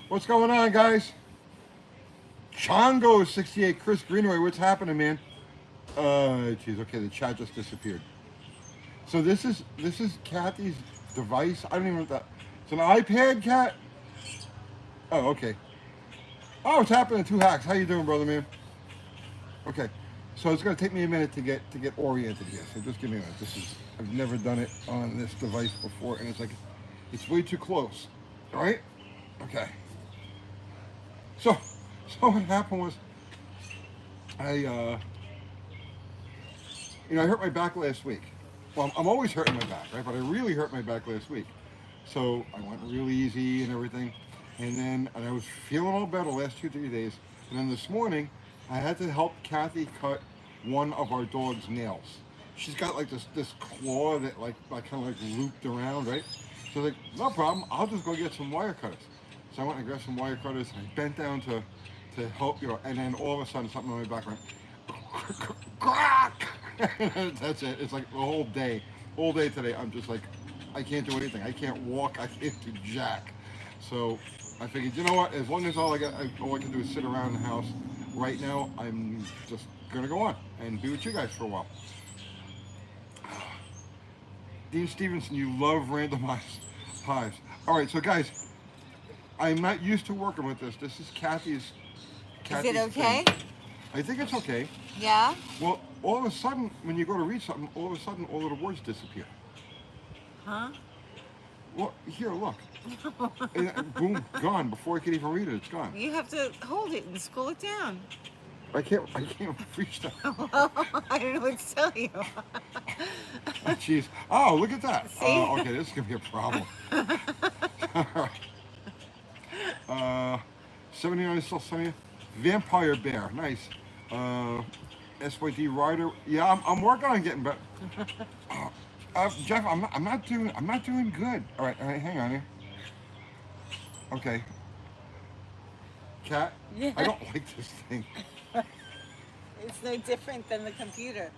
What's going on, guys? Chongo 68, Chris Greenaway. What's happening, man? Geez. Okay, the chat just disappeared. So this is Kathy's device. I don't even know what that. It's an iPad, Cat. Oh, okay. Oh, it's happening. Two hacks. How you doing, brother, man? Okay. So it's gonna take me a minute to get oriented here. So just give me a minute. I've never done it on this device before, and it's way too close. All right. Okay. So so what happened was I I hurt my back last week. Well, I'm always hurting my back, right? But I really hurt my back last week. So I went really easy and everything. And I was feeling all better the last 2, 3 days. And then this morning, I had to help Kathy cut one of our dog's nails. She's got like this claw that like kind of like looped around, right? So like, no problem. I'll just go get some wire cutters. So I went and grabbed some wire cutters. I bent down to help, and then all of a sudden something on my back went crack. That's it. It's like the whole day today. I'm just like, I can't do anything. I can't walk. I can't do jack. So I figured, you know what? As long as all I can do is sit around the house. Right now, I'm just gonna go on and be with you guys for a while. Dean Stevenson, you love randomized hives. All right, so guys, I'm not used to working with this. This is Kathy's. Is it okay? Thing. I think it's okay. Yeah? Well, all of a sudden, when you go to read something, all of a sudden, all of the words disappear. Huh? Well, here, look. Boom, gone. Before I could even read it, it's gone. You have to hold it and scroll it down. I can't reach that. Well, I don't know what to tell you. Oh, jeez. Oh, look at that. See? Okay, this is going to be a problem. All right. 79 is still 70. Vampire Bear. Nice. SYD Rider. Yeah, I'm working on getting better. Jeff, I'm not doing good. All right, hang on here. Okay. Cat, Yeah. I don't like this thing. It's no different than the computer.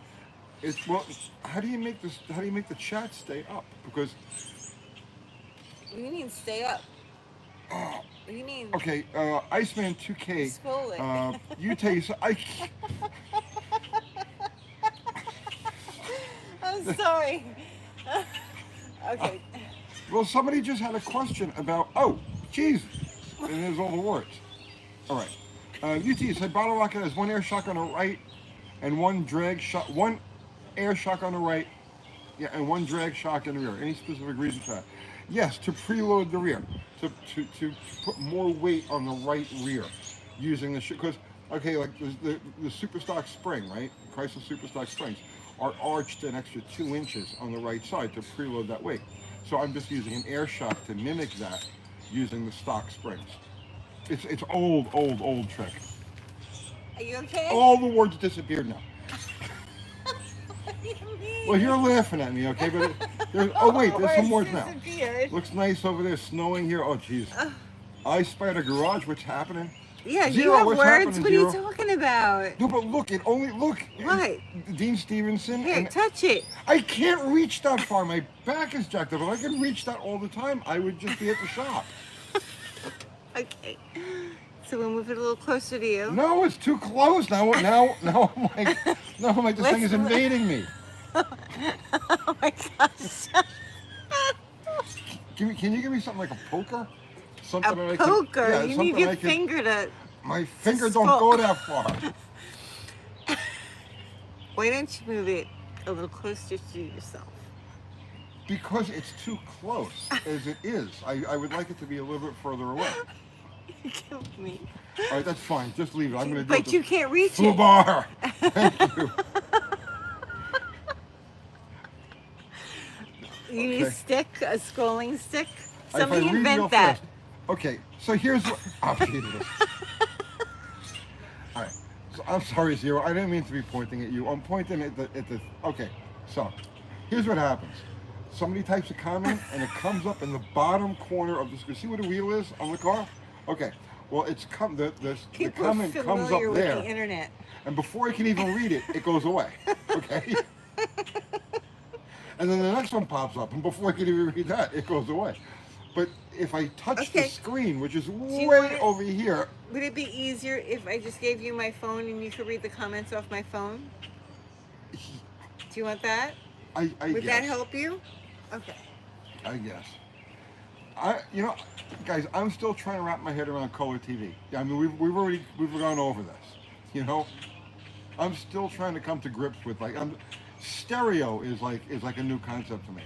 Well, how do you make this? How do you make the chat stay up? Because What do you mean stay up? What do you mean? okay, Iceman 2K. Scroll it. You tell you. I'm sorry. Okay. Well, somebody just had a question about. Oh, geez, and there's all the words. All right. UT said bottle rocket has one air shock on the right, and one air shock on the right, yeah, and one drag shock in the rear. Any specific reason for that? Yes, to preload the rear, to put more weight on the right rear, using the because okay, like the Superstock spring, right? Chrysler Superstock springs are arched an extra 2 inches on the right side to preload that weight. So I'm just using an air shock to mimic that, using the stock springs. It's old trick. Are you okay? All the words disappeared now. What do you mean? Well, you're laughing at me, okay? But there's some words now. Disappeared. Looks nice over there, snowing here. Oh, jeez. I Spider Garage. What's happening? Yeah, Zero, you have what's words. happening, What are you Zero? talking about? No, but look. What? Dean Stevenson. Here, And touch it. I can't reach that far. My back is jacked up. If I could reach that all the time, I would just be at the shop. Okay. So we'll move it a little closer to you. No, it's too close. Now I'm like, this thing is invading me. Oh my gosh. Can you give me something like a poker? Something that A I can- poker. yeah, You something need your I can- finger to. My finger don't Skull. go that far. Why don't you move it a little closer to yourself? Because it's too close as it is. I would like it to be a little bit further away. You killed me. All right, that's fine. Just leave it. I'm going to do But you can't reach it. Fubar. Thank you. You need a Okay. stick, a scrolling stick. If I Somebody read real invent that. fast- Okay, so here's what. Oh, Jesus. All right. So I'm sorry, Zero. I didn't mean to be pointing at you. I'm pointing at the. Okay. So, here's what happens. Somebody types a comment and it comes up in the bottom corner of the screen. See where the wheel is on the car? Okay. Well, the People comment are comes familiar up with there, the internet. and before I can even read it, it goes away. Okay. And then the next one pops up, and before I can even read that, it goes away. But if I touch the Okay. screen, which is you way want it- over here, Would it be easier if I just gave you my phone and you could read the comments off my phone? Do you want that? I Would guess. that help you? Okay. I guess. Guys, I'm still trying to wrap my head around color TV. I mean, we've gone over this. You know, I'm still trying to come to grips with stereo is like a new concept to me.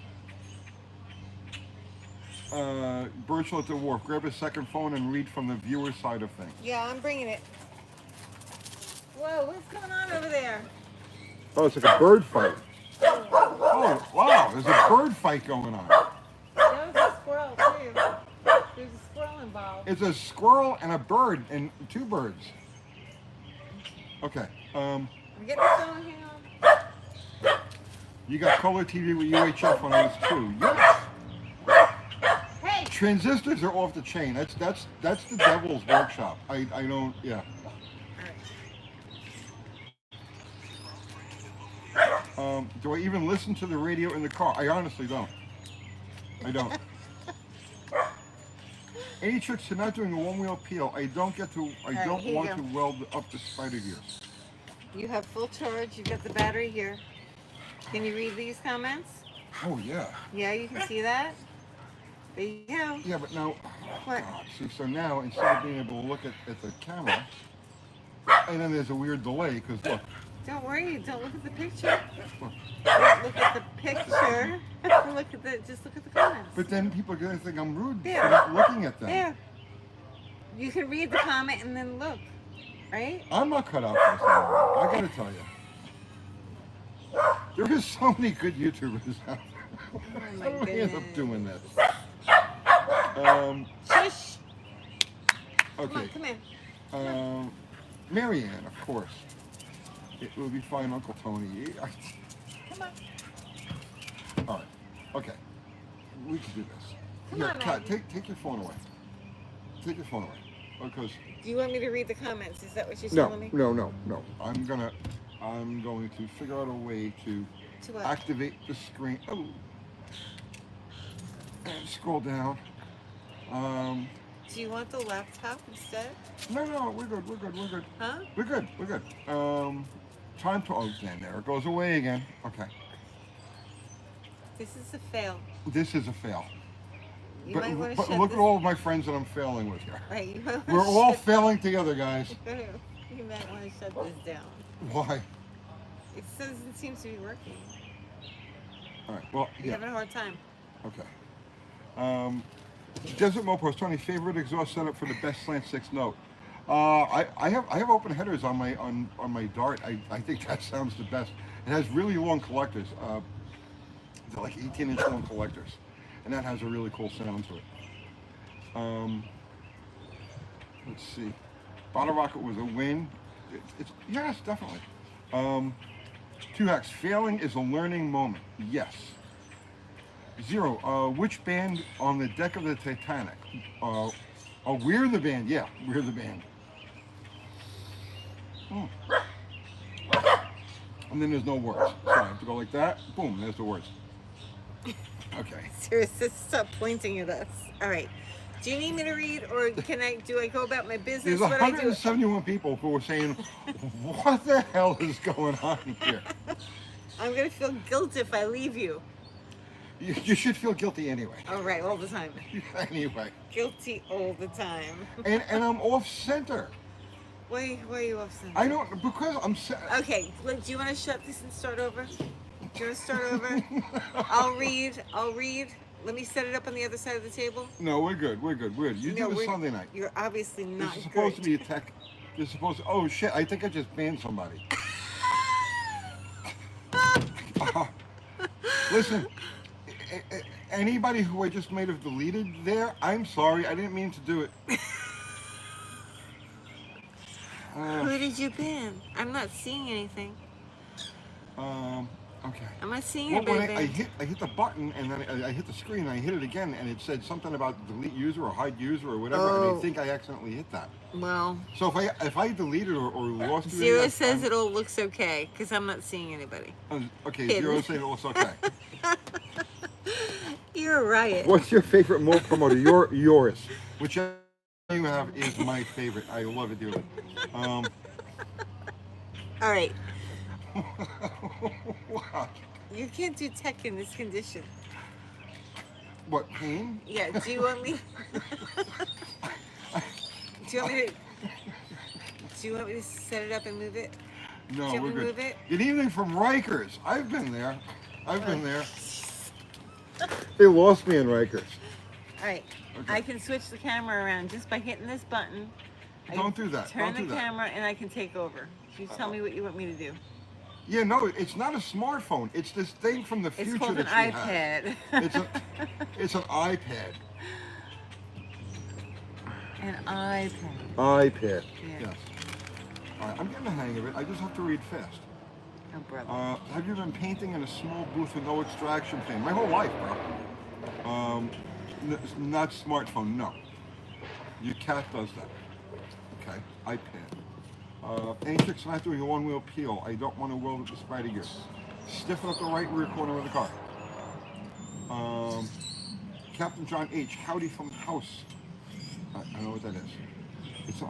Virtual at the wharf. Grab a second phone and read from the viewer's side of things. Yeah, I'm bringing it. Whoa, what's going on over there? Oh, it's like a bird fight. Oh, wow, there's a bird fight going on. There's a squirrel too. There's a squirrel involved. It's a squirrel and a bird and two birds. Okay. I'm getting the phone. Hang on. You got color TV with UHF when I was 2. Yes. Hey. Transistors are off the chain. That's the devil's workshop. I don't. Yeah. Do I even listen to the radio in the car? I honestly don't. I don't. Any tricks to not doing a one-wheel peel? I don't here want you to go. weld up the spider gear. You have full charge. You've got the battery here. Can you read these comments? Oh yeah. Yeah, you can see that. There you go. Yeah, but now. What? God, see, so now instead of being able to look at the camera, and then there's a weird delay because look. Don't worry. Don't look at the picture. Don't look at the picture. Just look at the comments. But then people are gonna think I'm rude There. for not looking at them. There. You can read the comment and then look. Right? I'm not cut out for this anymore. I gotta tell you. There is so many good YouTubers out there. Oh my How do we end up goodness. doing this? Shush. Come Okay. on, come in. Marianne, of course. It will be fine, Uncle Tony. Come on. All right. Okay. We can do this. Come Here, on, Kat, Maggie. take your phone away. Take your phone away. Because Do you want me to read the comments? Is that what you're no, telling me? no. I'm going to figure out a way to To what? activate the screen. Oh. And scroll down. Do you want the laptop instead? No, we're good. Huh? We're good. Time to, there it goes away again. Okay. This is a fail. This is a fail. You might want to But shut look this. at all of my friends that I'm failing with here. Right, you might We're wanna all shut- failing together, guys. You might want to shut this down. Why? It doesn't seem to be working. All right. Well, You're yeah. having a hard time. Okay. Desert Mopars, Tony, favorite exhaust setup for the best slant 6 note. I have open headers on my Dart. I think that sounds the best. It has really long collectors. They're like 18-inch long collectors, and that has a really cool sound to it. Let's see. Bottle Rocket was a win. Yes, definitely. 2 hacks. Failing is a learning moment. Yes. 0. Which band on the deck of the Titanic? We're the band. Yeah, we're the band. And then there's no words. So I have to go like that. Boom, there's the words. Okay. Seriously, stop pointing at us. All right. Do you need me to read, or do I go about my business? There's What I do? 171 people who are saying, what the hell is going on here? I'm gonna feel guilt if I leave you. You should feel guilty anyway. All right, all the time. Anyway. Guilty all the time. And I'm off center. Why are you off center? I don't, because I'm... Okay, look, do you want to shut this and start over? Do you want to start over? I'll read. Let me set it up on the other side of the table. No, we're good. You do this Sunday night. You're obviously This not is supposed to good. be a tech. You're supposed to. Oh shit! I think I just banned somebody. Listen, anybody who I just might have deleted there, I'm sorry. I didn't mean to do it. Who did you ban? I'm not seeing anything. Okay. I'm not seeing Well, when anybody. I hit the button and then I hit the screen and I hit it again and it said something about delete user or hide user or whatever and Oh. I think I accidentally hit that. Well, So if I deleted or lost you, Zero says it all looks okay because I'm not seeing anybody. Okay, Hidden. Zero saying it looks okay. hear a riot. What's your favorite mole promoter? Yours. Whichever you have is my favorite. I love it dearly. Um, All right. what? You can't do tech in this condition. What, pain? Yeah. Do you want me? Do you want me to? Do you want me to set it up and move it? No, Do you we're want me to good. move it? Good evening from Rikers. I've been there. I've been there. They lost me in Rikers. All right. Okay. I can switch the camera around just by hitting this button. I Don't do that. Turn Don't do the that. camera and I can take over. You tell me what you want me to do. Yeah, no, it's not a smartphone. It's this thing from the It's future called an that she iPad. has. It's an iPad. An iPad. iPad. Yeah. Yes. All right, I'm getting the hang of it. I just have to read fast. Oh, brother. Have you been painting in a small booth with no extraction fan? My whole life, bro. Not smartphone, no. Your cat does that. Okay, iPad. Any tricks not doing a one-wheel peel? I don't want to weld with the spider gear. Stiffen up the right rear corner of the car. Captain John H. Howdy from house. I know what that is. It's an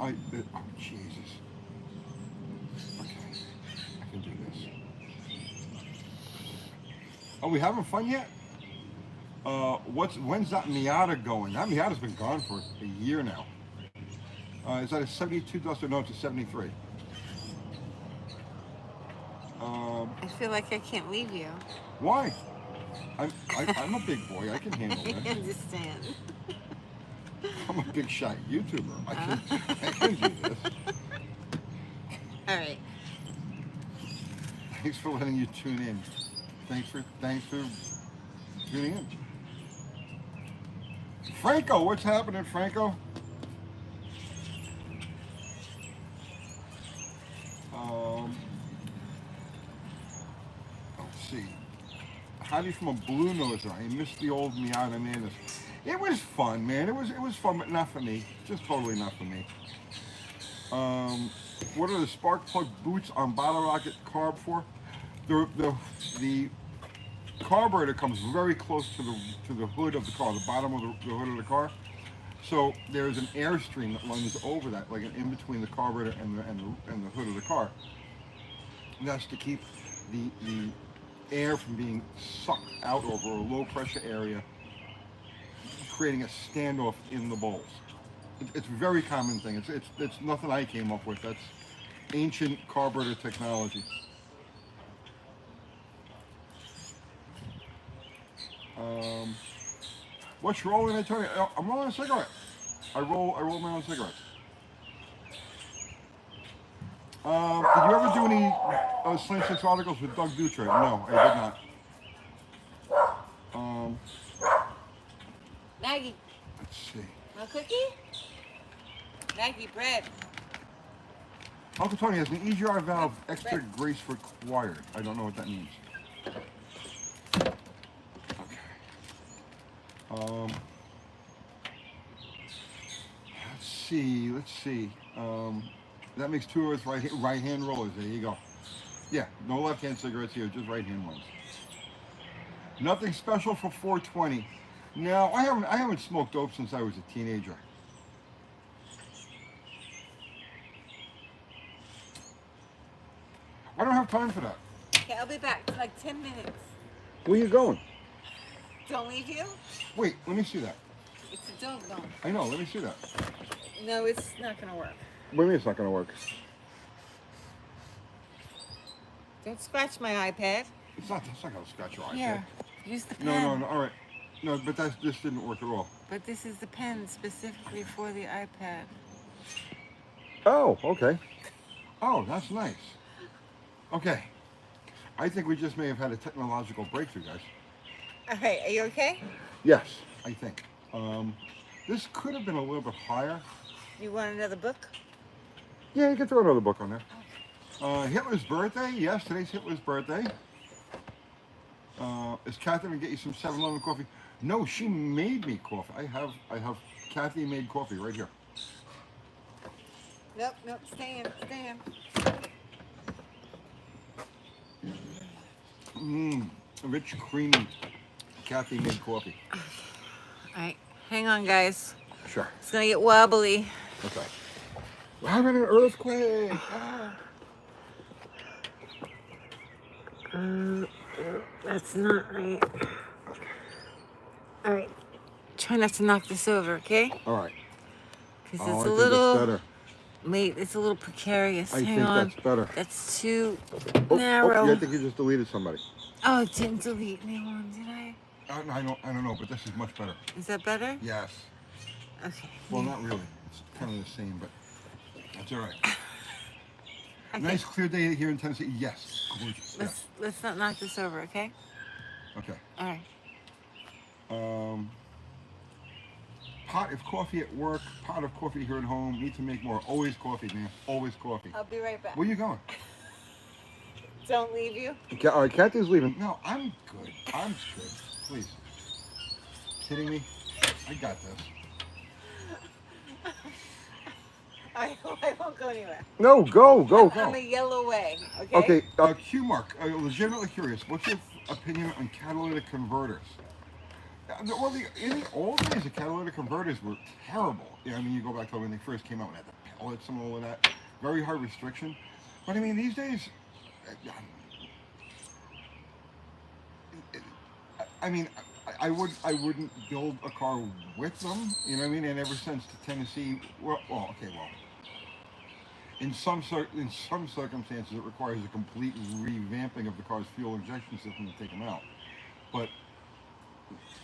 oh, Jesus. Okay, I can do this. Are we having fun yet? When's that Miata going? That Miata's been gone for a year now. Is that a 72 Duster? No, it's a 73. I feel like I can't leave you. Why? I'm a big boy. I can handle I this. understand. I'm a big shot YouTuber. I can do this. All right. Thanks for letting you tune in. Thanks for tuning in. Franco, what's happening, Franco? Let's see. Howdy from a blue noser. I missed the old Miata Manis. It was fun, man. It was fun, but not for me. Just totally not for me. What are the spark plug boots on Bottle Rocket carb for? The carburetor comes very close to the hood of the car, the bottom of the hood of the car. So there's an airstream that runs over that, like in between the carburetor and the hood of the car. And that's to keep the air from being sucked out over a low pressure area, creating a standoff in the bowls. It's a very common thing. It's nothing I came up with. That's ancient carburetor technology. What's rolling, Antonio? I'm rolling a cigarette. I roll my own cigarettes. Did you ever do any Slant 6 articles with Doug Dutra? No, I did not. Maggie, Let's see. a cookie? Maggie, bread. Uncle Tony has an EGR valve, extra grace required. I don't know what that means. Okay. Let's see. That makes two of us right hand rollers. There you go. Yeah, no left hand cigarettes here, just right hand ones. Nothing special for 420. No, I haven't smoked dope since I was a teenager. I don't have time for that. Okay, I'll be back in like 10 minutes. Where you going? Don't leave you? Wait, let me see that. It's a dog bone. I know, let me see that. No, it's not gonna work. What do you mean it's not going to work? Don't scratch my iPad. That's not going to scratch your eye. Here, use the pen. No, all right. No, but this didn't work at all. But this is the pen specifically for the iPad. Oh, okay. Oh, that's nice. Okay. I think we just may have had a technological breakthrough, guys. All right, are you okay? Yes, I think. This could have been a little bit higher. You want another book? Yeah, you can throw another book on there. Hitler's birthday. Yes, today's Hitler's birthday. Is Kathy gonna get you some 7-Eleven coffee? No, she made me coffee. I have Kathy made coffee right here. Nope, stay in. Rich, creamy. Kathy made coffee. All right, hang on, guys. Sure. It's gonna get wobbly. Okay. We're having an earthquake. Ah. That's not right. All right. Try not to knock this over, okay? All right. Because Oh, it's I a think little. that's better. Mate, it's a little precarious. I Hang think on. that's better. That's too Oh, narrow. yeah, I think you just deleted somebody. Oh, it didn't delete anyone, did I? I don't know, but this is much better. Is that better? Yes. Okay. Well, not really. It's kind of the same, but that's all right. Okay. Nice clear day here in Tennessee. Yes, gorgeous. Yeah. Let's not knock this over, okay? Okay. All right. Pot of coffee at work. Pot of coffee here at home. Need to make more. Always coffee, man. Always coffee. I'll be right back. Where you going? Don't leave you. All right, Kathy's leaving. No, I'm good. I'm good. Please. Kidding me? I got this. I won't go anywhere. No, go. I'm a yellow way, okay? Okay, Q Mark, legitimately curious. What's your opinion on catalytic converters? Well, in the old days, the catalytic converters were terrible. Yeah, I mean, you go back to when they first came out and had the pellets and all of that. Very hard restriction. But I mean, these days, I mean, I wouldn't build a car with them. You know what I mean? And ever since the Tennessee, well, in some circumstances, it requires a complete revamping of the car's fuel injection system to take them out. But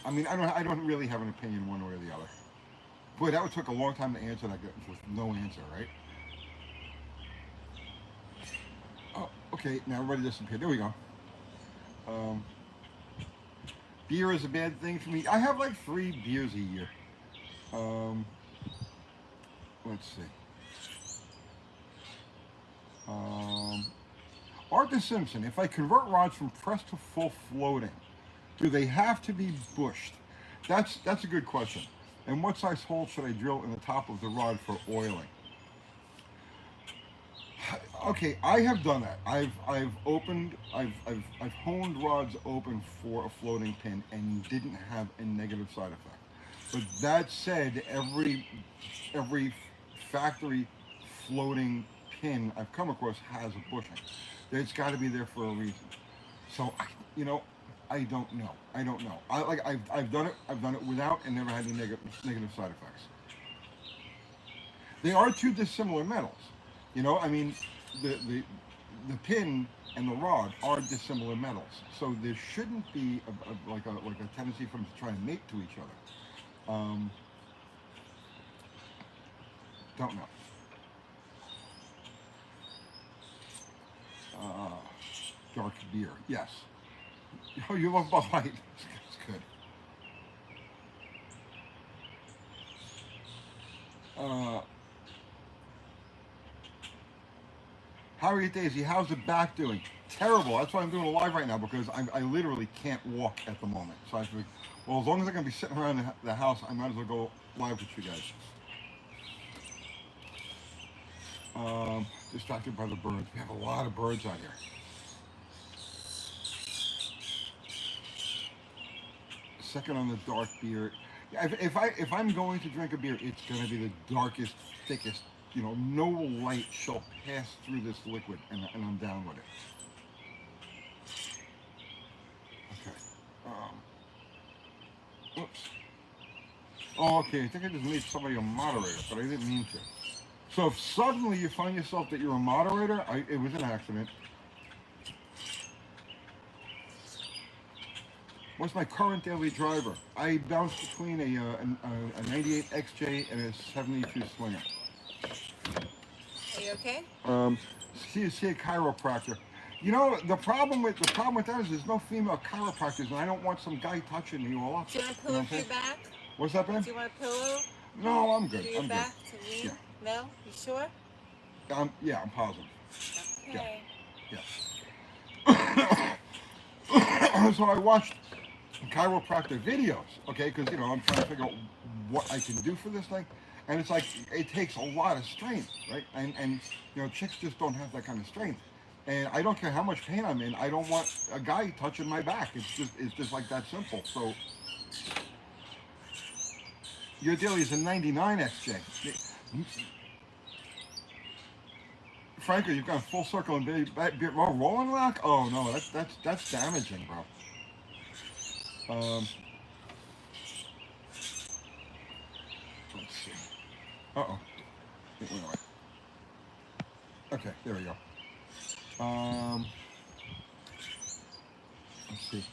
I mean, I don't really have an opinion one way or the other. Boy, that would took a long time to answer that with no answer, right? Oh, okay. Now everybody disappeared. There we go. Beer is a bad thing for me. I have like 3 beers a year. Let's see. Arthur Simpson, if I convert rods from press to full floating, do they have to be bushed? That's a good question. And what size hole should I drill in the top of the rod for oiling? Okay, I have done that. I've honed rods open for a floating pin and didn't have a negative side effect. But that said, every factory floating pin I've come across has a bushing. It's got to be there for a reason. So I don't know. I've done it. I've done it without and never had any negative side effects. They are 2 dissimilar metals. I mean, the pin and the rod are dissimilar metals, so there shouldn't be a tendency for them to try and mate to each other. Don't know. Dark beer, yes. Oh, you love Bud Light. That's good. How are you, Daisy? How's the back doing? Terrible. That's why I'm doing a live right now, because I literally can't walk at the moment. So I figured, well, as long as I'm going to be sitting around the house, I might as well go live with you guys. Distracted by the birds. We have a lot of birds out here. Second on the dark beer. If I'm going to drink a beer, it's going to be the darkest, thickest. No light shall pass through this liquid, and I'm down with it. Okay. Oops. Oh, okay. I think I just made somebody a moderator, but I didn't mean to. So if suddenly you find yourself that you're a moderator, it was an accident. What's my current daily driver? I bounce between a 98 XJ and a 72 Slinger. Are you okay? See a chiropractor. The problem with that is there's no female chiropractors, and I don't want some guy touching you all up. Do you want a pillow for your back? What's that, Ben? Do you want a pillow? No, I'm good. For your I'm back good. to lean? Yeah. No? You sure? Yeah, I'm positive. Okay. Yeah. So I watched chiropractor videos, okay, because I'm trying to figure out what I can do for this thing, and it's like it takes a lot of strength, right? And chicks just don't have that kind of strength, And I don't care how much pain I'm in. I don't want a guy touching my back. It's just like that simple. So your daily is a 99 XJ. Franco, you've gone full circle and rolling rock. Oh no, that's damaging, bro. Let's see. Uh-oh. It went away. Okay, there we go. Let's see.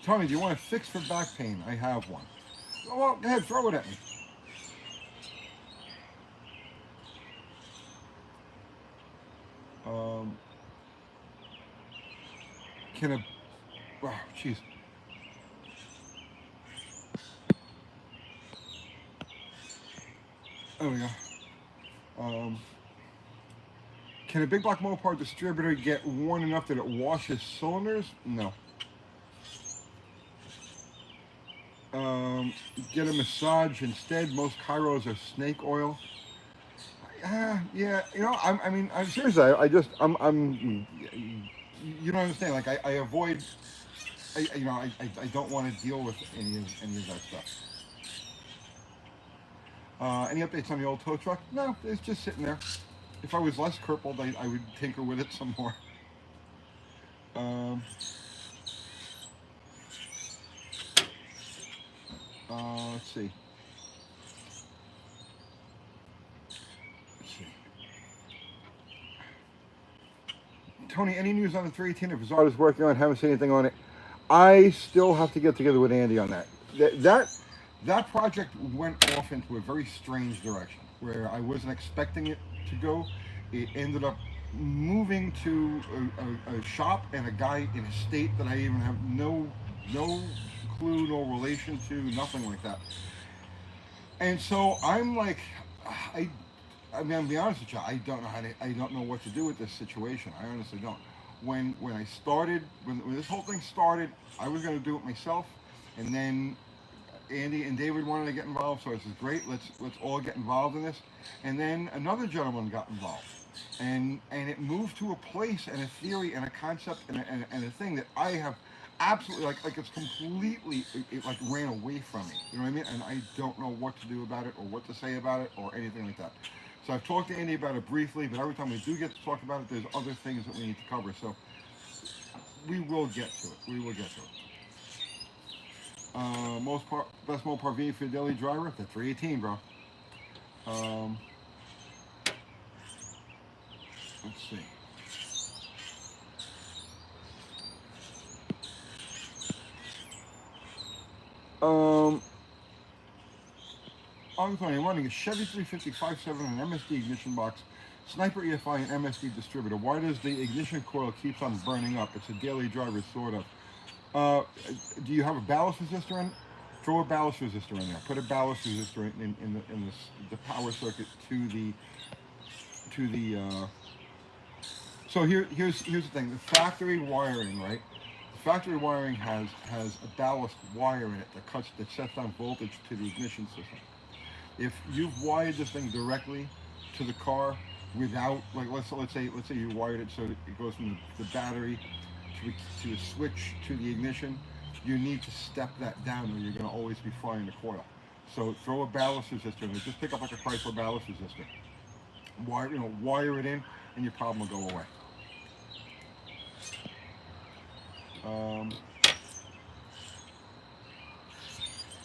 Tony, do you want a fix for back pain? I have one. Well, go ahead, throw it at me. Can a... Wow, jeez. There we go. Can a big block Mopar distributor get worn enough that it washes cylinders? No. Get a massage instead. Most Kairos are snake oil. Yeah, you know, I mean, I'm seriously, you don't understand. Like, I avoid, I don't want to deal with any of that stuff. Any updates on the old tow truck? No, it's just sitting there. If I was less crippled, I would tinker with it some more. Let's see. Tony, any news on the 318 if Bizarre working on it? Haven't seen anything on it. I still have to get together with Andy on that. That project went off into a very strange direction where I wasn't expecting it to go. It ended up moving to a shop and a guy in a state that I even have no clue, no relation to, nothing like that. And so I'm like, I mean, I'll be honest with you, I don't know what to do with this situation. I honestly don't. When I started, when this whole thing started, I was going to do it myself, and then Andy and David wanted to get involved, so I said, great, let's all get involved in this. And then another gentleman got involved, and it moved to a place and a theory and a concept and a thing that I have absolutely like it's completely it like ran away from me. You know what I mean? And I don't know what to do about it or what to say about it or anything like that. So I've talked to Andy about it briefly, but every time we do get to talk about it, there's other things that we need to cover. So we will get to it. We will get to it. Best Mopar V for daily driver, the 318, bro. Let's see. I'm running a Chevy 350 5.7 and an MSD ignition box, Sniper EFI and MSD distributor. Why does the ignition coil keeps on burning up? It's a daily driver, sort of. Do you have a ballast resistor in? Throw a ballast resistor in there. Put a ballast resistor in the power circuit to the. So here's the thing. The factory wiring, right? The factory wiring has a ballast wire in it that sets down voltage to the ignition system. If you've wired this thing directly to the car without, like, let's say you wired it so it goes from the battery to a switch to the ignition, you need to step that down or you're going to always be frying the coil. So throw a ballast resistor in there. Just pick up like a Chrysler ballast resistor. Wire it in, and your problem will go away.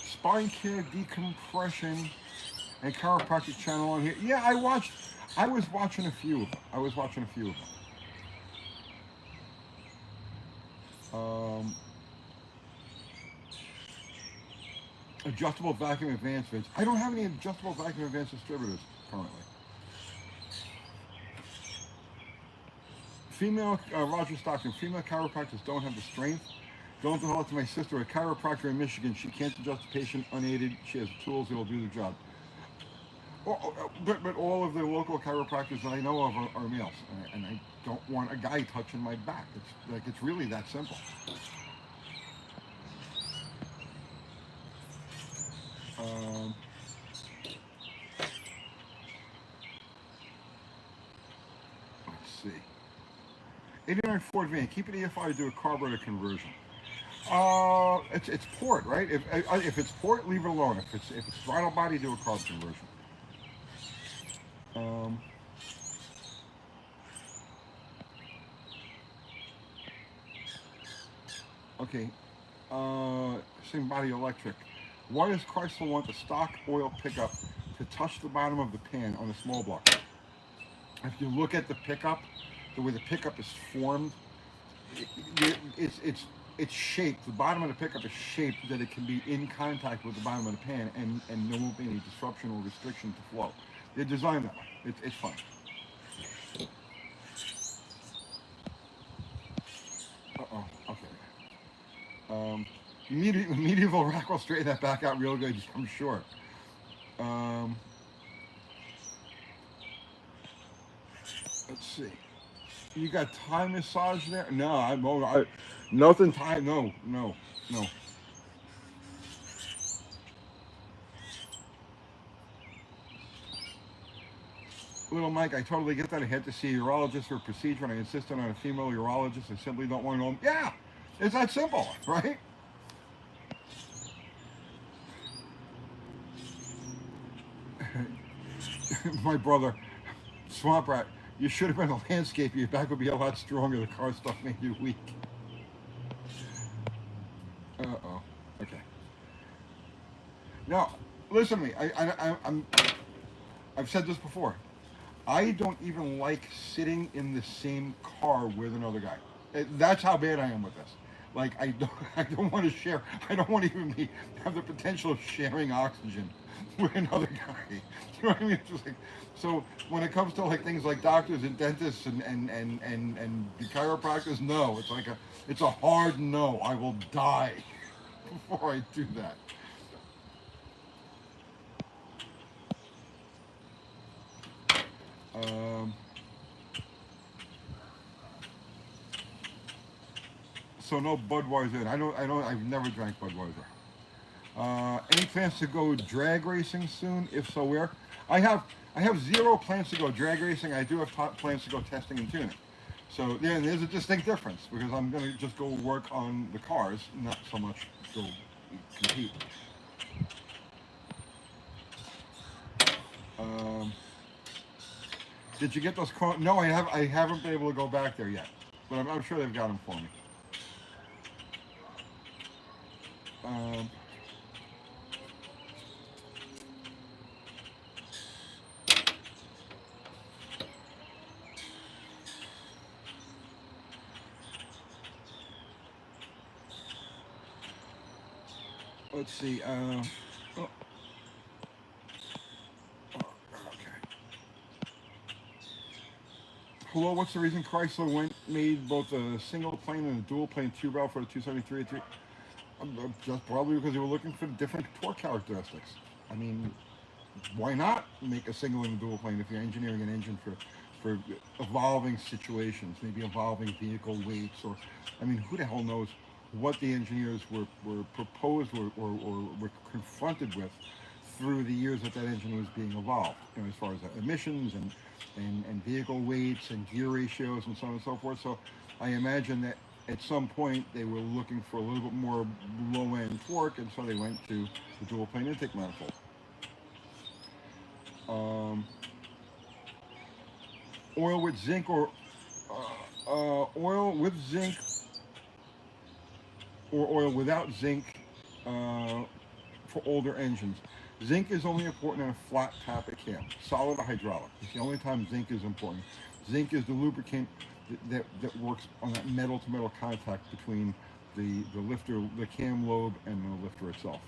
Spine care, decompression, and chiropractic channel on here. Yeah, I was watching a few of them. Adjustable vacuum advancements. I don't have any adjustable vacuum advanced distributors currently. Female, Roger Stockton, female chiropractors don't have the strength. Don't tell it to my sister, a chiropractor in Michigan. She can't adjust the patient unaided. She has the tools that will do the job. But all of the local chiropractors that I know of are males, and I don't want a guy touching my back. It's really that simple. see. 89 Ford van. Keep it EFI to do a carburetor conversion. It's port, right? If it's port, leave it alone. If it's throttle body, do a carb conversion. Okay. Same body electric. Why does Chrysler want the stock oil pickup to touch the bottom of the pan on a small block? If you look at the pickup, the way the pickup is formed, it's shaped. The bottom of the pickup is shaped that it can be in contact with the bottom of the pan, and there won't be any disruption or restriction to flow. They're designed that way. It's fun. Uh-oh. Okay. Medieval rack will straighten that back out real good, I'm sure. Let's see. You got Thai massage there? No, nothing Thai. No. Little Mike, I totally get that. I had to see a urologist for a procedure, and I insisted on a female urologist. I simply don't want to know. Yeah, it's that simple, right? My brother, Swamp Rat, you should have been a landscaper. Your back would be a lot stronger. The car stuff made you weak. Uh-oh. Okay. Now, listen to me. I've said this before. I don't even like sitting in the same car with another guy. That's how bad I am with this. Like, I don't want to share. I don't want to even have the potential of sharing oxygen with another guy. You know what I mean? It's just like, so when it comes to like things like doctors and dentists and chiropractors, no, it's a hard no. I will die before I do that. So no Budweiser. I've never drank Budweiser. Any plans to go drag racing soon? If so, where? I have zero plans to go drag racing. I do have plans to go testing and tuning. So yeah, there's a distinct difference because I'm going to just go work on the cars, not so much go compete. Did you get those? No, I haven't been able to go back there yet, but I'm sure they've got them for me. Let's see. Hello, what's the reason Chrysler made both a single plane and a dual plane tube out for the 273? Just probably because they were looking for different torque characteristics. I mean, why not make a single and a dual plane if you're engineering an engine for evolving situations, maybe evolving vehicle weights, or, I mean, who the hell knows what the engineers were proposed or were confronted with through the years that engine was being evolved, you know, as far as emissions and vehicle weights and gear ratios and so on and so forth. So I imagine that at some point they were looking for a little bit more low-end torque, and so they went to the dual plane intake manifold. Oil with zinc or oil with zinc or oil without zinc for older engines. Zinc is only important in a flat tappet cam, solid or hydraulic. It's the only time zinc is important. Zinc is the lubricant that works on that metal-to-metal contact between the lifter, the cam lobe, and the lifter itself.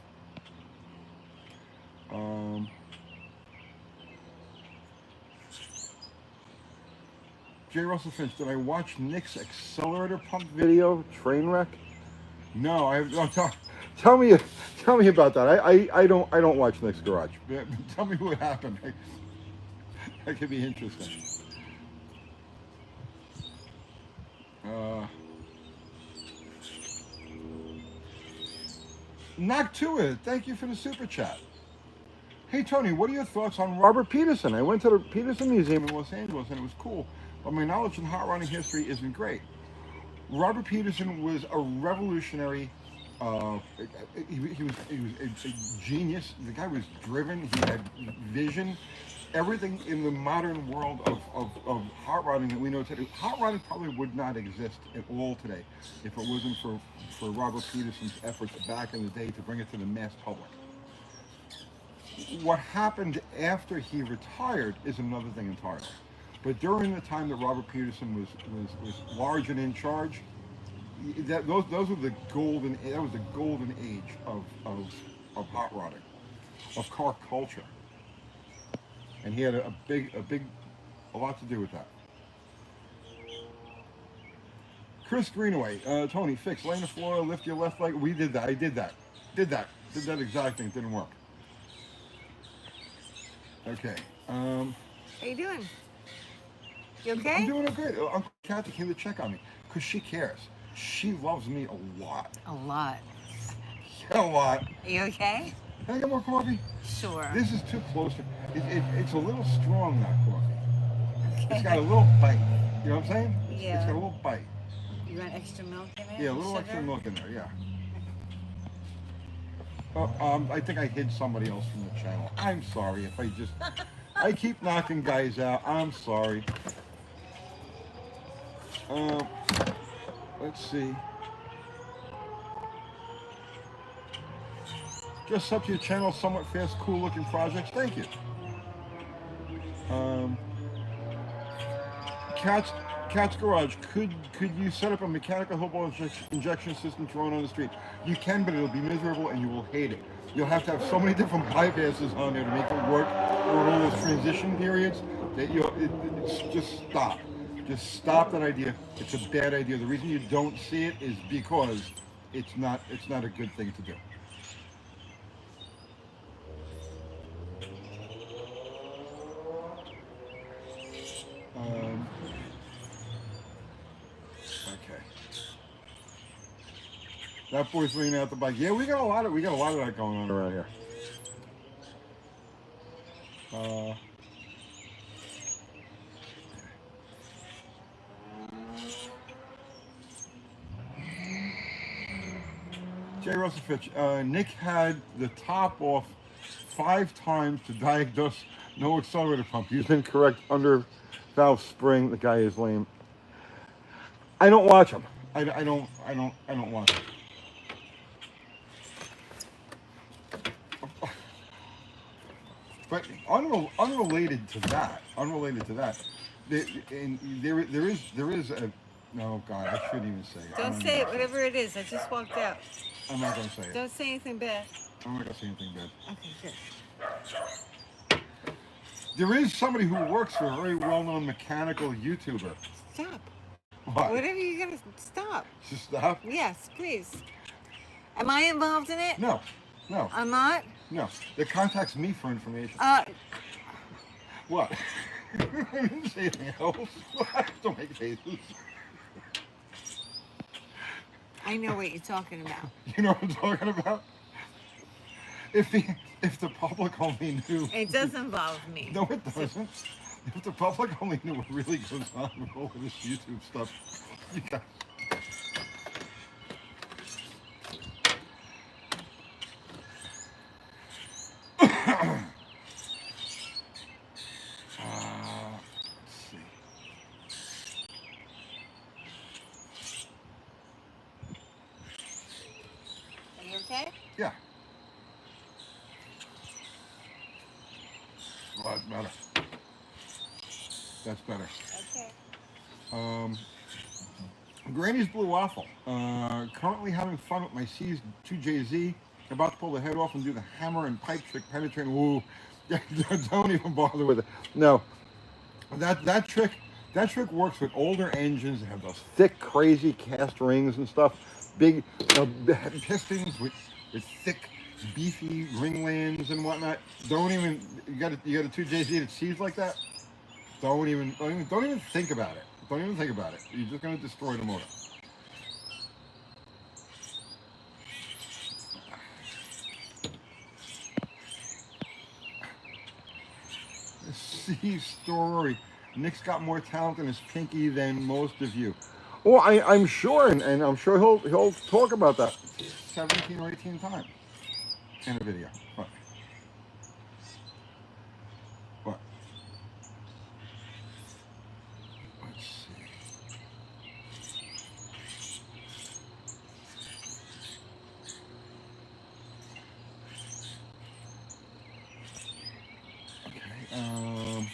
J. Russell Finch, did I watch Nick's accelerator pump video, train wreck? No, I have. No, tell me about that. I don't watch Nick's Garage. Tell me what happened. That could be interesting. Knock to it. Thank you for the super chat. Hey Tony, what are your thoughts on Robert Peterson? I went to the Peterson Museum in Los Angeles and it was cool, but my knowledge in hot rodding history isn't great. Robert Peterson was a revolutionary. Uh, he was a genius. The guy was driven. He had vision. Everything in the modern world of hot rodding that we know today, hot rodding probably would not exist at all today if it wasn't for Robert Peterson's efforts back in the day to bring it to the mass public. What happened after he retired is another thing entirely. But during the time that Robert Peterson was large and in charge, those were the golden that was the golden age of hot rodding, of car culture, and he had a lot to do with that. Chris Greenaway, Tony, fix lane the floor, lift your left leg. We did that. I did that. Did that exact thing. It didn't work. Okay. How you doing? You okay? I'm doing okay. Uncle Kathy came to check on me because she cares. She loves me a lot. A lot. A lot. Are you okay? Can I get more coffee? Sure. This is too close to. It's a little strong, that coffee. Okay. It's got a little bite. You know what I'm saying? Yeah. It's got a little bite. You want extra milk in it? Yeah, a little Sugar? extra milk in there. Yeah. I think I hid somebody else from the channel. I'm sorry if I keep knocking guys out. I'm sorry. Let's see. Just up to your channel, somewhat fast, cool looking projects. Thank you. Cat's Garage. Could you set up a mechanical hillball injection system to run on the street? You can, but it'll be miserable and you will hate it. You'll have to have so many different bypasses on there to make it work during all those transition periods that it's just stop. Just stop that idea. It's a bad idea. The reason you don't see it is because it's not a good thing to do. Okay. That boy's leaning out the bike. Yeah, we got a lot of that going on around here. Jay Russell Fitch, Nick had the top off 5 times to diagnose no accelerator pump. Used incorrect under valve spring. The guy is lame. I don't watch him. I don't watch him. But unrelated to that, there is a. No, God, I shouldn't even say it. Don't say it, whatever it is. I just walked out. I'm not going to say it. Don't say anything bad. I'm not going to say anything bad. Okay, good. There is somebody who works for a very well-known mechanical YouTuber. Stop. What? Whatever you're going to stop. Just stop? Yes, please. Am I involved in it? No. I'm not? No. It contacts me for information. What? I didn't say anything else. Don't make faces. I know what you're talking about. You know what I'm talking about? If the public only knew. It does involve me. No, it doesn't. If the public only knew what really goes on with all of this YouTube stuff, you guys. Let's see. Are you okay? Yeah. Well, that's better. That's better. Okay. Granny's Blue Waffle. Currently having fun with my C2JZ. About to pull the head off and do the hammer and pipe trick penetrating. Woo. Don't even bother with it. No. That trick works with older engines that have those thick, crazy cast rings and stuff. Big pistons with thick, beefy ringlands and whatnot. Don't even you got a 2JZ that sees like that. Don't even think about it. Don't even think about it. You're just gonna destroy the motor. C story. Nick's got more talent in his pinky than most of you. Well, I'm sure, and I'm sure he'll talk about that 17 or 18 times in a video. But let's see. Okay.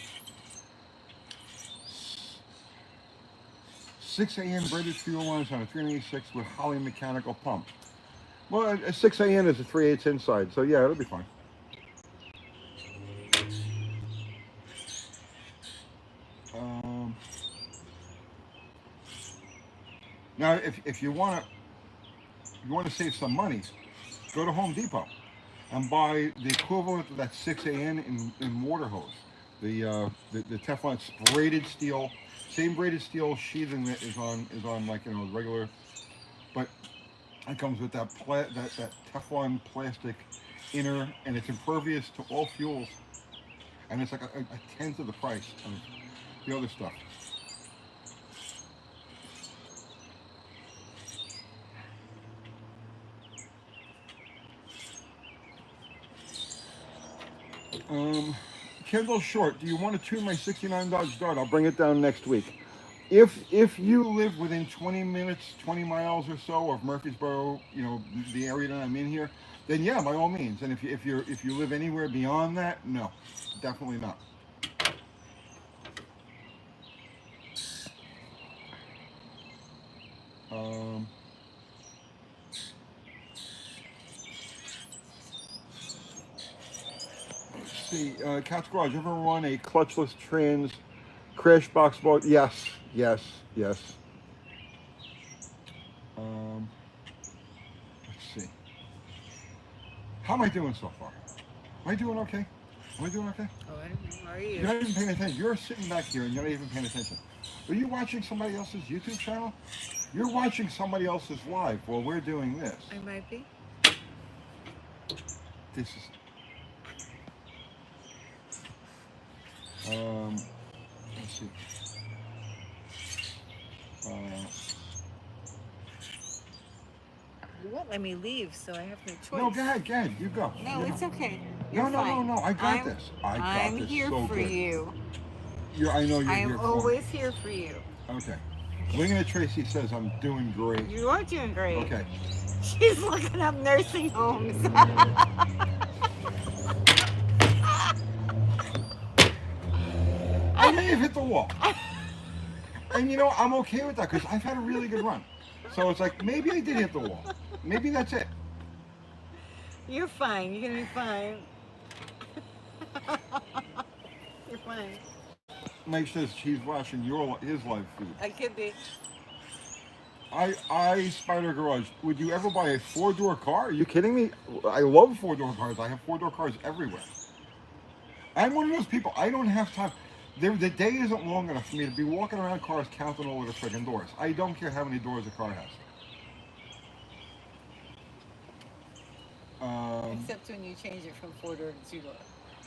6 a.m. braided fuel lines on a 386 with Holly mechanical pump. Well, a 6 a.m. is a 3/8 inside, so yeah, it'll be fine. Um, Now, if you want to save some money, go to Home Depot and buy the equivalent of that 6AN in water hose. The Teflon braided steel, same braided steel sheathing that is on like regular, but it comes with that Teflon plastic inner, and it's impervious to all fuels, and it's like a tenth of the price of the other stuff. Um, Kendall Short, do you want to tune my '69 Dodge Dart? I'll bring it down next week. If you live within 20 minutes, 20 miles or so of Murfreesboro, the area that I'm in here, then yeah, by all means. And if you live anywhere beyond that, no, definitely not. Um, let's see, Cat's Garage. Ever run a clutchless trans crash box boat? Yes, yes, yes. Um, let's see. How am I doing so far? Am I doing okay? Am I doing okay? Oh, I don't know. How are you? You're not even paying attention. You're sitting back here and you're not even paying attention. Are you watching somebody else's YouTube channel? You're watching somebody else's live while we're doing this. I might be. This is. Let's see. You won't let me leave, so I have no choice. No, go ahead, you go. No, it's okay. No, You're fine. no, I got this. I'm here so for good. you. I know you're I here am for always here for you. Okay. Winging It Tracy says I'm doing great. You are doing great. Okay. She's looking up nursing homes. I may have hit the wall. And I'm okay with that because I've had a really good run. So it's like, maybe I did hit the wall. Maybe that's it. You're fine. You're going to be fine. You're fine. Mike says he's watching his live feed. I could be. I Spider Garage. Would you ever buy a 4-door car? Are you kidding me? I love 4-door cars. I have 4-door cars everywhere. I'm one of those people. I don't have time. The day isn't long enough for me to be walking around cars counting all of the friggin' doors. I don't care how many doors a car has. Except when you change it from 4-door to 2-door.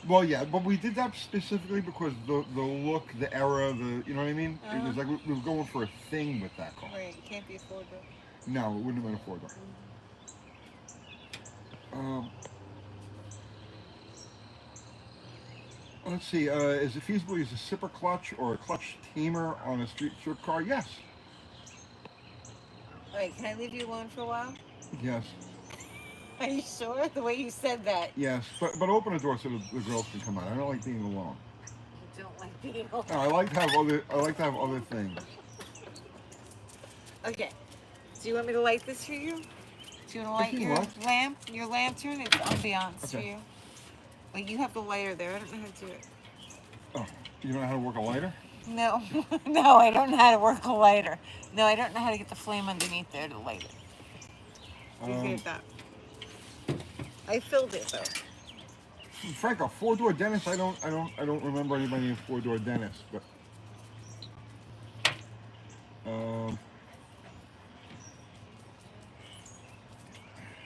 Well, yeah, but we did that specifically because the look, the era, you know what I mean? It was like we were going for a thing with that car. Right, it can't be a 4-door. No, it wouldn't have been a 4-door. Let's see, is it feasible to use a zipper clutch or a clutch tamer on a street strip car? Yes. Wait, can I leave you alone for a while? Yes. Are you sure? The way you said that. Yes, but open a door so the girls can come out. I don't like being alone. You don't like being alone. No, I like to have other things. Okay. Do you want me to light this for you? Do you want to light your lamp, your lantern? It's ambiance for you. But you have the lighter there. I don't know how to do it. Oh, you don't know how to work a lighter? No. No, I don't know how to work a lighter. No, I don't know how to get the flame underneath there to light it. You get that. I filled it though. Frank, a 4-door Dennis. I don't remember anybody in 4-door Dennis, but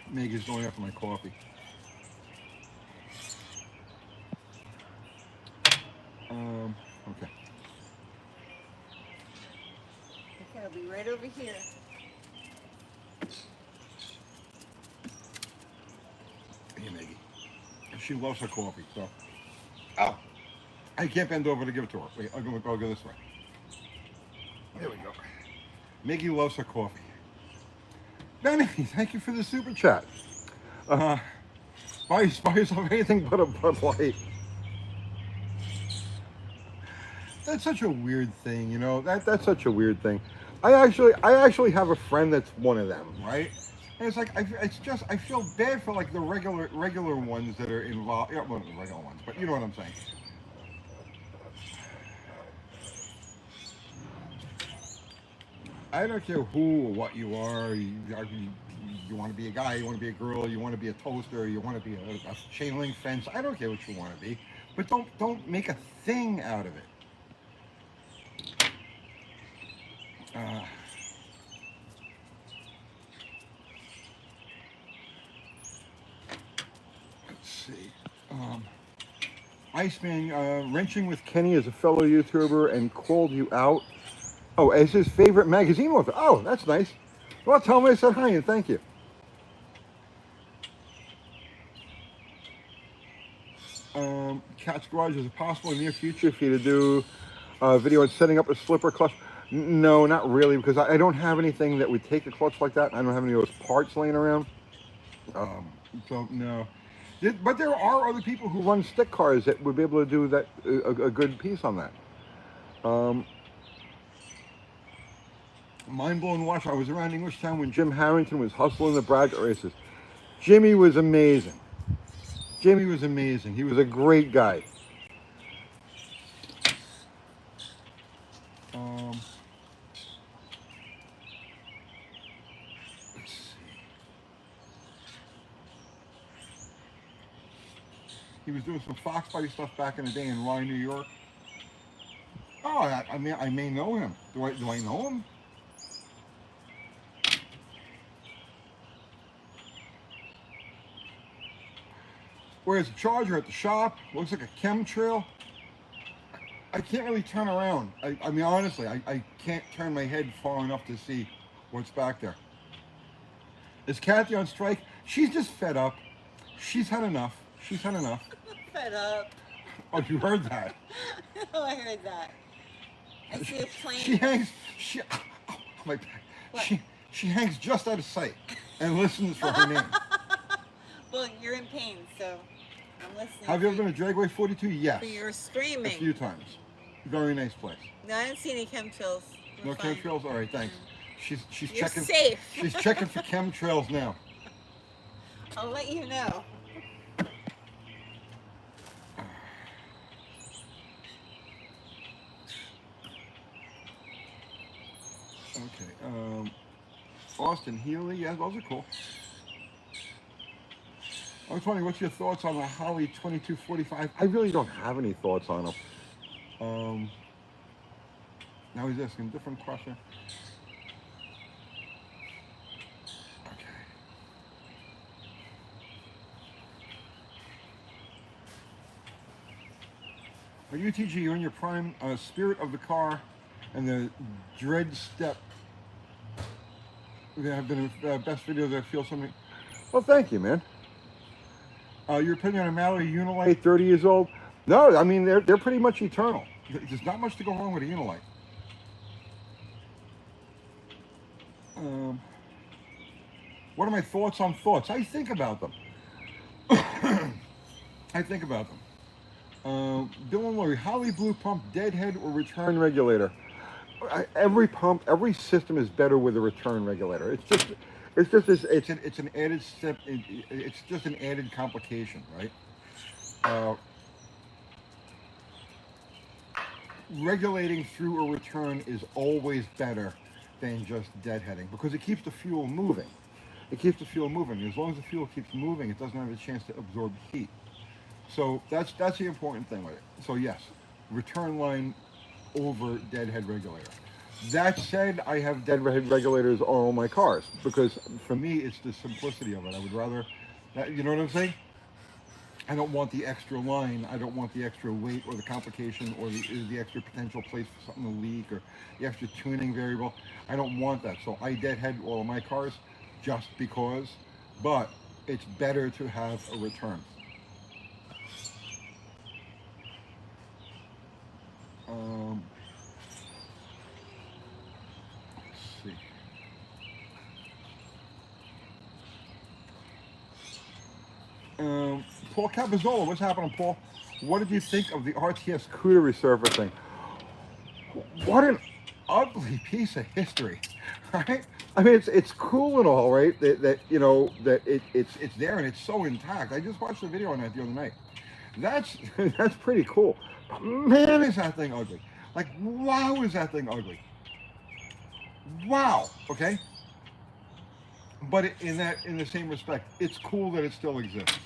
Meg is going after my coffee. Okay. I'll be right over here. Hey, Maggie. She loves her coffee, so. Oh, I can't bend over to give it to her. Wait, I'll go this way. There we go. Maggie loves her coffee. Benny, thank you for the super chat. Buy yourself anything but a Bud Light. That's such a weird thing, you know. That's such a weird thing. I actually have a friend that's one of them, right? And it's like I feel bad for like the regular ones that are involved. Yeah, well, the regular ones, but you know what I'm saying. I don't care who or what you are. You want to be a guy, you want to be a girl, you want to be a toaster, you want to be a chain link fence. I don't care what you want to be, but don't make a thing out of it. Let's see. Iceman, wrenching with Kenny is a fellow YouTuber and called you out. Oh, as his favorite magazine author. Oh, that's nice. Well, tell him I said hi and thank you. Cat's Garage, is it possible in the near future for you to do a video on setting up a slipper clutch? No, not really, because I don't have anything that would take a clutch like that. I don't have any of those parts laying around. So, no. But there are other people who run stick cars that would be able to do that a good piece on that. Mind blowing watch. I was around Englishtown when Jim Harrington was hustling the bracket races. Jimmy was amazing. Jimmy was amazing. He was a great guy. Let's see. He was doing some Fox Buddy stuff back in the day in Rye, New York. Oh, I may know him. Do I know him? Where's the charger at the shop? Looks like a chemtrail. I can't really turn around. I mean, honestly, I can't turn my head far enough to see what's back there. Is Kathy on strike? She's just fed up. She's had enough. She's had enough. Fed up. Oh, you heard that? Oh, I heard that. I see a plane. She hangs. Oh, my back. What? She hangs just out of sight and listens for her name. Well, you're in pain, so I'm listening. Have you ever been to Dragway 42? Yes. So you're A screaming. few times. Very nice place. No, I didn't see any chemtrails. No chemtrails? All right, thanks. She's You're checking. safe. She's checking for chemtrails now. I'll let you know. Okay. Austin Healy. Yeah, those are cool. I was wondering, what's your thoughts on the Holly 2245? I really don't have any thoughts on them. Now he's asking a different question. Okay. But UTG, you're in your prime. Spirit of the car and the dread step. They have been the best videos. I feel something. Well, thank you, man. Your opinion on a Mallory Unilite, 30 years old? No, I mean, they're pretty much eternal. There's not much to go wrong with a Unilite. What are my thoughts on thoughts? I think about them. I think about them. Bill and Lori, Holly Blue pump, deadhead, or return regulator? Every pump, every system is better with a return regulator. It's an added step. It's just an added complication, right? Regulating through a return is always better than just deadheading because it keeps the fuel moving. It keeps the fuel moving. As long as the fuel keeps moving, it doesn't have a chance to absorb heat. So that's the important thing with it. So yes, return line over deadhead regulator. That said, I have deadhead regulators on all my cars because for me it's the simplicity of it. I would rather, you know what I'm saying? I don't want the extra line. I don't want the extra weight or the complication or the extra potential place for something to leak or the extra tuning variable. I don't want that. So I deadhead all of my cars just because, but it's better to have a return. Um, let's see. Paul Capizzola, what's happening, Paul? What did you think of the RTS CUDA resurfacing? What an ugly piece of history, right? I mean, it's cool and all, right? That you know that it's there and it's so intact. I just watched the video on that the other night. That's that's pretty cool. But man, is that thing ugly? Like, wow, is that thing ugly? Wow. Okay. But in the same respect, it's cool that it still exists.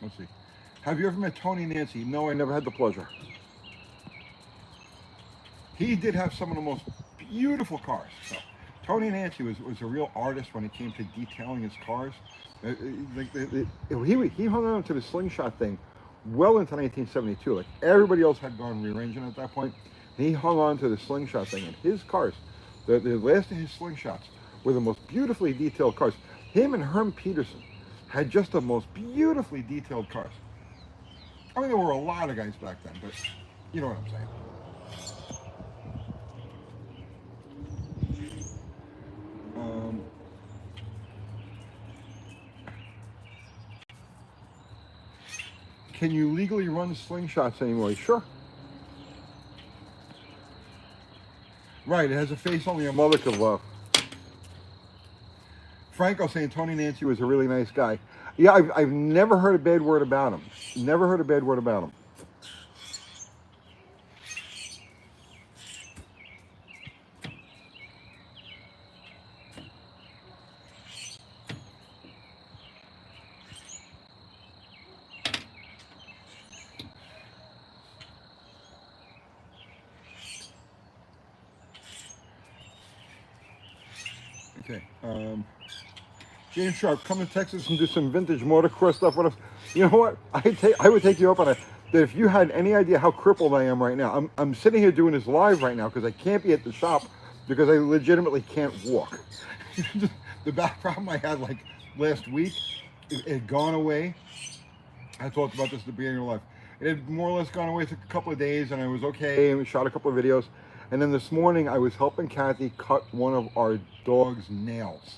Let's see. Have you ever met Tony Nancy? No, I never had the pleasure. He did have some of the most beautiful cars. So, Tony Nancy was a real artist when it came to detailing his cars. He hung on to the slingshot thing well into 1972. Like everybody else had gone rear-engine at that point. And he hung on to the slingshot thing. And his cars, the last of his slingshots, were the most beautifully detailed cars. Him and Herm Peterson had just the most beautifully detailed cars. I mean, there were a lot of guys back then, but you know what I'm saying. Can you legally run slingshots anymore? Sure. Right, it has a face only a mother could love. Franco saying Tony Nancy was a really nice guy. Yeah, I've never heard a bad word about him. Never heard a bad word about him. Okay. James Sharp, come to Texas and do some vintage motocross stuff with us. You know what? I would take you up on it. That if you had any idea how crippled I am right now, I'm sitting here doing this live right now because I can't be at the shop because I legitimately can't walk. The back problem I had like last week, it had gone away. I talked about this at the beginning of life. It had more or less gone away. It took a couple of days and I was okay and we shot a couple of videos. And then this morning I was helping Kathy cut one of our dog's nails,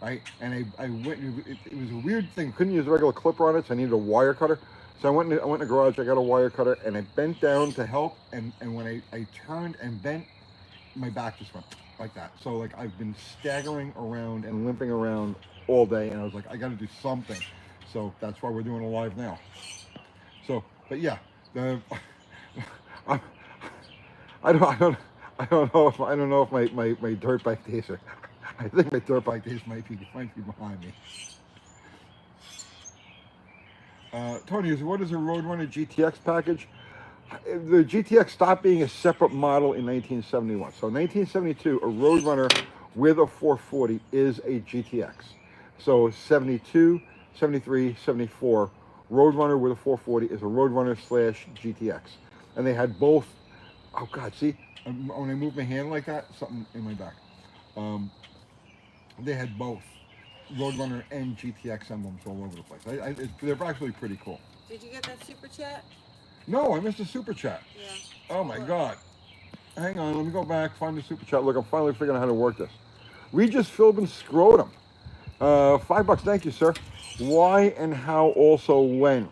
right? And I went, it was a weird thing. Couldn't use a regular clipper on it, so I needed a wire cutter. So I went in the garage, I got a wire cutter and I bent down to help. And when I turned and bent, my back just went like that. So like I've been staggering around and limping around all day and I was like, I got to do something. So that's why we're doing a live now. So, but yeah, I don't know if my dirt bike days are. I think my dirt bike days might be behind me. Tony, what is a Roadrunner GTX package? The GTX stopped being a separate model in 1971. So in 1972, a Roadrunner with a 440 is a GTX. So 72, 73, 74, Roadrunner with a 440 is a Roadrunner / GTX. And they had both. Oh God, see, when I move my hand like that, something in my back. They had both Roadrunner and GTX emblems all over the place. They're actually pretty cool. Did you get that super chat? No, I missed a super chat. Yeah. Oh my God. Hang on, let me go back, find the super chat. Look, I'm finally figuring out how to work this. Regis Philbin Scrotum. $5, thank you, sir. Why and how, also when?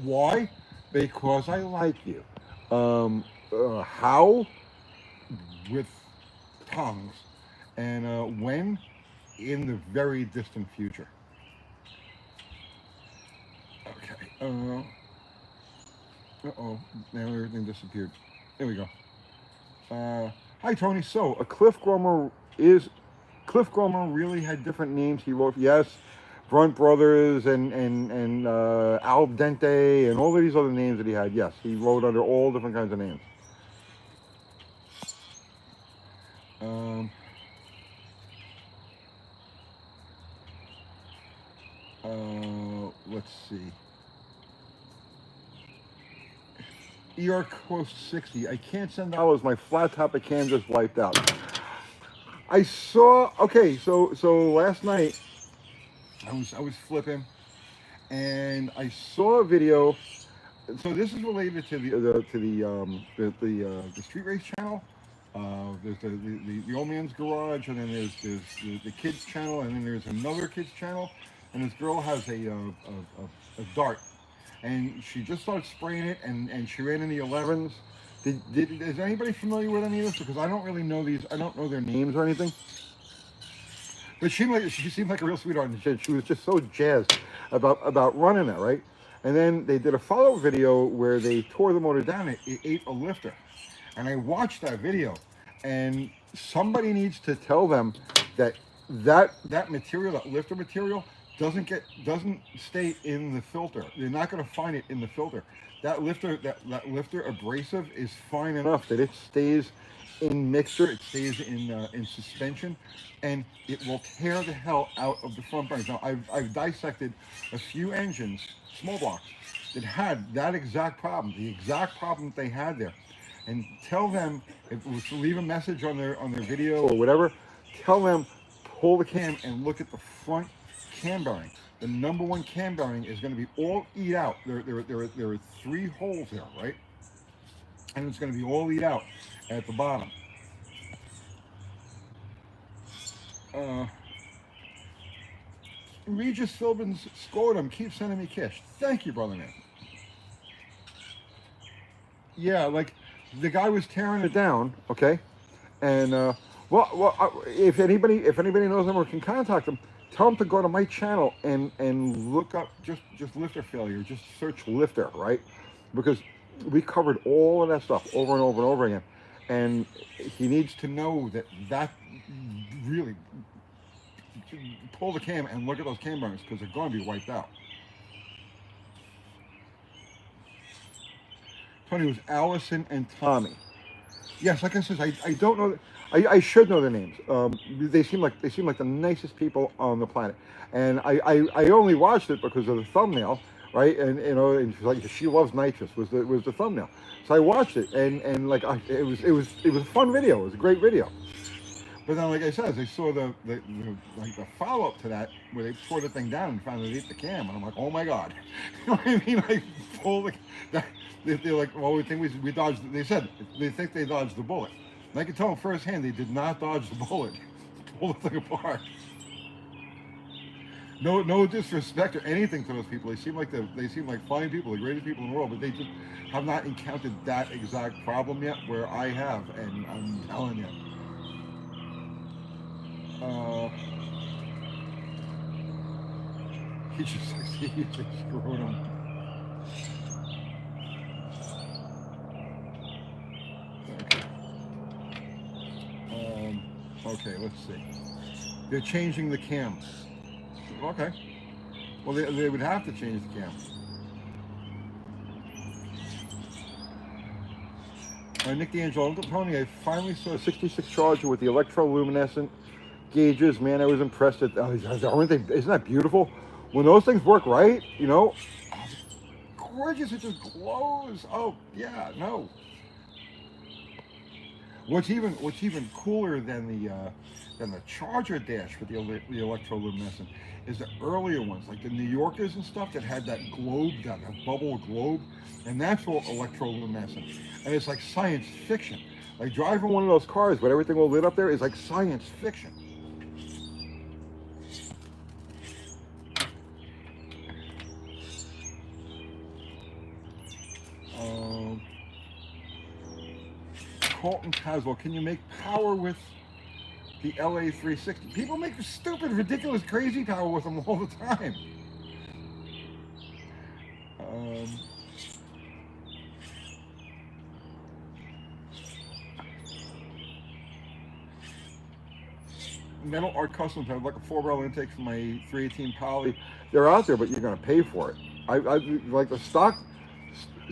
Why? Because I like you. How? With tongues. And when? In the very distant future. Okay. Uh-oh. Now everything disappeared. There we go. Hi, Tony. So, Cliff Gromer really had different names he wrote? Yes. Brunt Brothers and Al Dente and all of these other names that he had. Yes, he wrote under all different kinds of names. Let's see. ER close 60. I can't send dollars. My flat top of cam just wiped out. I saw. Okay, so last night I was flipping, and I saw a video. So this is related to the street race channel. There's the old man's garage, and then there's the kids channel, and then there's another kids channel, and this girl has a dart, and she just started spraying it, and she ran in the 11s. Is anybody familiar with any of this? Because I don't really know these. I don't know their names or anything. But she seemed like a real sweetheart, and she was just so jazzed about running it, right? And then they did a follow-up video where they tore the motor down. It ate a lifter, and I watched that video, and somebody needs to tell them that material, that lifter material, doesn't stay in the filter. They're not going to find it in the filter. That lifter abrasive is fine enough that it stays in mixture, it stays in suspension, and it will tear the hell out of the front bearings. Now I've dissected a few engines, small blocks, that had that exact problem, the exact problem they had there, and tell them, if it was to leave a message on their video or whatever, tell them pull the cam and look at the front cam bearing. The number one cam bearing is going to be all eat out. There are 3 holes there, right? And it's going to be all eat out at the bottom. Regis Philbin's scrotum keeps sending me kiss. Thank you, brother man. Yeah, like the guy was tearing it down, okay? And if anybody knows him or can contact him, tell him to go to my channel and look up just lifter failure. Just search lifter, right? Because we covered all of that stuff over and over and over again, and he needs to know that really pull the cam and look at those cam bearings because they're going to be wiped out. Tony, it was Allison and Tommy. Yes, like I said, I don't know. I should know their names. They seem like the nicest people on the planet, and I only watched it because of the thumbnail, right? And you know, and like she loves nitrous was the thumbnail. So I watched it, and like it was a fun video. It was a great video. But then, like I said, as I saw the follow up to that, where they tore the thing down and found it ate the cam, and I'm like, oh my god, you know what I mean? Like, they're like, well, we think we dodged. They said they think they dodged the bullet. And I can tell them firsthand they did not dodge the bullet. Pull the thing apart. No disrespect or anything to those people. They seem like fine people, the greatest people in the world, but they just have not encountered that exact problem yet, where I have, and I'm telling you. He just screwed him. Okay, let's see. They're changing the cam. Okay. Well, they would have to change the cam. Nick D'Angelo, Uncle Tony, I finally saw a 66 Charger with the electroluminescent gauges. Man, I was impressed at aren't they? Isn't that beautiful? When those things work right, you know, gorgeous. It just glows. Oh yeah, no. What's even cooler than the Charger dash with the electroluminescent is the earlier ones, like the New Yorkers and stuff that had that globe, that bubble globe, and that's all electroluminescent, and it's like science fiction. Like driving one of those cars with everything all lit up there is like science fiction. Colton Caswell, can you make power with the LA 360? People make stupid, ridiculous, crazy power with them all the time. Metal Art Customs, I have like a 4-barrel intake for my 318 Poly. They're out there, but you're going to pay for it. I like the stock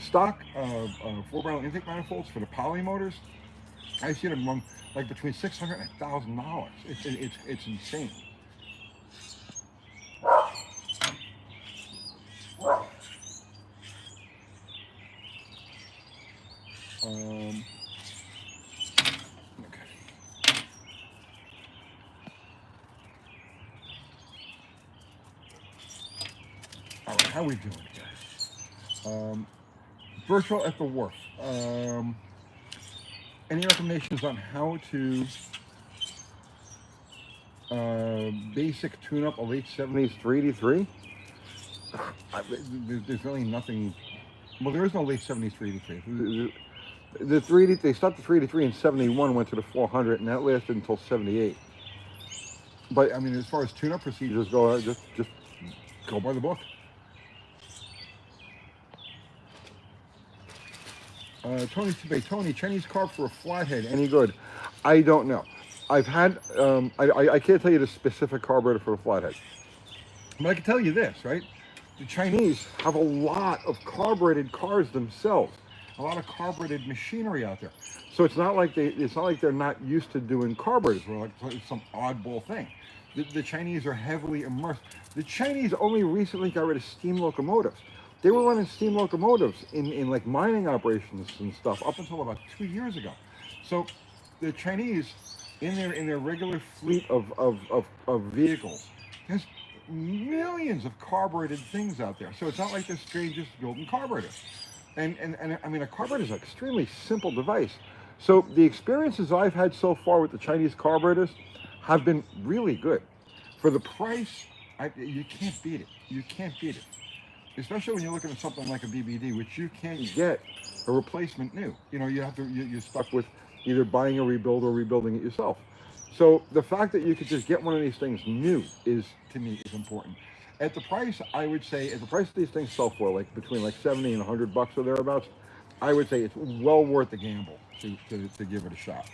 4-barrel intake manifolds for the Poly motors. I see them run like between $600 and $1,000. It's insane. Okay. All right, how we doing, guys? Virtual at the wharf. Any recommendations on how to basic tune up a late 70s 383? There's really nothing. Well, there is no late 70s 383. The 380, they stopped the 383 in 71, went to the 400, and that lasted until 78. But I mean, as far as tune-up procedures go, just go by the book. Tony Tibet, Tony, Chinese carb for a flathead, any good? I don't know. I've had, I can't tell you the specific carburetor for a flathead. But I can tell you this, right? The Chinese have a lot of carbureted cars themselves, a lot of carbureted machinery out there. So it's not like they're not used to doing carburetors, or like it's some oddball thing. The Chinese are heavily immersed. The Chinese only recently got rid of steam locomotives. They were running steam locomotives in like mining operations and stuff up until about 2 years ago. So the Chinese, in their regular fleet of vehicles, there's millions of carbureted things out there. So it's not like they're strangers building carburetors. And I mean, a carburetor is an extremely simple device. So the experiences I've had so far with the Chinese carburetors have been really good. For the price, you can't beat it. You can't beat it. Especially when you're looking at something like a BBD, which you can't get a replacement new. You know, you're stuck with either buying a rebuild or rebuilding it yourself. So the fact that you could just get one of these things new is, to me, is important. At the price, I would say, at the price these things sell for, like between like 70 and $100 or thereabouts, I would say it's well worth the gamble to give it a shot.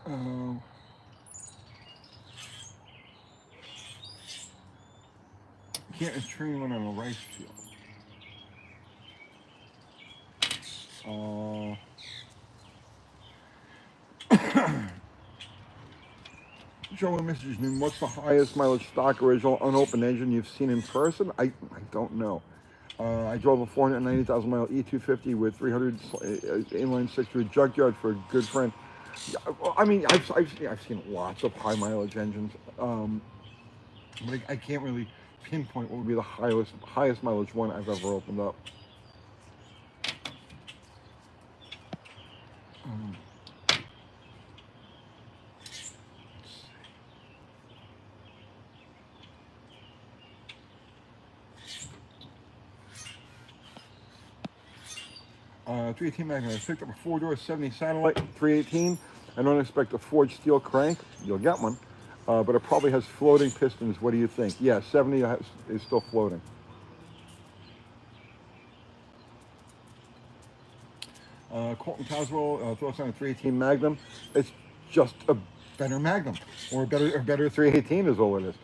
Um, Can't train one on a rice field. Joe and Mrs. Newman, what's the highest mileage stock original unopened engine you've seen in person? I don't know. I drove a 490,000 mile E250 with 300 inline six to a junkyard for a good friend. I mean, I've seen lots of high mileage engines, but I can't really pinpoint what would be the highest mileage one I've ever opened up. 318 Magnum. I picked up a 4-door 70 Satellite 318. I don't expect a forged steel crank. You'll get one. But it probably has floating pistons. What do you think? Yeah, 70 is still floating. Colton Caswell, thoughts on a 318 Magnum. It's just a better Magnum, or a better 318 is all it is.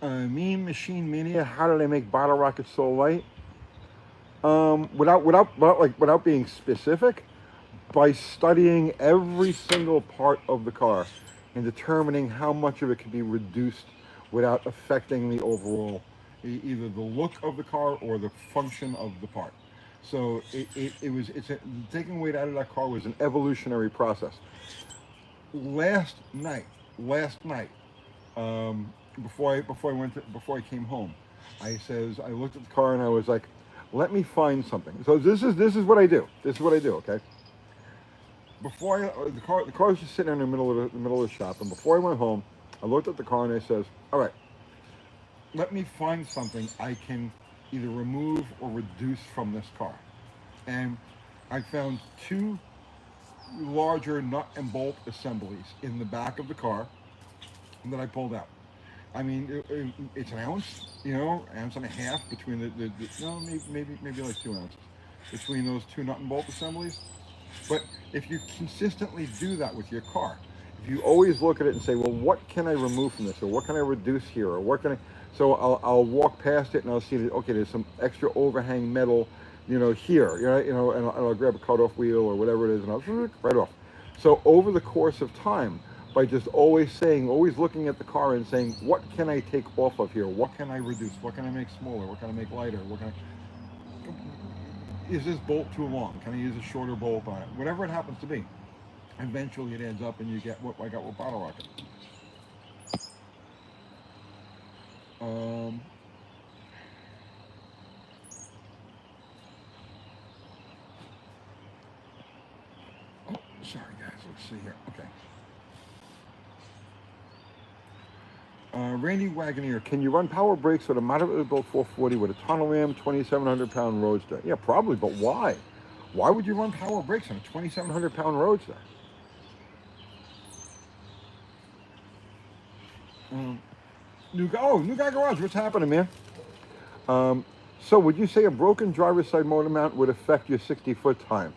Mean Machine Mania. How do they make bottle rockets so light? Without being specific, by studying every single part of the car and determining how much of it can be reduced without affecting the overall, either the look of the car or the function of the part. So taking weight out of that car was an evolutionary process. Last night, before I came home, I looked at the car and I was like, let me find something. So this is what I do. Okay. The car was just sitting in the middle of the shop, and before I went home, I looked at the car and I says, all right, let me find something I can either remove or reduce from this car. And I found two larger nut and bolt assemblies in the back of the car that I pulled out. I mean, it's an ounce, ounce and a half between maybe like 2 ounces between those two nut and bolt assemblies. But if you consistently do that with your car, if you always look at it and say, well, what can I remove from this, or what can I reduce here, or what can I? So I'll walk past it and I'll see that, okay, there's some extra overhang metal, here, and I'll grab a cutoff wheel or whatever it is, and I'll right off. So over the course of time, by just always saying, always looking at the car and saying, what can I take off of here? What can I reduce? What can I make smaller? What can I make lighter? What can I, is this bolt too long? Can I use a shorter bolt on it? Whatever it happens to be. Eventually it ends up and you get what I got with Bottle Rocket. Um, oh, sorry guys, let's see here. Okay. Randy Wagoneer, can you run power brakes with a moderately built 440 with a tunnel ram, 2,700-pound roadster? Yeah, probably, but why? Why would you run power brakes on a 2,700-pound roadster? New guy garage. What's happening, man? So would you say a broken driver's side motor mount would affect your 60-foot times?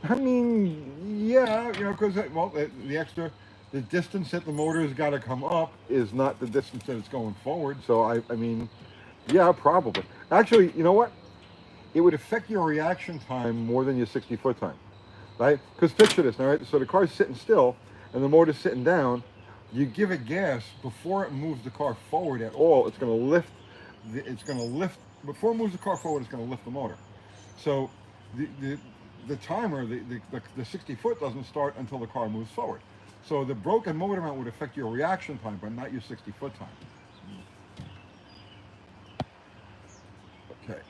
I mean, yeah, because well, the extra, the distance that the motor has got to come up is not the distance that it's going forward. So I mean, yeah, probably. Actually, you know what? It would affect your reaction time more than your 60-foot time, right? Because picture this, all right? So the car's sitting still, and the motor's sitting down. You give it gas before it moves the car forward at all. It's going to lift. Before it moves the car forward. It's going to lift the motor. So the timer, the 60-foot doesn't start until the car moves forward. So the broken motor mount would affect your reaction time, but not your 60-foot time. Okay.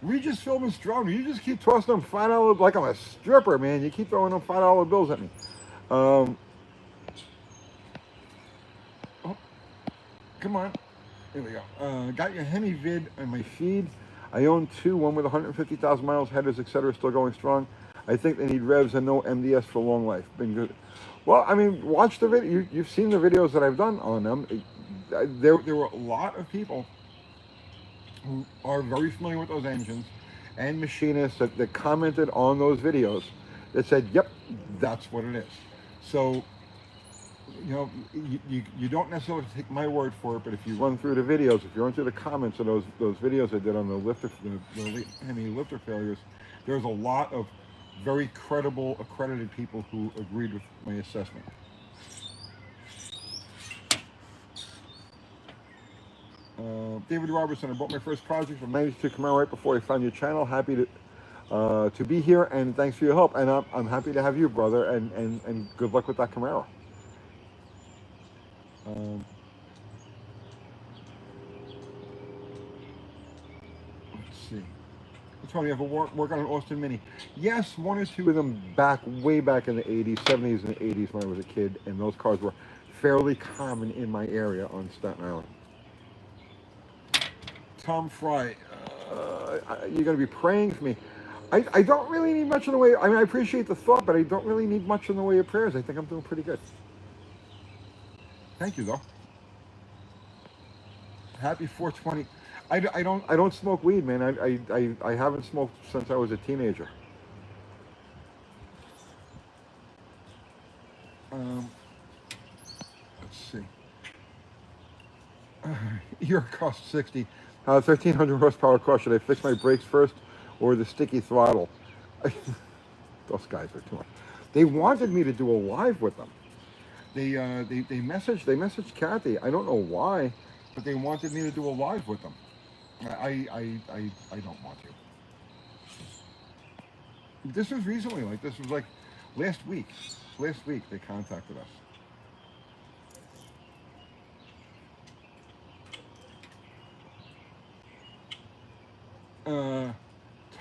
Regis Philbin Strong, you just keep tossing them $5 like I'm a stripper, man. You keep throwing them $5 bills at me. Oh, come on. Here we go. Got your Hemi vid on my feed. I own two, one with 150,000 miles, headers, etc. Still going strong. I think they need revs and no MDS for long life. Been good. Well, I mean, watch the video. You've seen the videos that I've done on them. There were a lot of people who are very familiar with those engines and machinists that commented on those videos that said, yep, that's what it is. So, you don't necessarily take my word for it, but if you run through the videos, if you run through the comments of those videos I did on the Hemi lifter failures, there's a lot of very credible, accredited people who agreed with my assessment. David Robertson, I bought my first project from 92 Camaro right before I found your channel. Happy to be here, and thanks for your help. And I'm happy to have you, brother, and good luck with that Camaro. Let's see. Tony, you ever work on an Austin Mini? Yes, one or two of them way back in the 80s, 70s, and 80s when I was a kid, and those cars were fairly common in my area on Staten Island. Tom Fry, you're going to be praying for me. I don't really need much in the way. I mean, I appreciate the thought, but I don't really need much in the way of prayers. I think I'm doing pretty good. Thank you, though. Happy 420. I don't smoke weed, man. I haven't smoked since I was a teenager. Let's see. Your cost 60. 1,300 horsepower car. Should I fix my brakes first or the sticky throttle? Those guys are too much. They wanted me to do a live with them. They messaged Kathy. I don't know why, but they wanted me to do a live with them. I don't want to. This was recently, this was like last week. Last week they contacted us.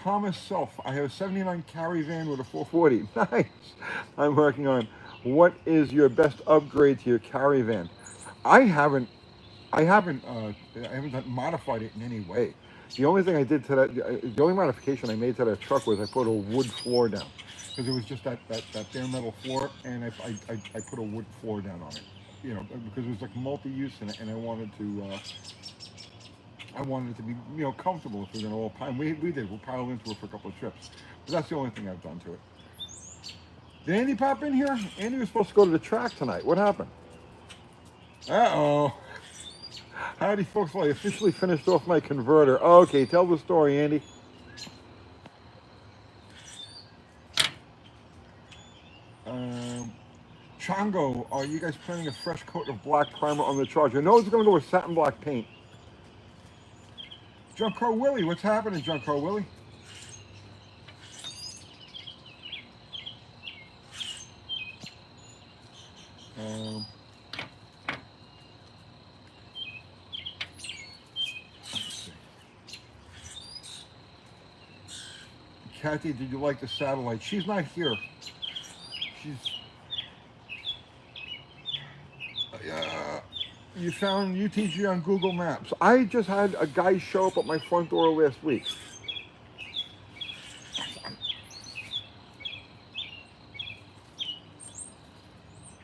Thomas Self, I have a 79 Caravan with a 440. Nice. I'm working on. What is your best upgrade to your Caravan? I haven't modified it in any way. The only thing I did to that, the only modification I made to that truck was I put a wood floor down, because it was just that bare metal floor, and I put a wood floor down on it, because it was like multi-use, and I wanted it to be, comfortable if we're gonna all pile. We'll pile into it for a couple of trips, but that's the only thing I've done to it. Did Andy pop in here? Andy was supposed to go to the track tonight. What happened? Uh-oh. Howdy, folks. Well, I officially finished off my converter. Okay, tell the story, Andy. Django, are you guys planning a fresh coat of black primer on the Charger? No, it's going to go with satin black paint. Junk Car Willie, what's happening, Junk Car Willie? Um, Kathy, did you like the satellite? She's not here. She's. You found UTG on Google Maps. I just had a guy show up at my front door last week.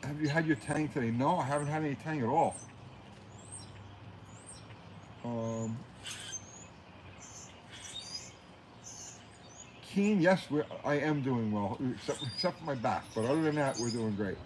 Have you had your tang today? No, I haven't had any tang at all. Keen, yes, I am doing well, except for my back. But other than that, we're doing great.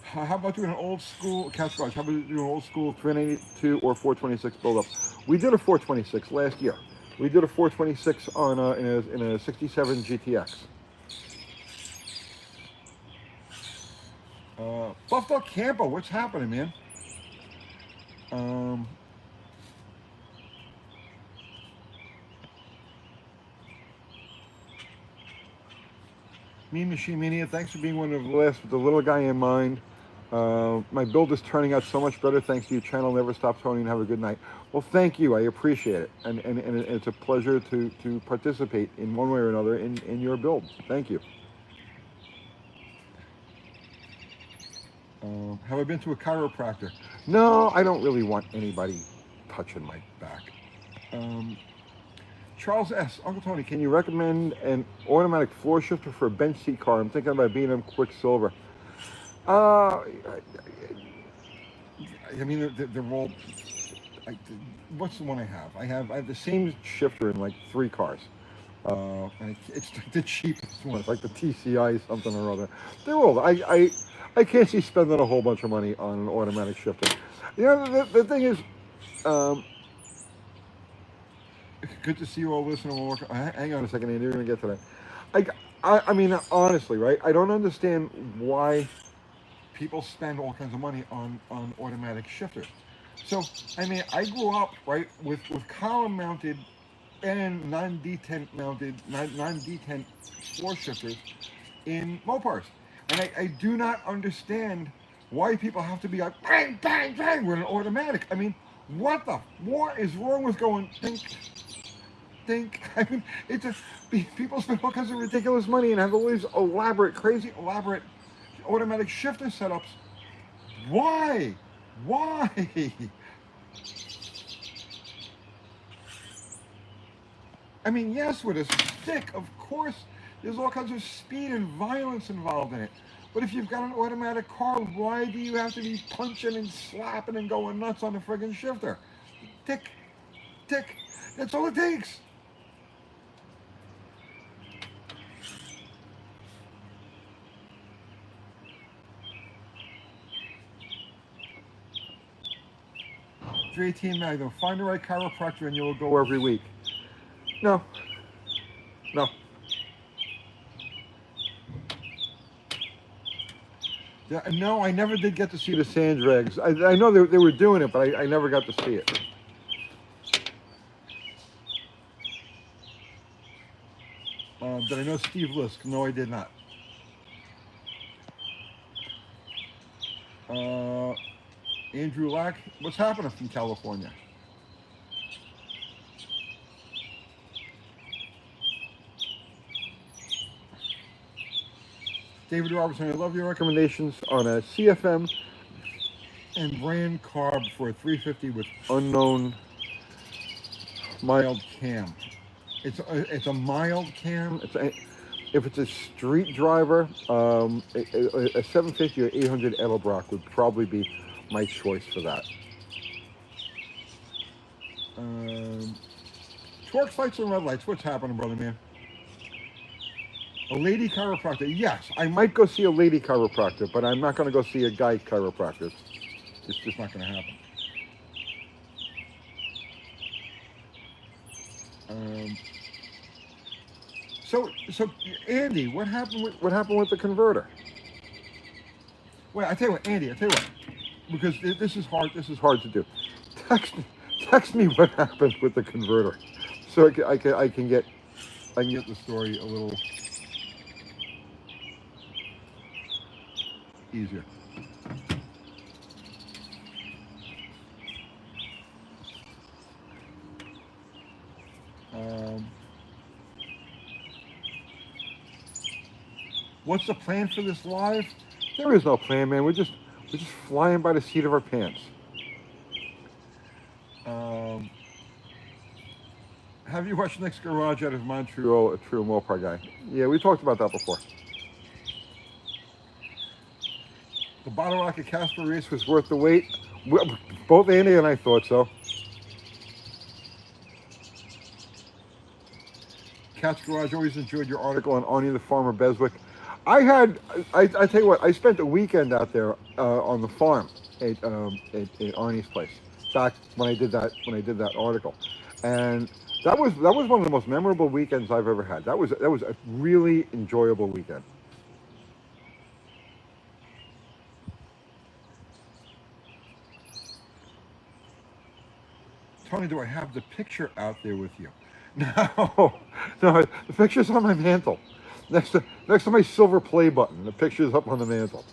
How about doing an old school, Cat Scratch, how about doing an old school 392 or 426 build-up? We did a 426 last year. We did a 426 on in a 67 GTX. Buffalo Campo, what's happening, man? Mean Machine Mania, thanks for being one of the last with the little guy in mind. My build is turning out so much better thanks to your channel. Never stop, Tony, and have a good night. Well, thank you. I appreciate it. And it's a pleasure to participate in one way or another in your build. Thank you. Have I been to a chiropractor? No, I don't really want anybody touching my back. Charles S. Uncle Tony, can you recommend an automatic floor shifter for a bench seat car? I'm thinking about B&M Quicksilver. I mean, they're all. What's the one I have? I have the same shifter in like 3 cars. And it's the cheapest one. It's like the TCI something or other. They're old. I can't see spending a whole bunch of money on an automatic shifter. You know, the thing is, good to see you all listening. Hang on a second, Andy. You're going to get to that. I mean, honestly, right? I don't understand why people spend all kinds of money on automatic shifters. So, I mean, I grew up, right, with column-mounted and non-detent mounted, non-detent floor shifters in Mopars. And I do not understand why people have to be like, bang, bang, bang, with an automatic. I mean, what is wrong with going, think? I mean, it's just, people spend all kinds of ridiculous money and have all these crazy elaborate automatic shifter setups. Why? I mean, yes, with a stick, of course, there's all kinds of speed and violence involved in it. But if you've got an automatic car, why do you have to be punching and slapping and going nuts on the friggin' shifter? Tick, tick. That's all it takes. J18 Magnum, find the right chiropractor and you'll go every week. No. Yeah, no, I never did get to see the sand drags. I know they were doing it, but I never got to see it. Did I know Steve Lisk? No, I did not. Andrew Lack, what's happening from California? David Robertson, I love your recommendations on a CFM and brand carb for a 350 with unknown mild cam. It's a mild cam. If it's a street driver, a 750 or 800 Edelbrock would probably be my choice for that. Torque fights and red lights. What's happening, brother man? A lady chiropractor. Yes, I might go see a lady chiropractor, but I'm not going to go see a guy chiropractor. It's just not going to happen. Did I know Steve Lisk? No, I did not. Steve Lisk, what's happening from California? Um, so Andy, what happened with the converter? Wait, I tell you what, Andy, I tell you what, because this is hard. This is hard to do. Text text me what happened with the converter, so I can get the story a little easier. Um, what's the plan for this live? There is no plan, man. We're just flying by the seat of our pants. Um, have you watched Nick's Garage out of Montreal, a true Mopar guy? Yeah, we talked about that before. The Bottle Rocket Casper race was worth the wait. Both Andy and I thought so. Cat's Garage always enjoyed your article on Arnie the Farmer Beswick. I tell you what, I spent a weekend out there on the farm at Arnie's place back when I did that article, and that was one of the most memorable weekends I've ever had. That was a really enjoyable weekend. Tony, do I have the picture out there with you? No, no, the picture's on my mantle, next to my silver play button. The picture's up on the mantle.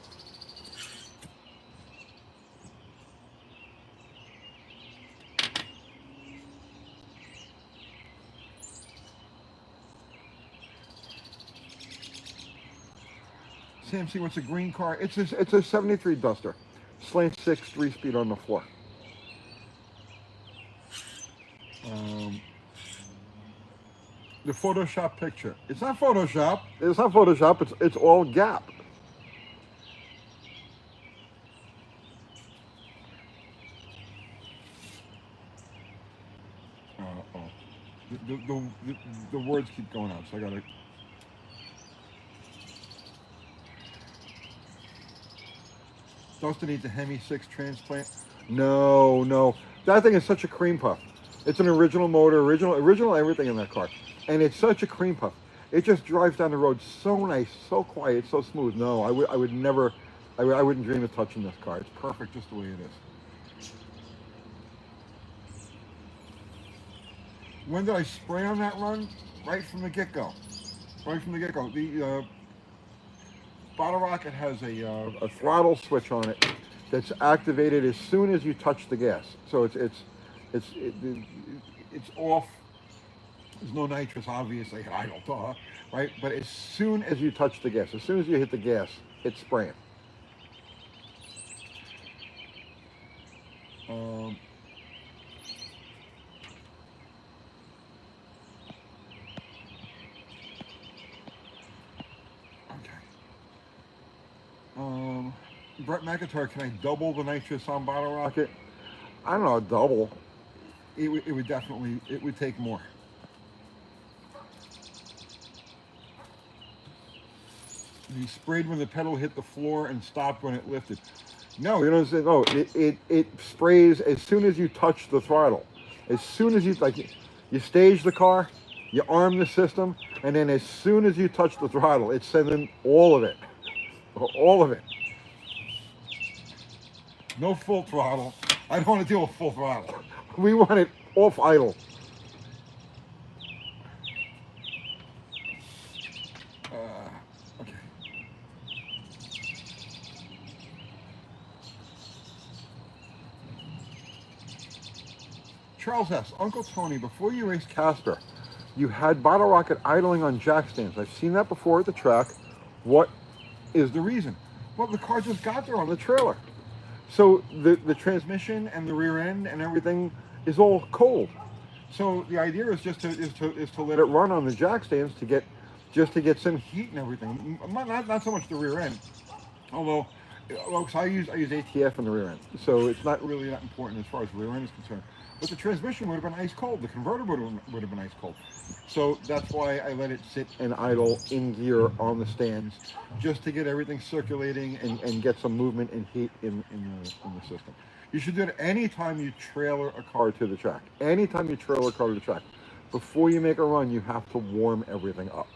Sam, see what's a green car? It's a '73 Duster, slant six, 3-speed on the floor. Um, the Photoshop picture. It's not Photoshop. It's not Photoshop. It's all Gap. Oh, the words keep going out, so I gotta. Dustin needs a Hemi 6 transplant. No, no, that thing is such a cream puff. It's an original motor, original everything in that car, and it's such a cream puff. It just drives down the road so nice, so quiet, so smooth. No, I would never, I wouldn't dream of touching this car. It's perfect just the way it is. When did I spray on that run? Right from the get-go. Right from the get-go. The Bottle Rocket has a throttle switch on it that's activated as soon as you touch the gas. So it's it, it's off. There's no nitrous, obviously, at idle, duh, right? But as soon as you touch the gas, as soon as you hit the gas, it's spraying. Um, okay. Brett McIntyre, can I double the nitrous on Bottle Rocket? I don't know, double. It would definitely, it would take more. You sprayed when the pedal hit the floor and stopped when it lifted. No, you know what I'm saying? No, it sprays as soon as you touch the throttle. As soon as you stage the car, you arm the system, and then as soon as you touch the throttle, it's sending all of it. All of it. No full throttle. I don't want to deal with full throttle. We want it off idle. Okay. Charles S. Uncle Tony, before you raced Casper, you had Bottle Rocket idling on jack stands. I've seen that before at the track. What is the reason? Well, the car just got there on the trailer. So the transmission and the rear end and everything is all cold. So the idea is just to let it run on the jack stands to get some heat and everything. Not so much the rear end, although cause I use ATF in the rear end, so it's not really that important as far as the rear end is concerned. But the transmission would have been ice cold. The converter would have been ice cold. So that's why I let it sit and idle in gear on the stands, just to get everything circulating and get some movement and heat in the system. You should do it anytime you trailer a car to the track. Anytime you trailer a car to the track. before you make a run, you have to warm everything up.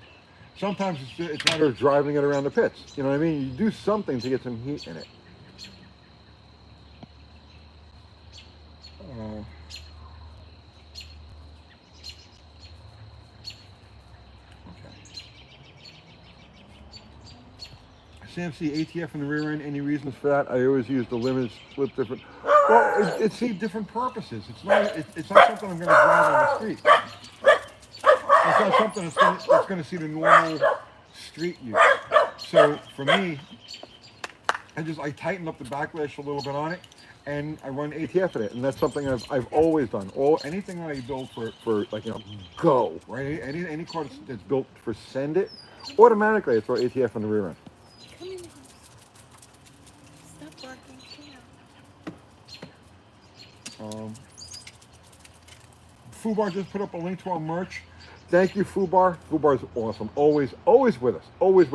Sometimes it's a matter of driving it around the pits. You know what I mean? You do something to get some heat in it. Uh, okay. CMC ATF in the rear end. Any reasons for that? I always use the limited split different. Well, it's different purposes. It's not something I'm going to drive on the street. It's not something that's going to see the normal street use. So for me, I tighten up the backlash a little bit on it, and I run ATF in it, and that's something I've always done. Anything that I build for like go right, any car that's built for send it, automatically I throw ATF in the rear end. Come in. Stop barking. Come out. Fubar just put up a link to our merch. Thank you, Fubar. Fubar is awesome. Always with us. Always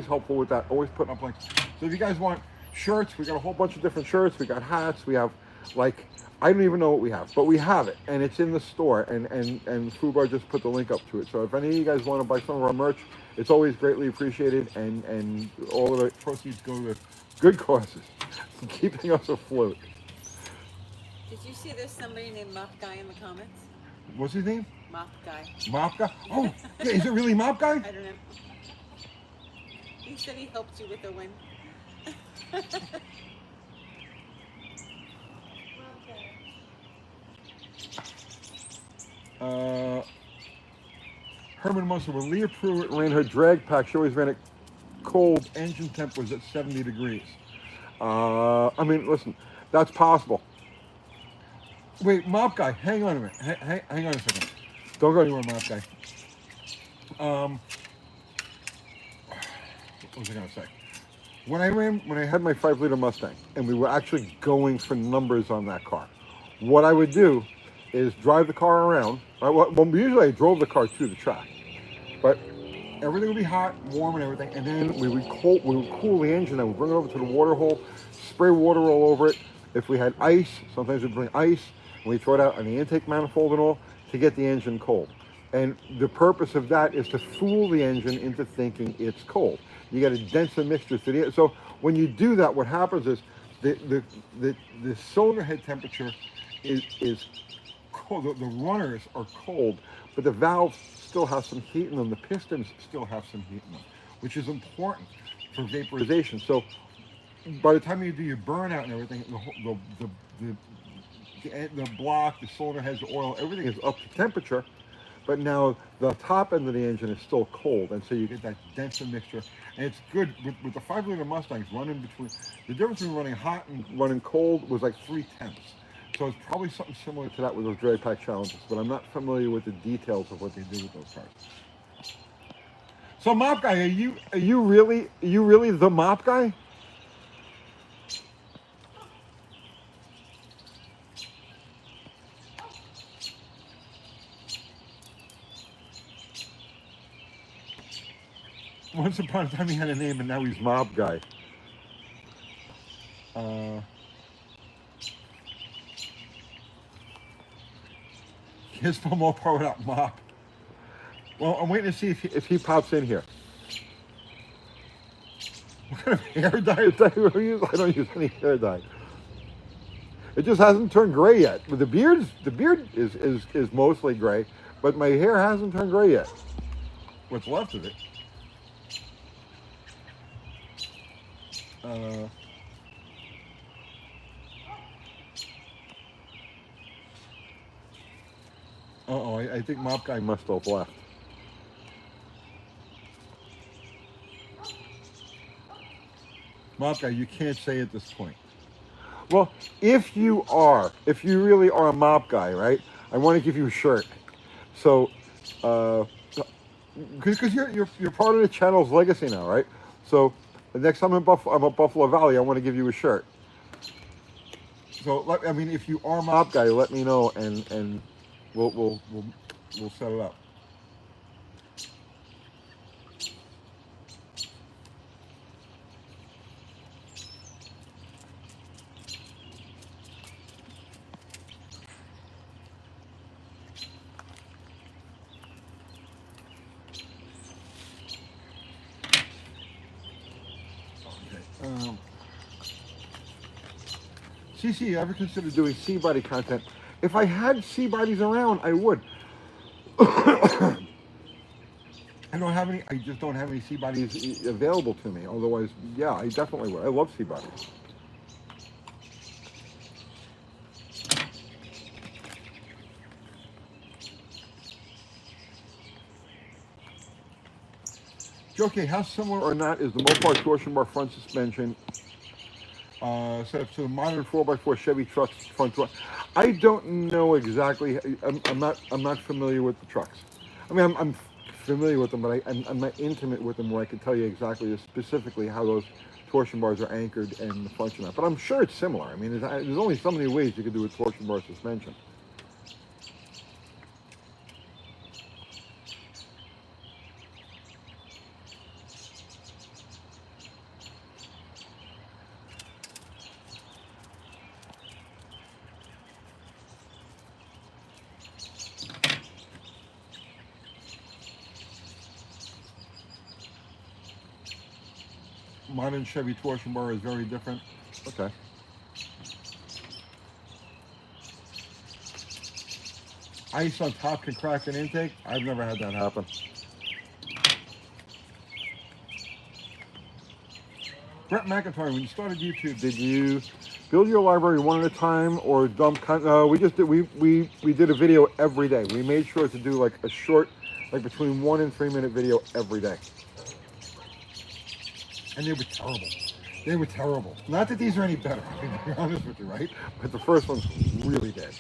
helpful with that. Always putting up links. So if you guys want shirts, we got a whole bunch of different shirts. We got hats. We have I don't even know what we have, but we have it, and it's in the store. And Fubar just put the link up to it. So if any of you guys want to buy some of our merch, it's always greatly appreciated. And all of the proceeds go to good causes, keeping us afloat. Did you see there's somebody named Mop Guy in the comments? What's his name? Mop Guy. Mop Guy? Oh, yeah, is it really Mop Guy? I don't know. He said he helped you with the win. Herman Munster, when Leah Pruitt ran her drag pack, she always ran it cold. Engine temp was at 70 degrees. I mean, listen, that's possible. Wait, Mop Guy, hang on a minute. Hang on a second. Don't go anywhere, Mop Guy. What was I going to say? When I had my 5-liter Mustang, and we were actually going for numbers on that car, what I would do is drive the car around. Well, usually I drove the car to the track, but everything would be hot, warm, and everything, and then we would cool the engine, and we'd bring it over to the water hole, spray water all over it. If we had ice, sometimes we'd bring ice, and we'd throw it out on the intake manifold and all to get the engine cold. And the purpose of that is to fool the engine into thinking it's cold. You get a denser mixture to the. So when you do that, what happens is the cylinder head temperature is cold. The runners are cold, but the valves still have some heat in them. The pistons still have some heat in them, which is important for vaporization. So by the time you do your burnout and everything, the block, the cylinder heads, the oil, everything is up to temperature. But now the top end of the engine is still cold, and so you get that denser mixture. And it's good with the 5-liter Mustangs running between. The difference between running hot and running cold was like 0.3. So it's probably something similar to that with those drag pack challenges. But I'm not familiar with the details of what they do with those cars. So Mop Guy, are you really the Mop Guy? Once upon a time he had a name and now he's Mop Guy. Gizmo Mopar without mop. Well, I'm waiting to see if he pops in here. What kind of hair dye do you use? I don't use any hair dye. It just hasn't turned gray yet. But the beard is mostly gray, but my hair hasn't turned gray yet. What's left of it. I think Mop Guy must have left. Mop Guy, you can't say at this point. Well, if you really are a Mop Guy, right? I want to give you a shirt. So, because you're part of the channel's legacy now, right? So, the next time I'm at Buffalo Valley, I want to give you a shirt. So, I mean, if you are Mop Guy, let me know, and we'll set it up. CC, ever considered doing C-body content? If I had C-bodies around, I would. I don't have any. I just don't have any C-bodies available to me. Otherwise, yeah, I definitely would. I love C-bodies. Okay, how similar or not is the Mopar torsion bar front suspension set up to the modern 4x4 Chevy truck's front door? I don't know exactly. I'm not. I'm not familiar with the trucks. I mean, I'm familiar with them, but I'm not intimate with them where I can tell you exactly, specifically how those torsion bars are anchored and the function of it. But I'm sure it's similar. I mean, there's only so many ways you could do a torsion bar suspension. Modern Chevy torsion bar is very different. Okay. Ice on top can crack an intake. I've never had that happen. Brett McIntyre, when you started YouTube, did you build your library one at a time or dump? We just did. We did a video every day. We made sure to do like a short, like between 1 and 3 minute video every day. And they were terrible. They were terrible. Not that these are any better, to be honest with you, right? But the first one's really dead.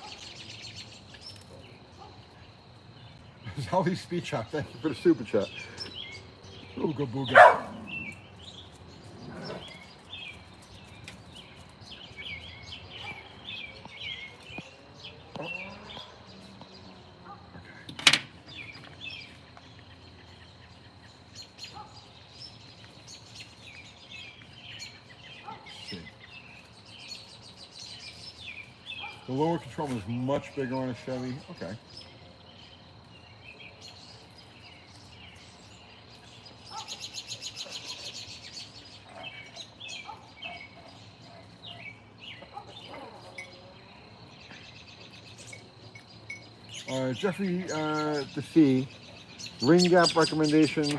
Holly Speed Shop, thank you for the super chat. Ooga booga. The lower control is much bigger on a Chevy. Okay. Jeffrey DeFee, ring gap recommendations.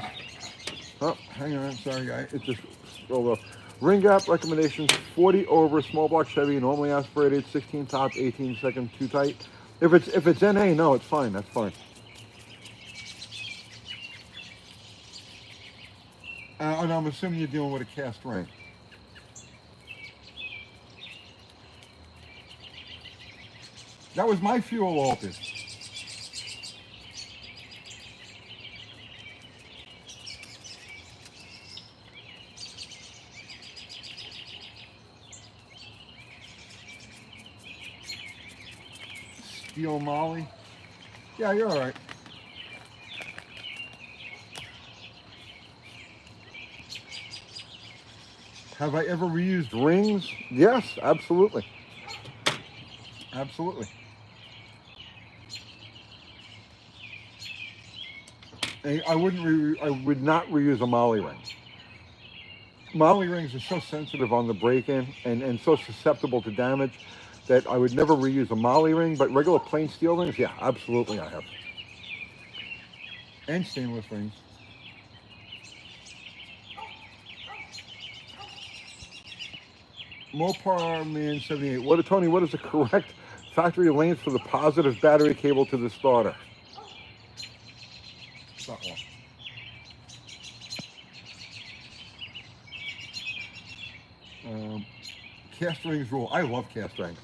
Oh, hang on, sorry guy, it just rolled off. Ring gap recommendations: 40 over, small block Chevy, normally aspirated, 16 top, 18 second, too tight. If it's NA, no, it's fine. That's fine. And I'm assuming you're dealing with a cast ring. That was my fuel altered. Steel Molly. Yeah, you're all right. Have I ever reused rings? Yes, absolutely. Absolutely. I would not reuse a Molly ring. Molly rings are so sensitive on the break-in and so susceptible to damage that I would never reuse a Molly ring, but regular plain steel rings, yeah, absolutely I have. And stainless rings. Mopar Man 78. Tony, what is the correct factory length for the positive battery cable to the starter? That one. Cast rings rule. I love cast rings.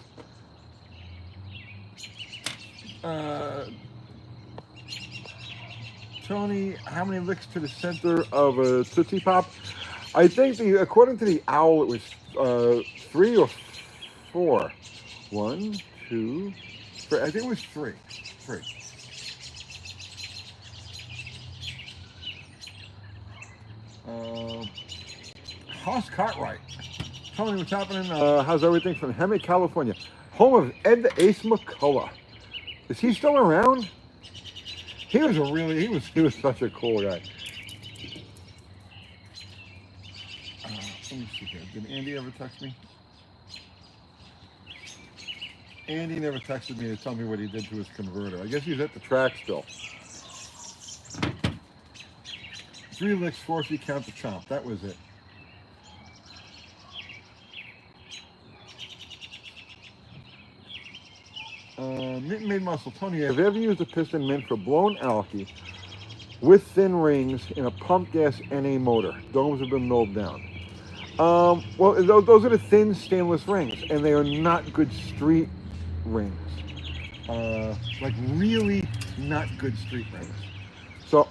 Tony, how many licks to the center of a Tootsie Pop? I think according to the owl, it was 3 or 4. 1, 2, 3. I think it was 3. 3. Hoss Cartwright. Tony, what's happening? How's everything from Hemet, California? Home of Ed Ace McCullough. Is he still around? He was such a cool guy. Let me see here. Did Andy ever text me? Andy never texted me to tell me what he did to his converter. I guess he's at the track still. 3 licks, 4 if you count the chomp. That was it. Mint made muscle. Tony, have you ever used a piston mint for blown alky with thin rings in a pump gas NA motor? Domes have been milled down. Well, those are the thin stainless rings, and they are not good street rings. Like really not good street rings. So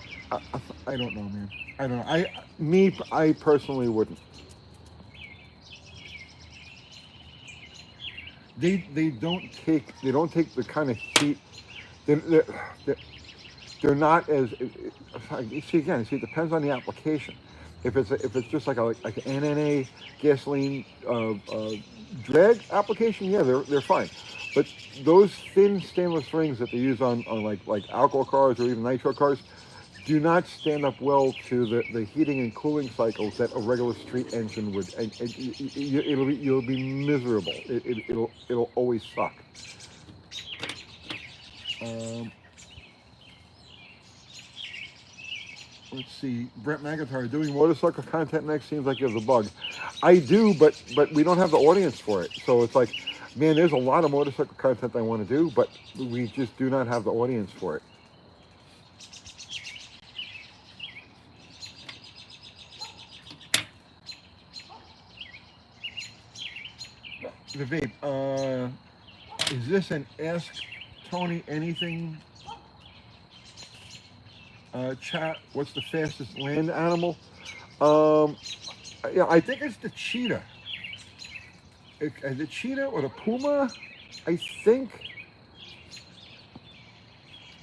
I don't know, man. I don't know. I personally wouldn't. They don't take the kind of heat. They're not as. See again. See, it depends on the application. If it's just like an NNA gasoline drag application, yeah, they're fine. But those thin stainless rings that they use on like alcohol cars or even nitro cars do not stand up well to the heating and cooling cycles that a regular street engine would. And you'll be miserable. It'll always suck. Let's see, Brett McIntyre, doing motorcycle content next seems like there's a bug. I do, but we don't have the audience for it. So it's like, man, there's a lot of motorcycle content I want to do, but we just do not have the audience for it. The vape, is this an Ask Tony Anything chat? What's the fastest land animal? Yeah, I think it's the cheetah. The cheetah or the puma, I think.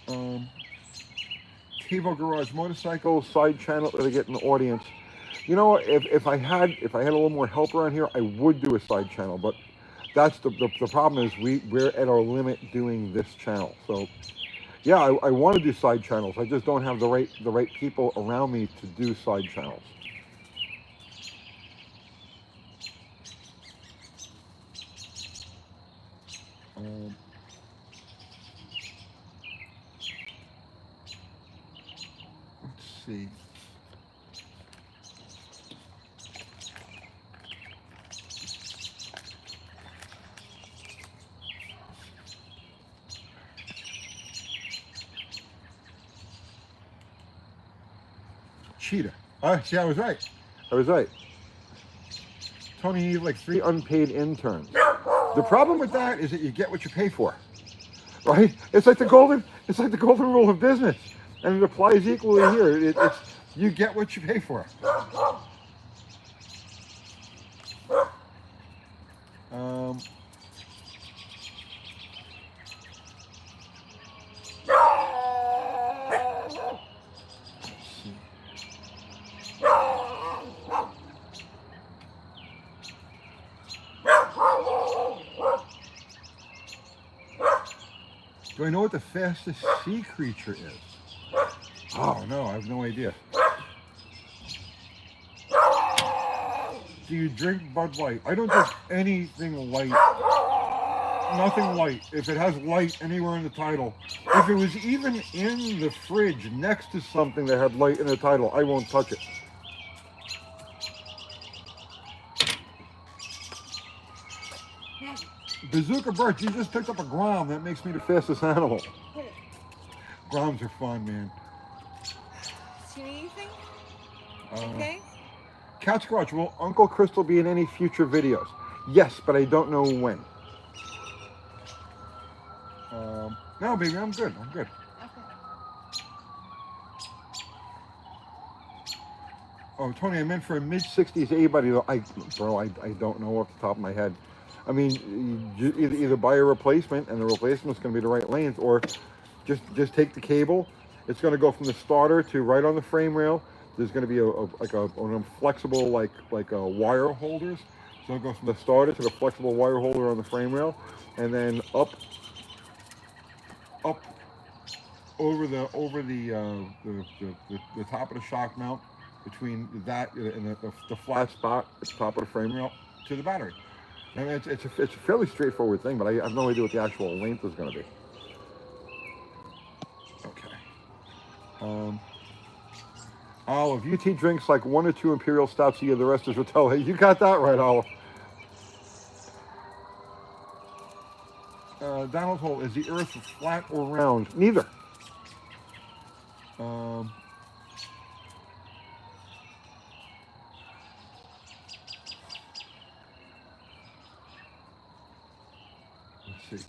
Tavo Garage Motorcycle side channel to get an audience. You know, if I had a little more help around here, I would do a side channel, but that's the problem is we're at our limit doing this channel. So yeah, I want to do side channels. I just don't have the right people around me to do side channels. Let's see. Cheetah. See, I was right. Tony needs like 3 unpaid interns. The problem with that is that you get what you pay for, right? It's like the golden rule of business, and it applies equally here. It's you get what you pay for. Do I know what the fastest sea creature is? Oh no, I have no idea. Do you drink Bud Light? I don't drink anything light. Nothing light. If it has light anywhere in the title, if it was even in the fridge next to something that had light in the title, I won't touch it. Bazooka Bert, you just picked up a Grom. That makes me the fastest animal. Groms are fun, man. Do you need anything? Okay. Cat Squatch, will Uncle Crystal be in any future videos? Yes, but I don't know when. No, baby, I'm good. Okay. Oh, Tony, I meant for a mid-60s A-body, though. I don't know off the top of my head. I mean, you either buy a replacement, and the replacement's going to be the right length, or just take the cable. It's going to go from the starter to right on the frame rail. There's going to be a flexible like wire holders. So it'll go from the starter to the flexible wire holder on the frame rail, and then up over the top of the shock mount between that and the flat spot at the top of the frame rail to the battery. I mean, it's a fairly straightforward thing, but I have no idea what the actual length is going to be. Okay. Um, Olive, UT drinks like 1 or 2 imperial stouts a year. The rest is Rotella. You got that right, Olive. Donald Hole, is the Earth flat or round? Neither. Um, let's see.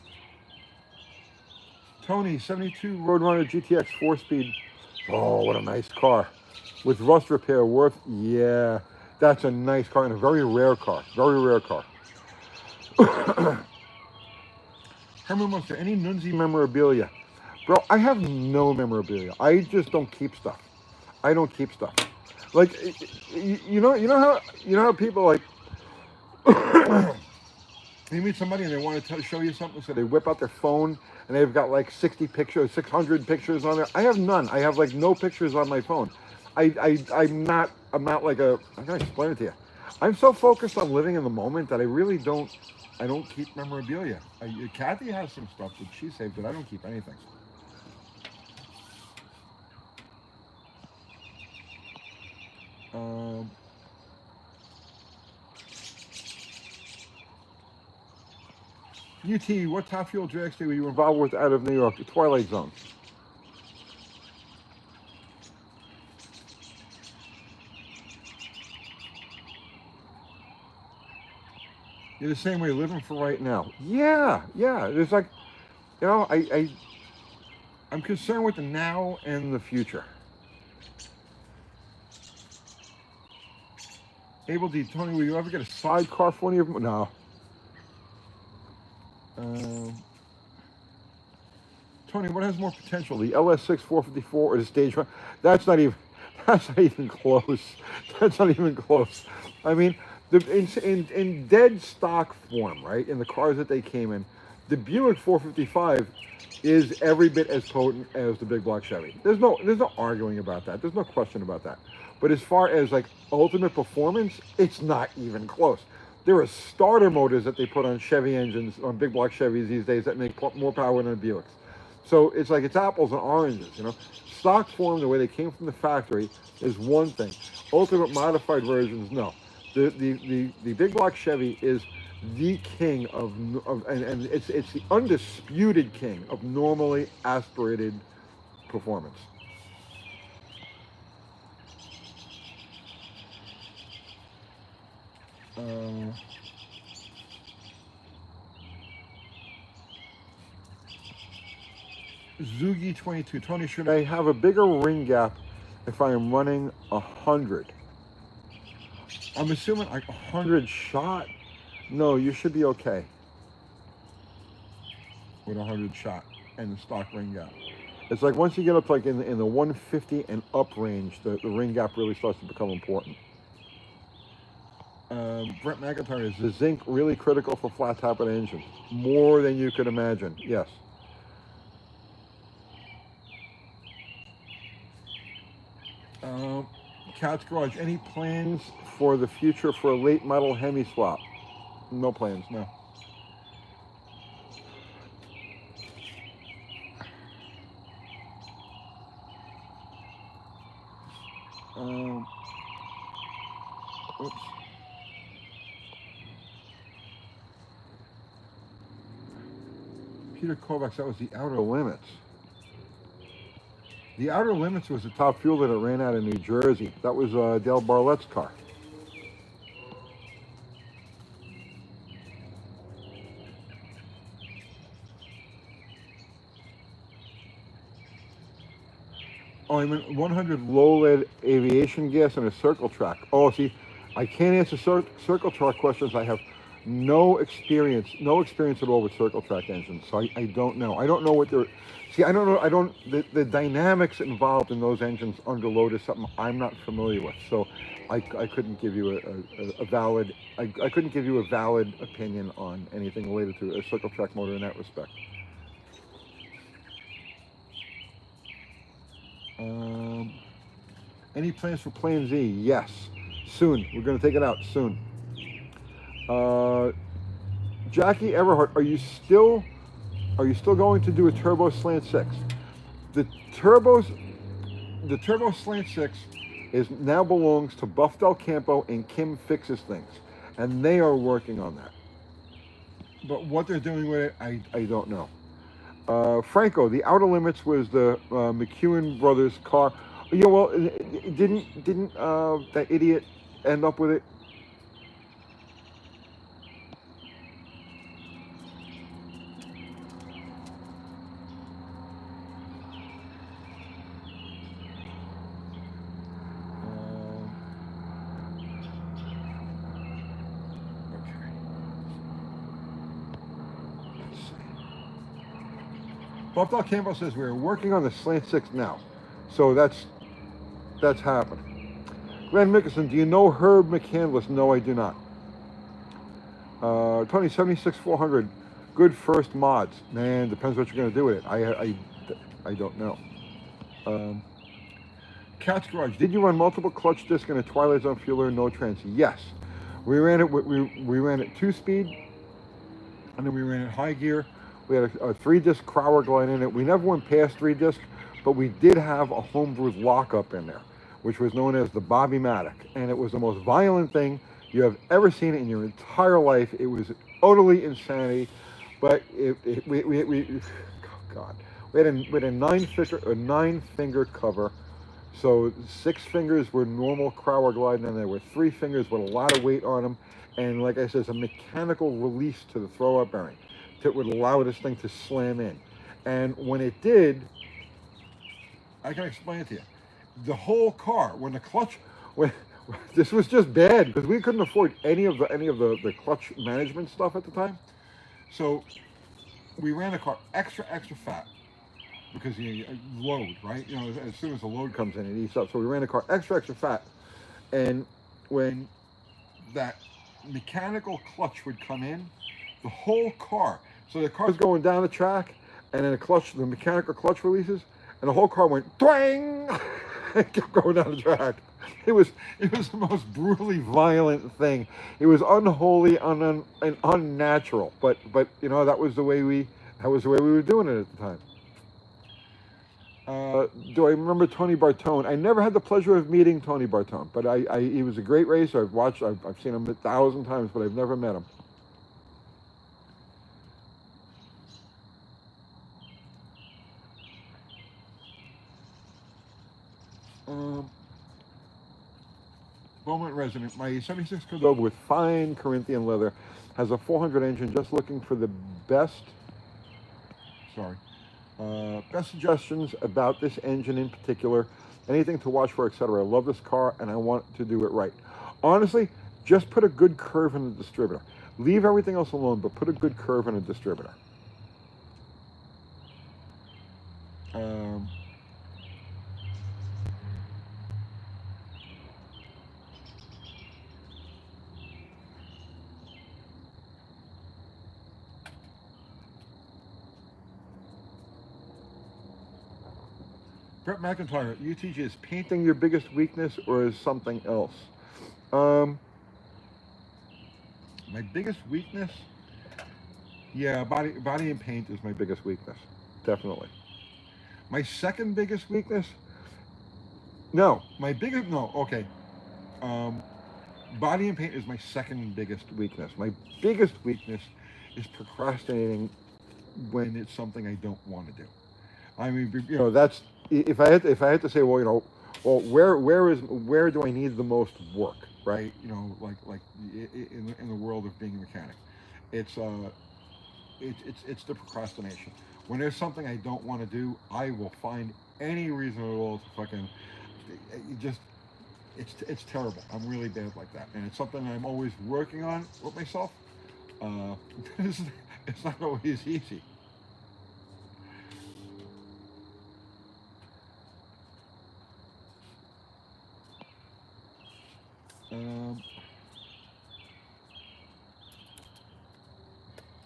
Tony, 72 Roadrunner GTX 4-speed. Oh, what a nice car. With rust repair worth, yeah, that's a nice car and a very rare car. Very rare car. Herman Munster, any Nunzi memorabilia? Bro, I have no memorabilia. I just don't keep stuff. I don't keep stuff. Like, you know how people like, you meet somebody and they want to show you something, so they whip out their phone and they've got like 60 pictures, 600 pictures on there. I have none. I have like no pictures on my phone. I'm not like a, I'm gonna explain it to you. I'm so focused on living in the moment that I really don't keep memorabilia. Kathy has some stuff that she saved, but I don't keep anything. UT, what Top Fuel dragster were you involved with out of New York? The Twilight Zone. You're the same way, living for right now. Yeah. It's like, I'm concerned with the now and the future. Abel D, Tony, will you ever get a sidecar for any of them? No. Tony, what has more potential, the LS6 454 or the Stage 1? That's not even close. That's not even close. I mean, in dead stock form, right, in the cars that they came in, the Buick 455 is every bit as potent as the big block Chevy. There's no arguing about that. There's no question about that. But as far as like ultimate performance, it's not even close. There are starter motors that they put on Chevy engines, on big block Chevys these days, that make more power than the Buicks. So it's like it's apples and oranges, Stock form, the way they came from the factory, is one thing. Ultimate modified versions, no. The big block Chevy is the king and it's the undisputed king of normally aspirated performance. Zugi 22. Tony, should I have a bigger ring gap if I am running 100? I'm assuming like 100 shot. No, you should be okay with 100 shot and the stock ring gap. It's like once you get up to like in the 150 and up range, the ring gap really starts to become important. Brent McIntyre, is the zinc really critical for flat topped engines? More than you could imagine, yes. Cat's Garage, any plans for the future for a late model Hemi swap? No plans, no. Oops. Peter Kovacs, that was the Outer Limits. The Outer Limits was the Top Fuel that ran out of New Jersey. That was Dale Barlett's car. Oh, I meant 100 low lead aviation gas and a circle track. Oh, see, I can't answer circle track questions. I have no experience at all with circle track engines, so I don't know. I don't know what they're. See, I don't know. The dynamics involved in those engines under load is something I'm not familiar with. So, I couldn't give you a valid. I couldn't give you a valid opinion on anything related to a circle track motor in that respect. Any plans for Plan Z? Yes, soon. We're going to take it out soon. Jackie Everhart, are you still going to do a turbo slant six? The turbos the turbo slant six is now belongs to Buff Del Campo and Kim Fixes Things, and they are working on that. But what they're doing with it, I don't know. Franco, the Outer Limits was the McEwen brothers car. Yeah, well, didn't that idiot end up with it? Okay. Let's see. Buff Del Campo says we're working on the Slant Six now, so that's happening. Glenn Mickelson, do you know Herb McCandless? No, I do not. Tony 76 400, good first mods. Man, depends what you're gonna do with it. I don't know. Cat's Garage, did you run multiple clutch disc and a Twilight Zone fueler, no trans? Yes. We ran it. We ran it 2-speed, and then we ran it high gear. We had a 3-disc Crower Glide in it. We never went past 3-disc, but we did have a homebrewed lockup in there, which was known as the Bobby Matic, and it was the most violent thing you have ever seen in your entire life. It was utterly insanity, but oh God, we had a 9-finger cover. So 6 fingers were normal Crower Glide, and then there were 3 fingers with a lot of weight on them. And like I said, it's a mechanical release to the throw-up bearing that would allow this thing to slam in. And when it did, I can explain it to you. The whole car, when this was just bad because we couldn't afford any of the clutch management stuff at the time. So we ran the car extra fat. Because you load, right? You know, as soon as the load comes in, it eats up. So we ran the car extra fat, and when that mechanical clutch would come in, the whole car. So the car's going down the track, and then the mechanical clutch releases, and the whole car went twang, and kept going down the track. It was the most brutally violent thing. It was unholy and unnatural. But you know that was the way we were doing it at the time. Do I remember Tony Bartone? I never had the pleasure of meeting Tony Bartone, but he was a great racer. I've seen him 1,000 times, but I've never met him. Beaumont resident, my 76 Cordoba with fine Corinthian leather has a 400 engine, just looking for the best suggestions about this engine in particular, anything to watch for, etc. I love this car and I want to do it right. Honestly, just put a good curve in the distributor. Leave everything else alone, but put a good curve in a distributor. Brett McIntyre, UTG, is painting your biggest weakness or is something else? My biggest weakness? Yeah, body and paint is my biggest weakness, definitely. My second biggest weakness? Okay. Body and paint is my second biggest weakness. My biggest weakness is procrastinating when it's something I don't want to do. I mean, you know, that's if I had to say, well, you know, where do I need the most work, right? You know, like in the world of being a mechanic, it's the procrastination. When there's something I don't want to do, I will find any reason at all to fucking it's terrible. I'm really bad like that, and it's something I'm always working on with myself. It's not always easy.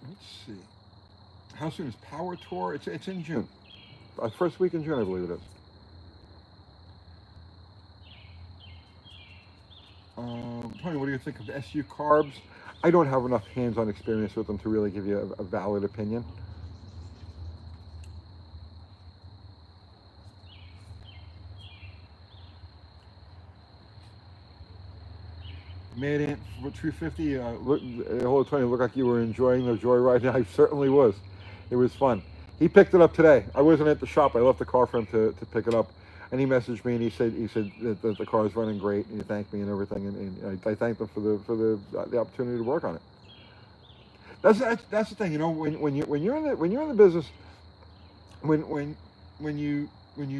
Let's see. How soon is Power Tour? It's in June. First week in June, I believe it is. Tony, what do you think of SU carbs? I don't have enough hands-on experience with them to really give you a valid opinion. Mad Ant for 250. Hello, Tony. Looked like you were enjoying the joyride. I certainly was. It was fun. He picked it up today. I wasn't at the shop. I left the car for him to pick it up, and he messaged me and he said that the car is running great, and he thanked me and everything, and I thanked him for the opportunity to work on it. That's the thing. You know, when you're in the business, when you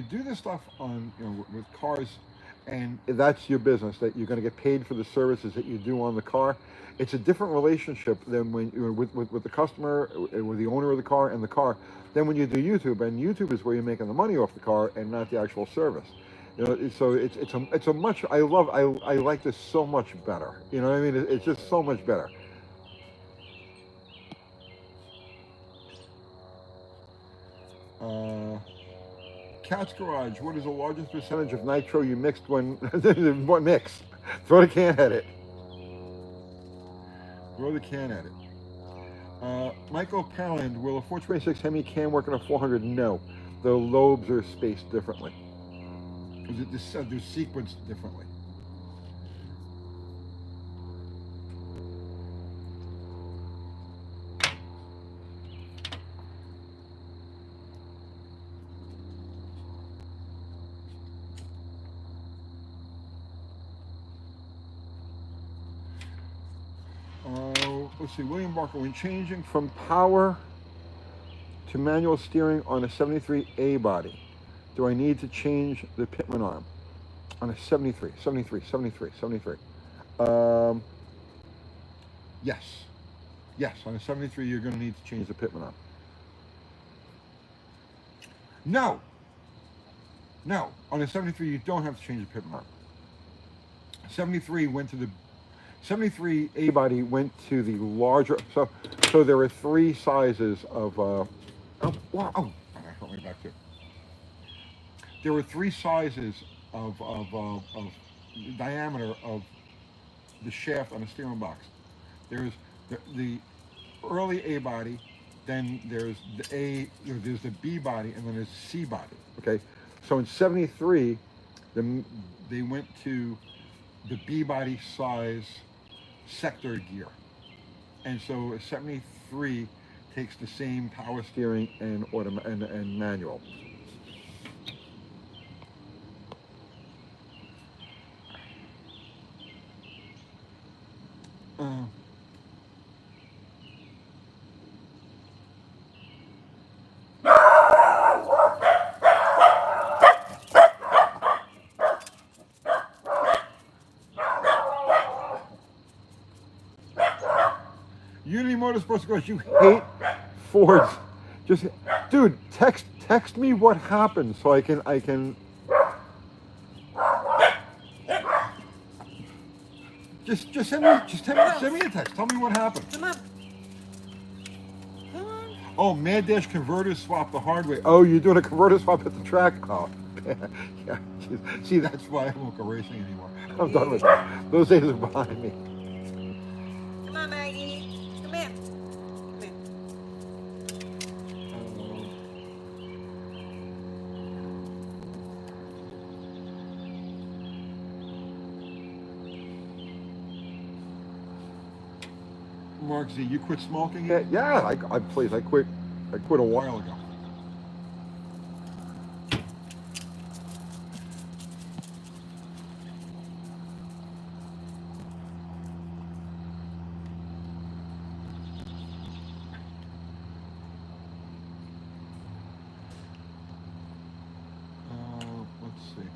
do this stuff on, you know, with cars, and that's your business, that you're going to get paid for the services that you do on the car. It's a different relationship than when you're with the customer, with the owner of the car and the car, than when you do YouTube. And YouTube is where you're making the money off the car and not the actual service. You know, so it's a much, I like this so much better. You know what I mean? It's just so much better. Cat's Garage, what is the largest percentage of nitro you mixed when what mix? Throw the can at it. Throw the can at it. Michael Parland, will a 426 Hemi can work in a 400? No. The lobes are spaced differently. They're sequenced differently. Let's see, William Barker, when changing from power to manual steering on a 73A body, do I need to change the pitman arm? On a 73. Yes. Yes, on a 73, you're going to need to change the pitman arm. No, on a 73, you don't have to change the pitman arm. 73A body went to the larger, so there are three sizes of, I got my back too. There were three sizes of diameter of the shaft on a steering box. There's the early A body, then there's there's the B body, and then there's the C body. Okay, so in 73, they went to the B body size sector gear, and so a 73 takes the same power steering and and manual. Unity Motorsports goes, you hate Fords. Just, dude, text me what happened so I can. Just send me a text. Tell me what happened. Come on. Come on. Oh, Mad Dash converter swap the hard way. Oh, you're doing a converter swap at the track? Oh, yeah. See, that's why I won't go racing anymore. I'm done with that. Those days are behind me. Come on, Maggie. Come here. Mark Z, you quit smoking yet? Yeah, I quit a while ago. Let's see.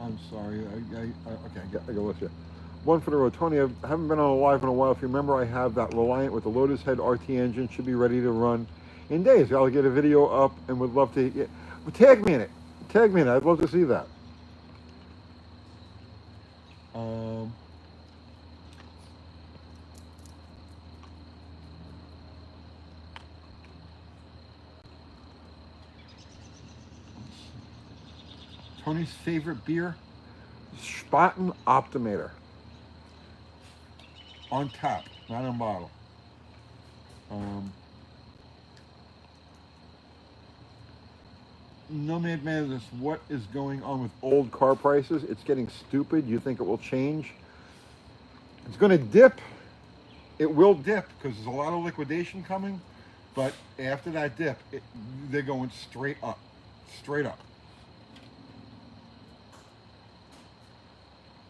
I'm sorry. I go with you. One for the road. Tony, I haven't been on a live in a while. If you remember, I have that Reliant with the Lotus Head RT engine. Should be ready to run in days. I'll get a video up and would love to. Tag me in it. I'd love to see that. Tony's favorite beer? Spaten Optimator. On tap. not in bottle. Um, no man madness. What is going on with old car prices? It's getting stupid. You think it will change? It's going to dip. It will dip because there's a lot of liquidation coming. But after that dip, they're going straight up, straight up.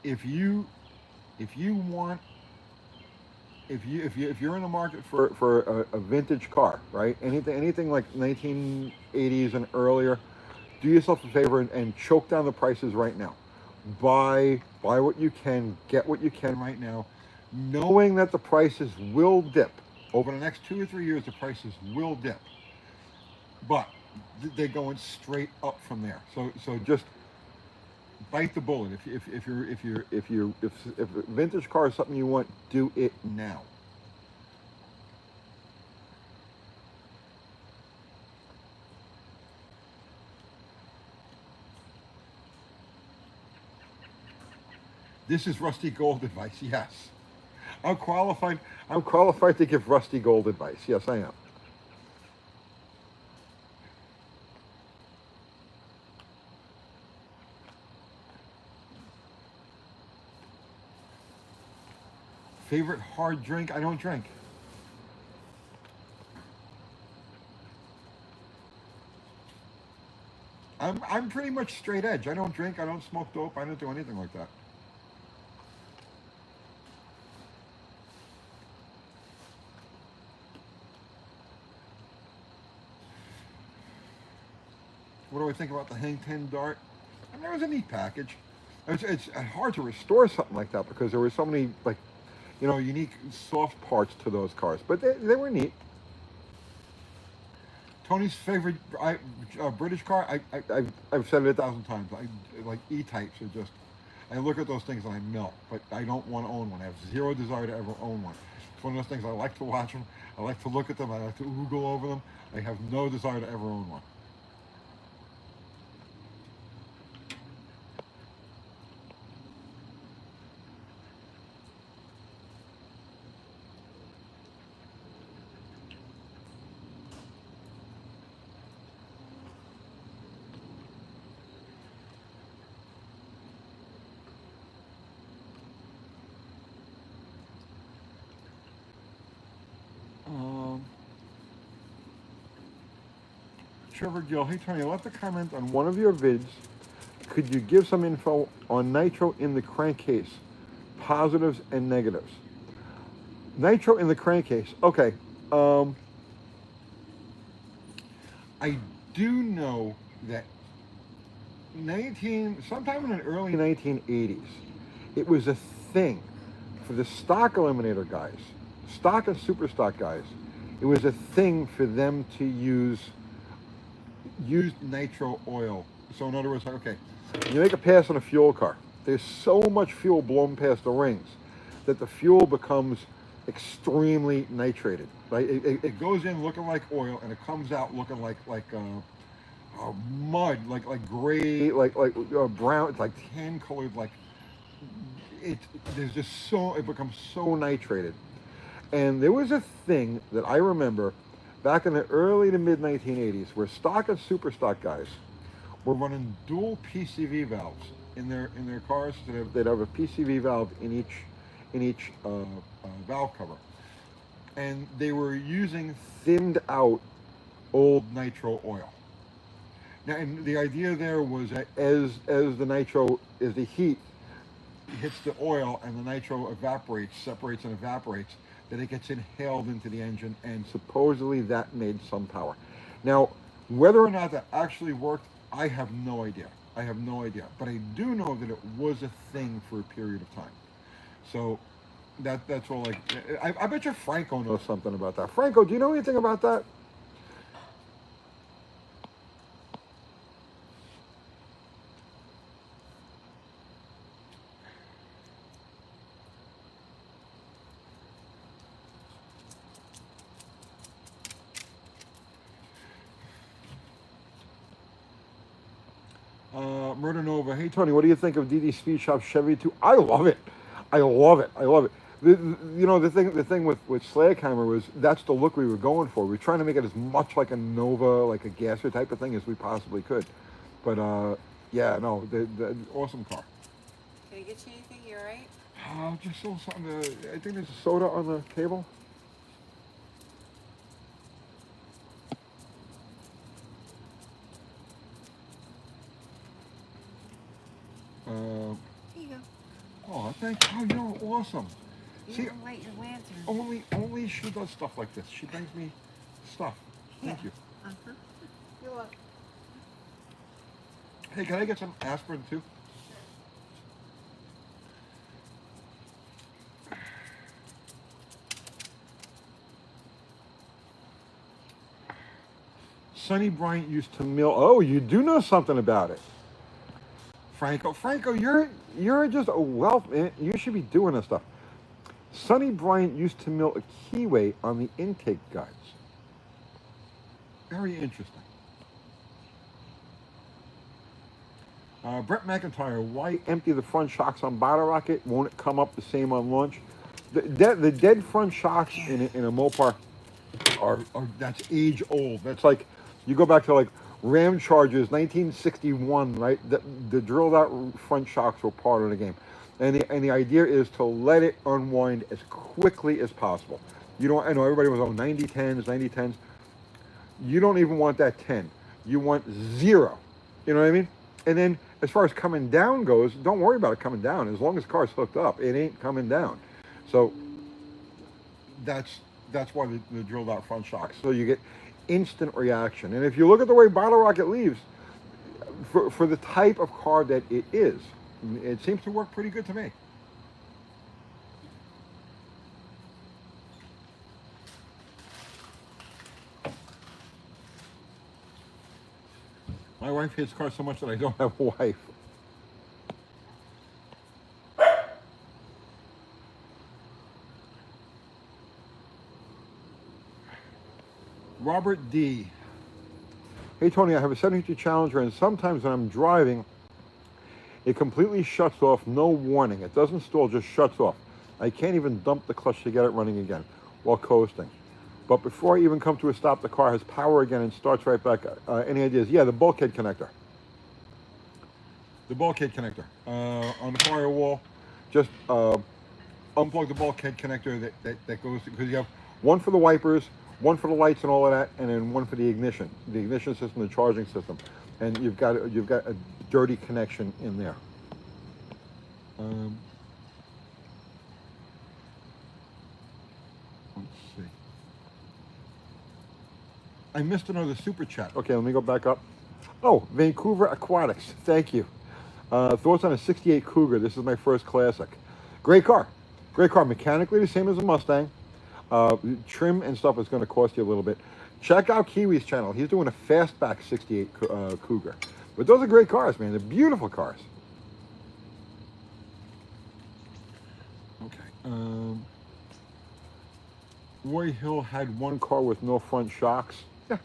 If you, if you want, if you're in the market for a vintage car, right? Anything like 1980s and earlier, do yourself a favor and choke down the prices right now. Buy what you can, get what you can right now, knowing that the prices will dip over the next 2 or 3 years. The prices will dip, but they're going straight up from there. So just bite the bullet. If a vintage car is something you want, do it now. This is Rusty Gold advice. Yes, I'm qualified. I'm qualified to give Rusty Gold advice. Yes, I am. Favorite hard drink? I don't drink. I'm pretty much straight edge. I don't drink. I don't smoke dope. I don't do anything like that. What do I think about the Hang 10 Dart? I mean, it was a neat package. It's hard to restore something like that because there were so many unique soft parts to those cars, but they were neat. Tony's favorite British car. I've said it 1,000 times. I like E-types are just. I look at those things and I melt, but I don't want to own one. I have zero desire to ever own one. It's one of those things. I like to watch them. I like to look at them. I like to oogle over them. I have no desire to ever own one. Um, Trevor Gill, hey Tony, I left a comment on one of your vids. Could you give some info on nitro in the crankcase, positives and negatives? Nitro in the crankcase. Okay. I do know that sometime in the early 1980s, it was a thing for the stock eliminator guys, stock and super stock guys. It was a thing for them to use nitro oil. So in other words, like, okay, you make a pass on a fuel car. There's so much fuel blown past the rings that the fuel becomes extremely nitrated. Right? It goes in looking like oil and it comes out looking like mud, like gray, like brown. It's like tan colored. Like it. There's just so it becomes so nitrated. And there was a thing that I remember back in the early to mid 1980s where stock and super stock guys were running dual PCV valves in their cars. So they'd have a PCV valve in each valve cover, and they were using thinned out old nitro oil. Now, and the idea there was that as the heat hits the oil and the nitro separates and evaporates, that it gets inhaled into the engine, and supposedly that made some power. Now, whether or not that actually worked, I have no idea. But I do know that it was a thing for a period of time. So that's all. I bet you Franco knows something about that. Franco, do you know anything about that? Murder Nova. Hey Tony, what do you think of DD Speed Shop Chevy 2? I love it. I love it. You know, the thing with Slaghammer was that's the look we were going for. We were trying to make it as much like a Nova, like a Gasser type of thing as we possibly could. But yeah, no, the awesome car. Can I get you anything? You alright? Just saw something. I think there's a soda on the table. Uh, Here you go. oh, thank you. Oh, you're awesome. You See, didn't light your lantern. only she does stuff like this. She brings me stuff. Thank Yeah. you. Uh-huh. You're welcome. Hey, can I get some aspirin too? Sonny Bryant used to mill. Oh, you do know something about it, Franco. Franco, you're just a wealth man. You should be doing this stuff. Sonny Bryant used to mill a keyway on the intake guides. Very interesting. Brett McIntyre, why empty the front shocks on Bottle Rocket? Won't it come up the same on launch? The dead front shocks in a Mopar are that's age old. That's like you go back to like Ram Chargers 1961, right? The drilled out front shocks were part of the game, and the idea is to let it unwind as quickly as possible. You don't. I know everybody was on 9010s. You don't even want that 10. You want 0. You know what I mean? And then as far as coming down goes, don't worry about it coming down. As long as the car's hooked up, it ain't coming down. So that's why the drilled out front shocks. So you get instant reaction. And if you look at the way Bottle Rocket leaves, for the type of car that it is, it seems to work pretty good to me. My wife hates cars so much that I don't have a wife. Robert D. Hey Tony, I have a 72 Challenger, and sometimes when I'm driving, it completely shuts off, no warning. It doesn't stall, just shuts off. I can't even dump the clutch to get it running again while coasting. But before I even come to a stop, the car has power again and starts right back. Any ideas? Yeah, the bulkhead connector. The bulkhead connector. On the firewall, just unplug the bulkhead connector that goes, because you have one for the wipers, one for the lights and all of that, and then one for the ignition system, the charging system. And you've got a dirty connection in there. Let's see. I missed another super chat. Okay, let me go back up. Oh, Vancouver Aquatics. Thank you. Thoughts on a 68 Cougar. This is my first classic. Great car. Great car. Mechanically the same as a Mustang. Trim and stuff is going to cost you a little bit. Check out Kiwi's channel. He's doing a fastback 68 Cougar. But those are great cars, man. They're beautiful cars. Okay. Roy Hill had one car with no front shocks. Yeah.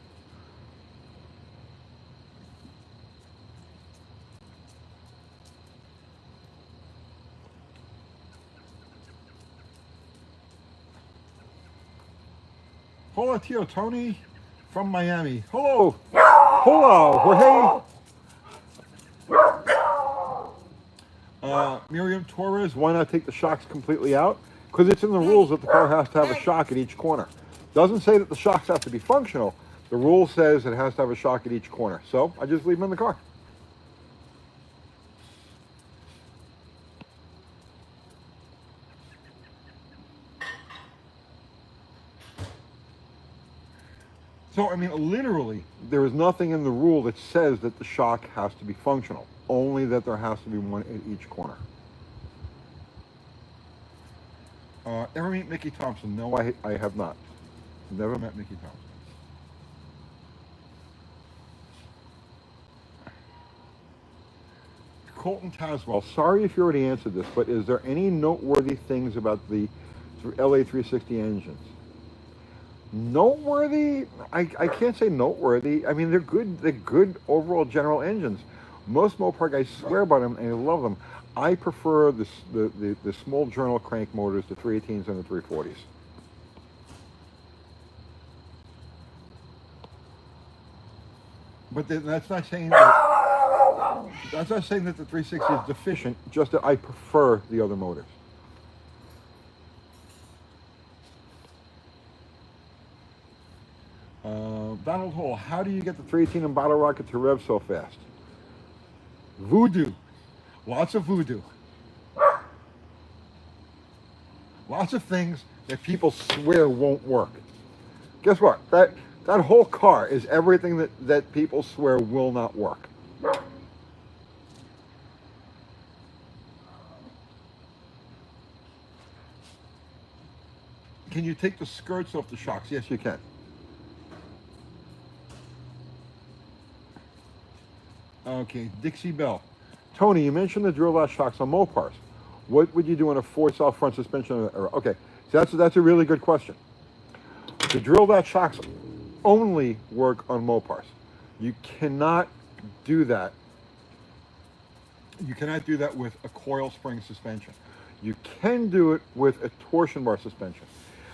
Hola, Tio Tony from Miami. Hello. Hello, Jorge. Miriam Torres, why not take the shocks completely out? Because it's in the rules that the car has to have a shock at each corner. Doesn't say that the shocks have to be functional. The rule says it has to have a shock at each corner. So I just leave them in the car. So, I mean, literally, there is nothing in the rule that says that the shock has to be functional. Only that there has to be one at each corner. Ever meet Mickey Thompson? No, I have not. Never met Mickey Thompson. Colton Taswell, sorry if you already answered this, but is there any noteworthy things about the LA360 engines? Noteworthy? I can't say noteworthy. I mean, they're good. They're good overall general engines. Most Mopar guys swear by them and I love them. I prefer the small journal crank motors, the 318s and the 340s. But that's not saying that the 360 is deficient. Just that I prefer the other motors. Donald Hall, how do you get the 318 and Bottle Rocket to rev so fast? Voodoo. Lots of voodoo. Lots of things that people swear won't work. Guess what? That whole car is everything that people swear will not work. Can you take the skirts off the shocks? Yes, you can. Okay, Dixie Bell. Tony, you mentioned the drill out shocks on Mopars. What would you do on a four-cell front suspension? Okay, so that's a really good question. The drilled out shocks only work on Mopars. You cannot do that. You cannot do that with a coil spring suspension. You can do it with a torsion bar suspension.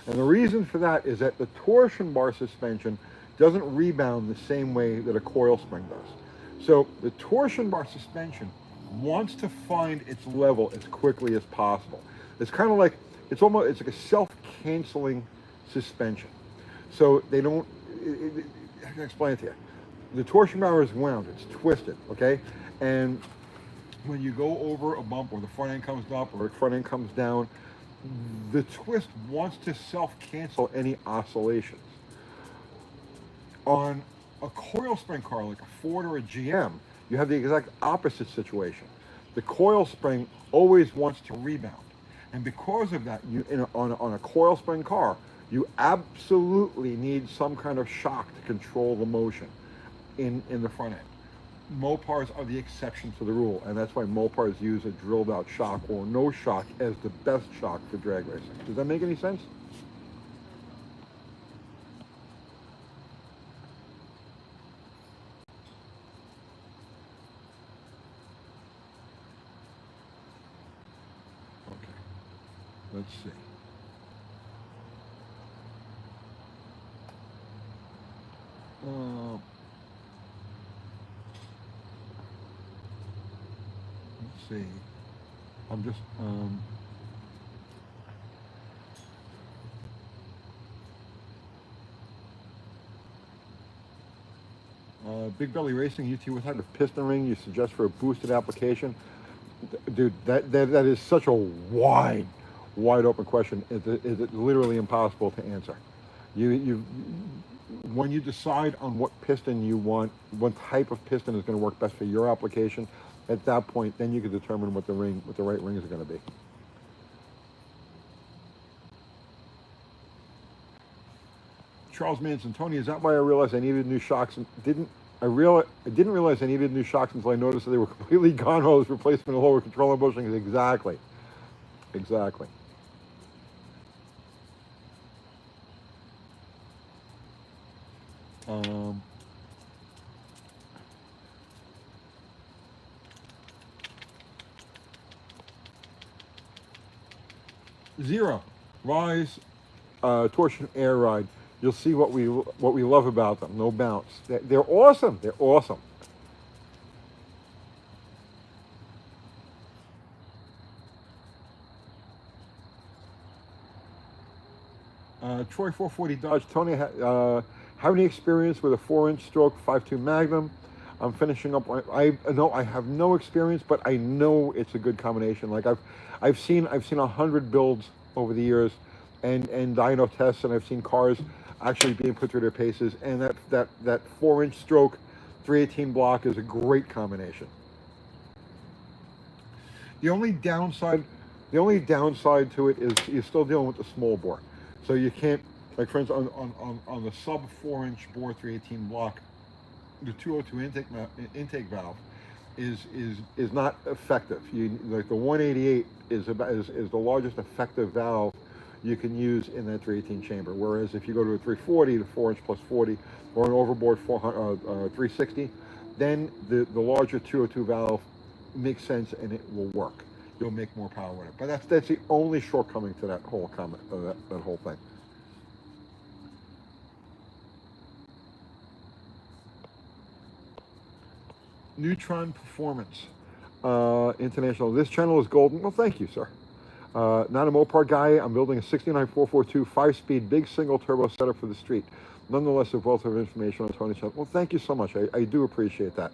And the reason for that is that the torsion bar suspension doesn't rebound the same way that a coil spring does. So the torsion bar suspension wants to find its level as quickly as possible. It's kind of like, it's like a self-canceling suspension. So they don't, I can explain it to you. The torsion bar is wound, it's twisted, okay? And when you go over a bump or the front end comes up or the front end comes down, the twist wants to self-cancel any oscillations. On a coil spring car like a Ford or a GM, you have the exact opposite situation. The coil spring always wants to rebound. And because of that, on a coil spring car, you absolutely need some kind of shock to control the motion in the front end. Mopars are the exception to the rule, and that's why Mopars use a drilled out shock or no shock as the best shock for drag racing. Does that make any sense? Okay, let's see. Let's see. I'm just Big Belly Racing, UT, what type of piston ring you suggest for a boosted application? Dude, that is such a wide open question. It's literally impossible to answer. You when you decide on what piston you want, what type of piston is going to work best for your application, at that point, then you can determine what the right rings are going to be. Charles Manson, Tony, is that why I realized I needed new shocks and I didn't realize I needed new shocks until I noticed that they were completely gone while I was replacement of lower control and bushings. Exactly. Exactly. Zero. Rise, torsion air ride. You'll see what we love about them. No bounce. They're awesome. They're awesome. Troy 440 Dodge. Tony, have any experience with a 4-inch stroke 5.2 Magnum? I'm finishing up. I know I have no experience, but I know it's a good combination. Like I've seen 100 builds over the years, and dyno tests, and I've seen cars actually being put through their paces. And that 4-inch stroke 318 block is a great combination. The only downside to it is you're still dealing with the small bore, so you can't, like for instance on the sub 4-inch bore 318 block, the 202 intake valve is not effective. Like the 188 is the largest effective valve you can use in that 318 chamber. Whereas if you go to a 340, the 4-inch plus 40, or an overboard 360, then the larger 202 valve makes sense and it will work. you'll make more power with it. But that's the only shortcoming to that whole comment, that whole thing. Neutron Performance International. This channel is golden. Well, thank you, sir. Not a Mopar guy. I'm building a 69442 5-speed big single turbo setup for the street. Nonetheless, a wealth of information on Tony's channel. Well, thank you so much. I do appreciate that.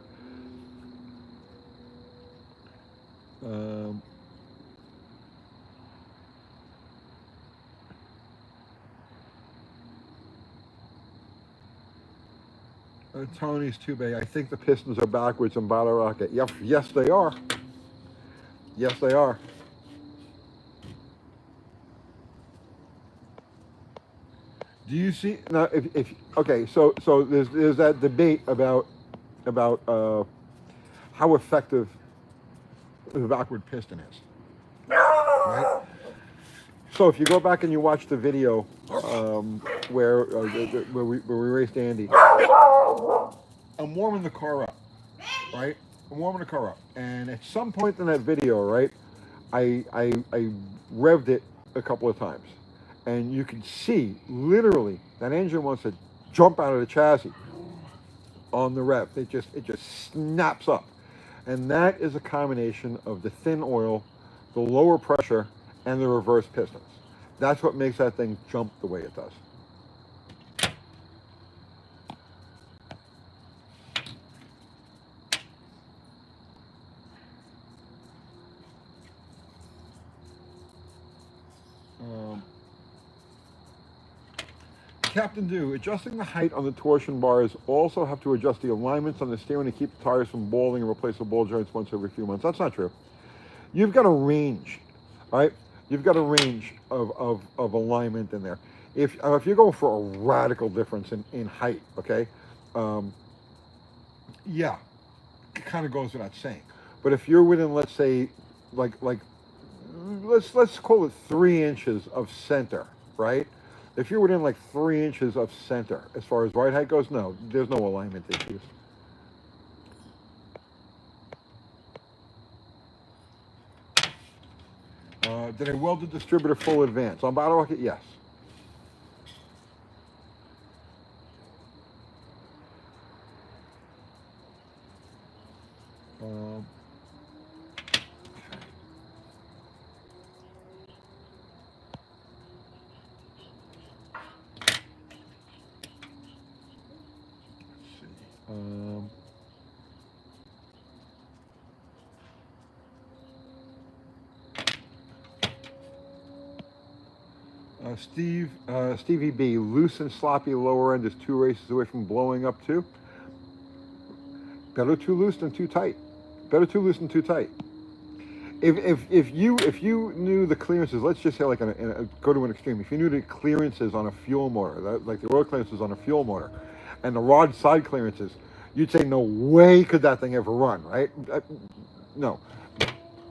Tony's too big. I think the Pistons are backwards in Battle Rocket. Yep, yes they are. Yes they are. Do you see now? If okay, so there's that debate about how effective the backward piston is, right? So if you go back and you watch the video where we raced Andy, I'm warming the car up, right? I'm warming the car up, and at some point in that video, right, I revved it a couple of times, and you can see literally that engine wants to jump out of the chassis on the rev. It just snaps up, and that is a combination of the thin oil, the lower pressure, and the reverse pistons. That's what makes that thing jump the way it does. Captain Do, adjusting the height on the torsion bars, also have to adjust the alignments on the steering to keep the tires from balling and replace the ball joints once every few months. That's not true. You've got a range, right? You've got a range of alignment in there. If you're going for a radical difference in height, okay, yeah, it kind of goes without saying. But if you're within, let's say, like let's call it 3 inches of center, right? If you're within like 3 inches of center, as far as ride height goes, no, there's no alignment issues. Did I weld the distributor full advance? On Battle Rocket, yes. Stevie B, loose and sloppy lower end is 2 races away from blowing up too. Better too loose than too tight. Better too loose than too tight. If you knew the clearances, let's just say like go to an extreme. If you knew the clearances on a fuel motor, like the oil clearances on a fuel motor, and the rod side clearances, you'd say no way could that thing ever run, right? No.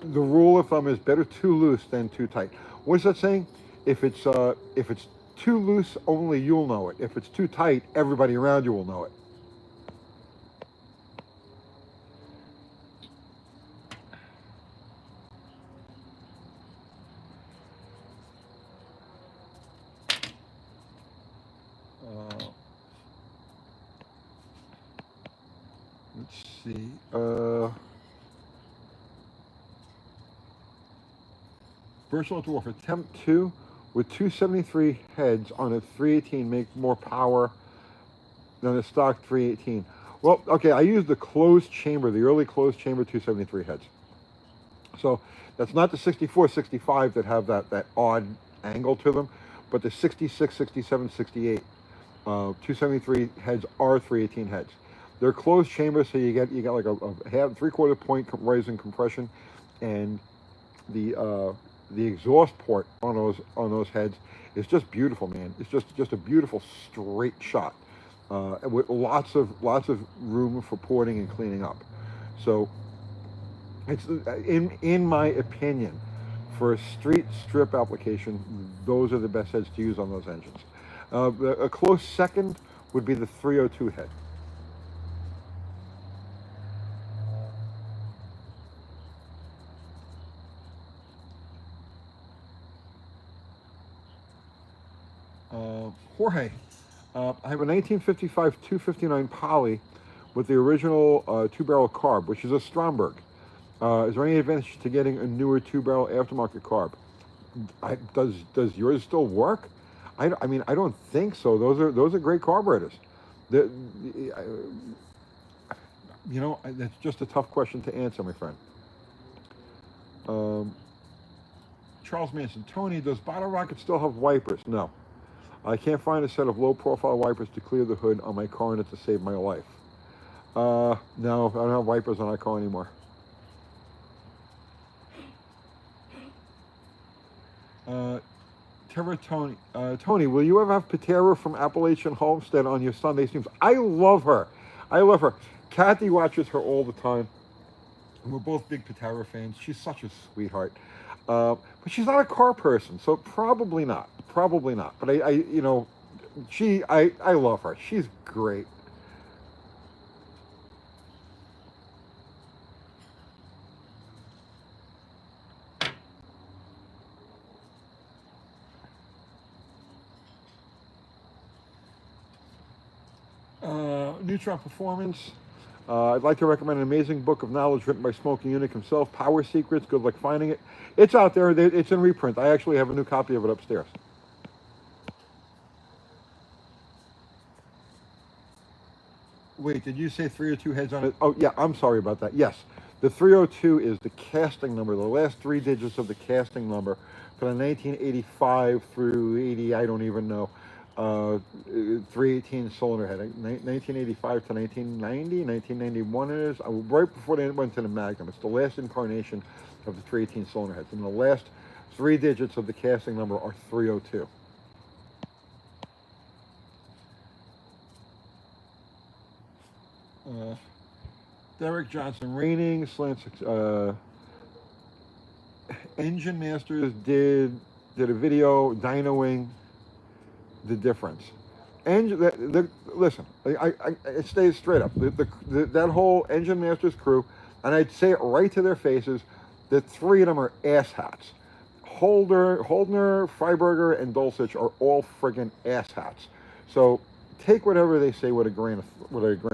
The rule of thumb is better too loose than too tight. What's that saying? If it's too loose, only you'll know it. If it's too tight, everybody around you will know it. Let's see. Virtual Dwarf Attempt 2 with 273 heads on a 318 make more power than a stock 318. Well, okay, I used the closed chamber, the early closed chamber 273 heads. So that's not the 64, 65 that have that odd angle to them, but the 66, 67, 68 273 heads are 318 heads. They're closed chambers, so you get like a half, 3/4 point rise in compression, and the exhaust port on those heads is just beautiful, man. It's just a beautiful straight shot with lots of room for porting and cleaning up. So it's in my opinion, for a street strip application, those are the best heads to use on those engines. A close second would be the 302 head. Jorge, I have a 1955 259 Poly with the original two-barrel carb, which is a Stromberg. Is there any advantage to getting a newer two-barrel aftermarket carb? Does yours still work? I mean, I don't think so. Those are great carburetors. The, that's just a tough question to answer, my friend. Um, Charles Manson, Tony, does Bottle Rocket still have wipers? No. I can't find a set of low-profile wipers to clear the hood on my car and to save my life. No, I don't have wipers on my car anymore. Tony, Tony, will you ever have Patera from Appalachian Homestead on your Sunday streams? I love her. I love her. Kathy watches her all the time. We're both big Patera fans. She's such a sweetheart. But she's not a car person, so probably not. Probably not. But I love her. She's great. Neutron Performance. I'd like to recommend an amazing book of knowledge written by Smokey Yunick himself, Power Secrets. Good luck finding it. It's out there. It's in reprint. I actually have a new copy of it upstairs. Wait, did you say 302 heads on it? Oh, yeah, I'm sorry about that. Yes, the 302 is the casting number, the last three digits of the casting number for the 1985 through 80, I don't even know. 318 cylinder head, 1985 to 1990, 1991 it is, right before they went to the Magnum. It's the last incarnation of the 318 cylinder heads, and the last three digits of the casting number are 302. Derek Johnson, Raining, Slant, Engine Masters did a video dynoing the difference. Listen, I stay straight up. That whole Engine Masters crew, and I'd say it right to their faces, the three of them are asshats. Holdner, Freiberger, and Dulcich are all friggin' asshats. So take whatever they say with a grain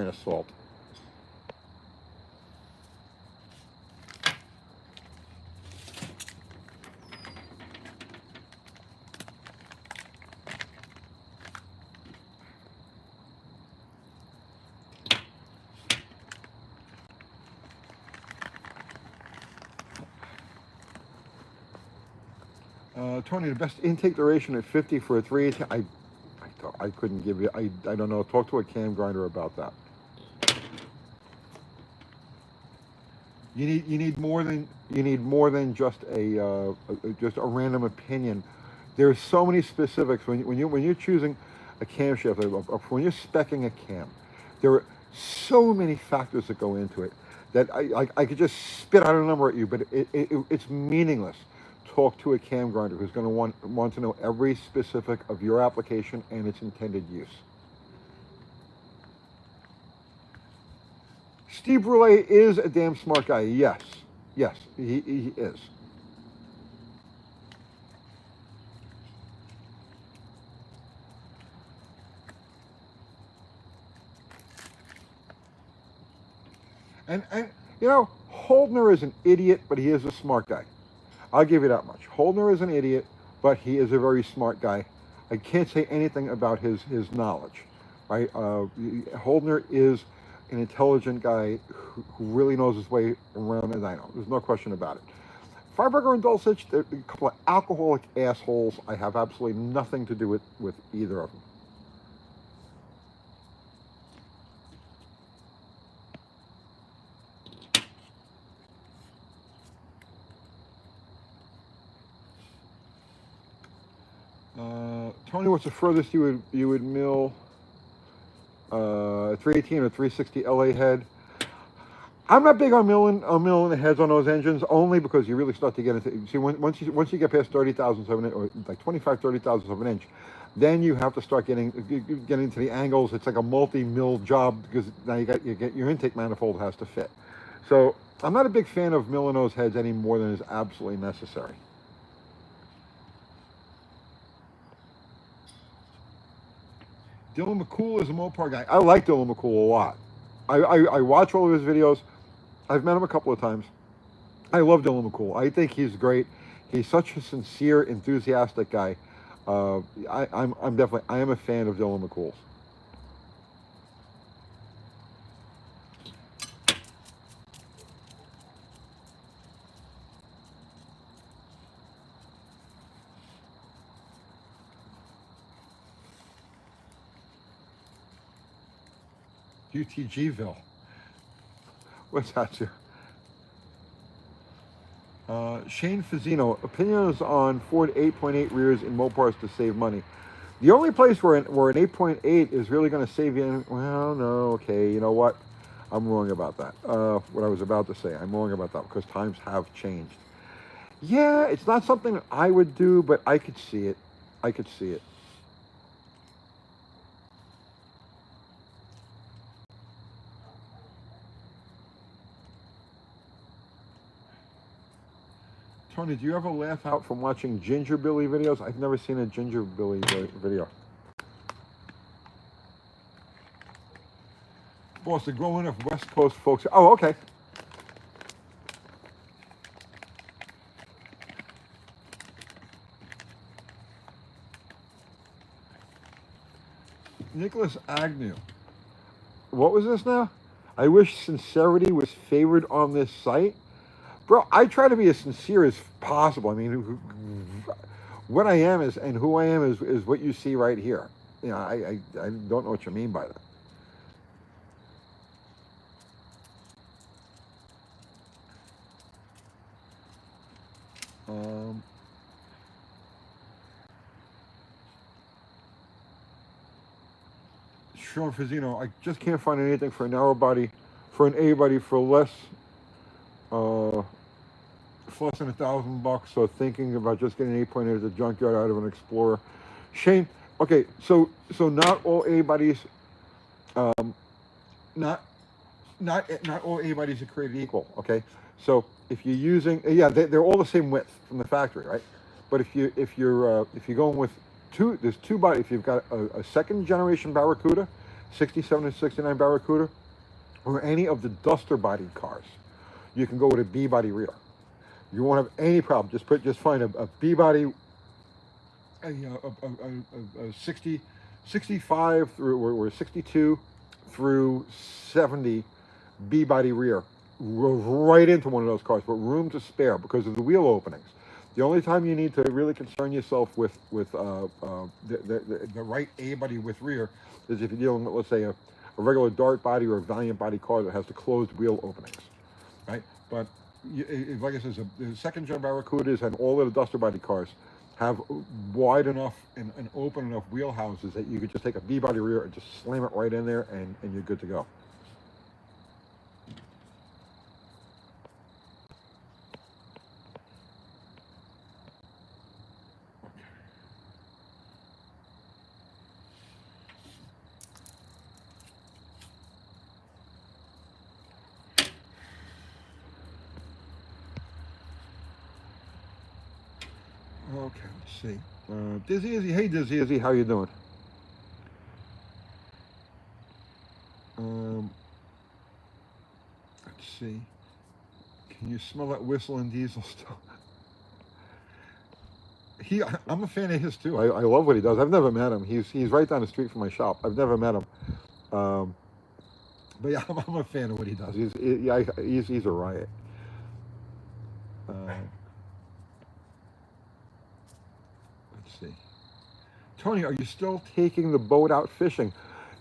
of salt. Tony, the best intake duration at 50 for a 318. I couldn't give you. I don't know. Talk to a cam grinder about that. You need more than just a random opinion. There's so many specifics when you're choosing a camshaft, when you're speccing a cam. There are so many factors that go into it that I could just spit out a number at you, but it's meaningless. Talk to a cam grinder who's going to want to know every specific of your application and its intended use. Steve Brule is a damn smart guy. Yes, he is. And Holdner is an idiot, but he is a smart guy. I'll give you that much. Holdner is an idiot, but he is a very smart guy. I can't say anything about his knowledge, right? Holdner is an intelligent guy who really knows his way around a dyno. There's no question about it. Freiberger and Dulcich, they're a couple of alcoholic assholes. I have absolutely nothing to do with either of them. Tony, what's the furthest you would mill 318 or 360 LA head? I'm not big on milling the heads on those engines, only because you really start to get into. See, once you get past 30 thousandths of an inch, or like 25, 30 thousandths of an inch, then you have to start getting into the angles. It's like a multi-mill job because now your intake manifold has to fit. So I'm not a big fan of milling those heads any more than is absolutely necessary. Dylan McCool is a Mopar guy. I like Dylan McCool a lot. I watch all of his videos. I've met him a couple of times. I love Dylan McCool. I think he's great. He's such a sincere, enthusiastic guy. I'm definitely I am a fan of Dylan McCool's. UTGville. What's that, sir? Shane Fazzino, opinions on Ford 8.8 rears in Mopars to save money. The only place where an 8.8 is really going to save you, well, no, okay, you know what? I'm wrong about that. What I was about to say, I'm wrong about that because times have changed. Yeah, it's not something that I would do, but I could see it. I could see it. Tony, do you ever laugh out from watching Ginger Billy videos? I've never seen a Ginger Billy video. Boston, growing up West Coast folks. Oh, okay. Nicholas Agnew. What was this now? I wish sincerity was favored on this site. Bro, I try to be as sincere as possible. I mean, what I am is, and who I am is what you see right here. You know, I don't know what you mean by that. Sean Fazzino, I just can't find anything for a narrow body, for an A body for less than $1,000. So thinking about just getting an 8.8 at the junkyard out of an Explorer. Shane, okay, so not all A bodies, not all A bodies are created equal. Okay, so if you're using, yeah, they're all the same width from the factory, right? But if you're going with there's two bodies. If you've got a second generation Barracuda, 67 and 69 Barracuda, or any of the Duster body cars, you can go with a B body rear. You won't have any problem. Just find a B body, a 65 through or 62 through 70 B body rear, right into one of those cars, but room to spare because of the wheel openings. The only time you need to really concern yourself with the right A body with rear is if you're dealing with, let's say, a regular Dart body or a Valiant body car that has the closed wheel openings, right? But like I said, the second gen Barracudas and all of the Duster body cars have wide enough and open enough wheel houses that you could just take a B body rear and just slam it right in there and you're good to go. Okay, let's see. Dizzy Izzy, hey Dizzy Izzy, how you doing? Let's see. Can you smell that whistle in Diesel still? I'm a fan of his too. I love what he does. I've never met him. He's right down the street from my shop. I've never met him. But yeah, I'm a fan of what he does. He's a riot. Let's see. Tony, are you still taking the boat out fishing?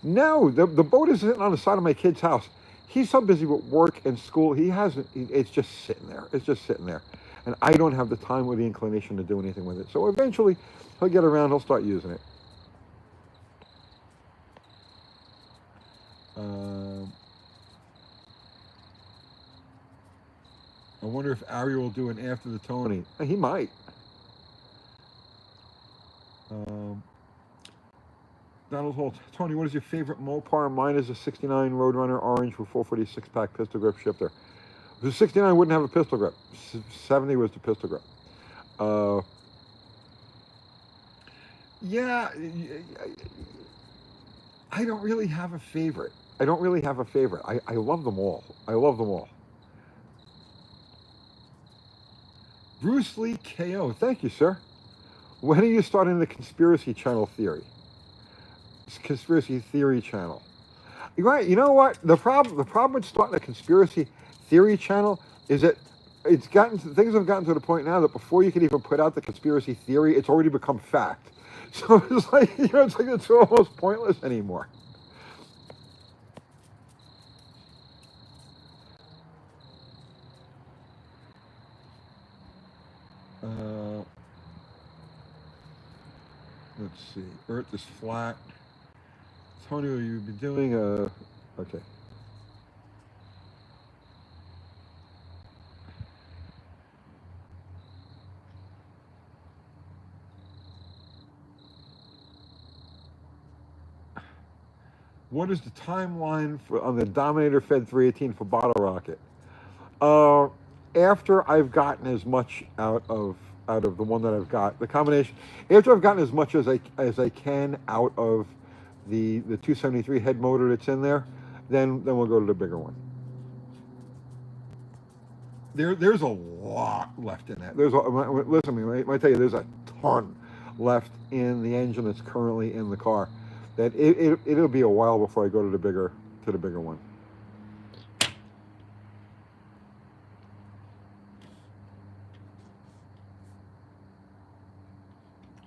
No, the boat is sitting on the side of my kid's house. He's so busy with work and school. It's just sitting there. It's just sitting there. And I don't have the time or the inclination to do anything with it. So eventually, he'll get around. He'll start using it. I wonder if Ari will do an after the Tony. He might. Donald Holt, Tony, what is your favorite Mopar? Mine is a 69 Roadrunner Orange with 446 pack pistol grip shifter. The 69 wouldn't have a pistol grip. 70 was the pistol grip. Yeah, I don't really have a favorite. I don't really have a favorite. I love them all. I love them all. Bruce Lee KO. Thank you, sir. When are you starting the conspiracy channel theory? It's conspiracy theory channel. Right. You know what? The problem with starting a conspiracy theory channel is that things have gotten to the point now that before you can even put out the conspiracy theory, it's already become fact. So it's like it's almost pointless anymore. Uh, let's see. Earth is flat. Tony, will you be doing a? Okay. What is the timeline on the Dominator Fed 318 for Bottle Rocket? Uh, After I've gotten as much out of the one that I've got, the combination. After I've gotten as much as I can out of the 273 head motor that's in there, then we'll go to the bigger one. There's a lot left in that. Listen to me. I tell you, there's a ton left in the engine that's currently in the car. That it'll be a while before I go to the bigger one.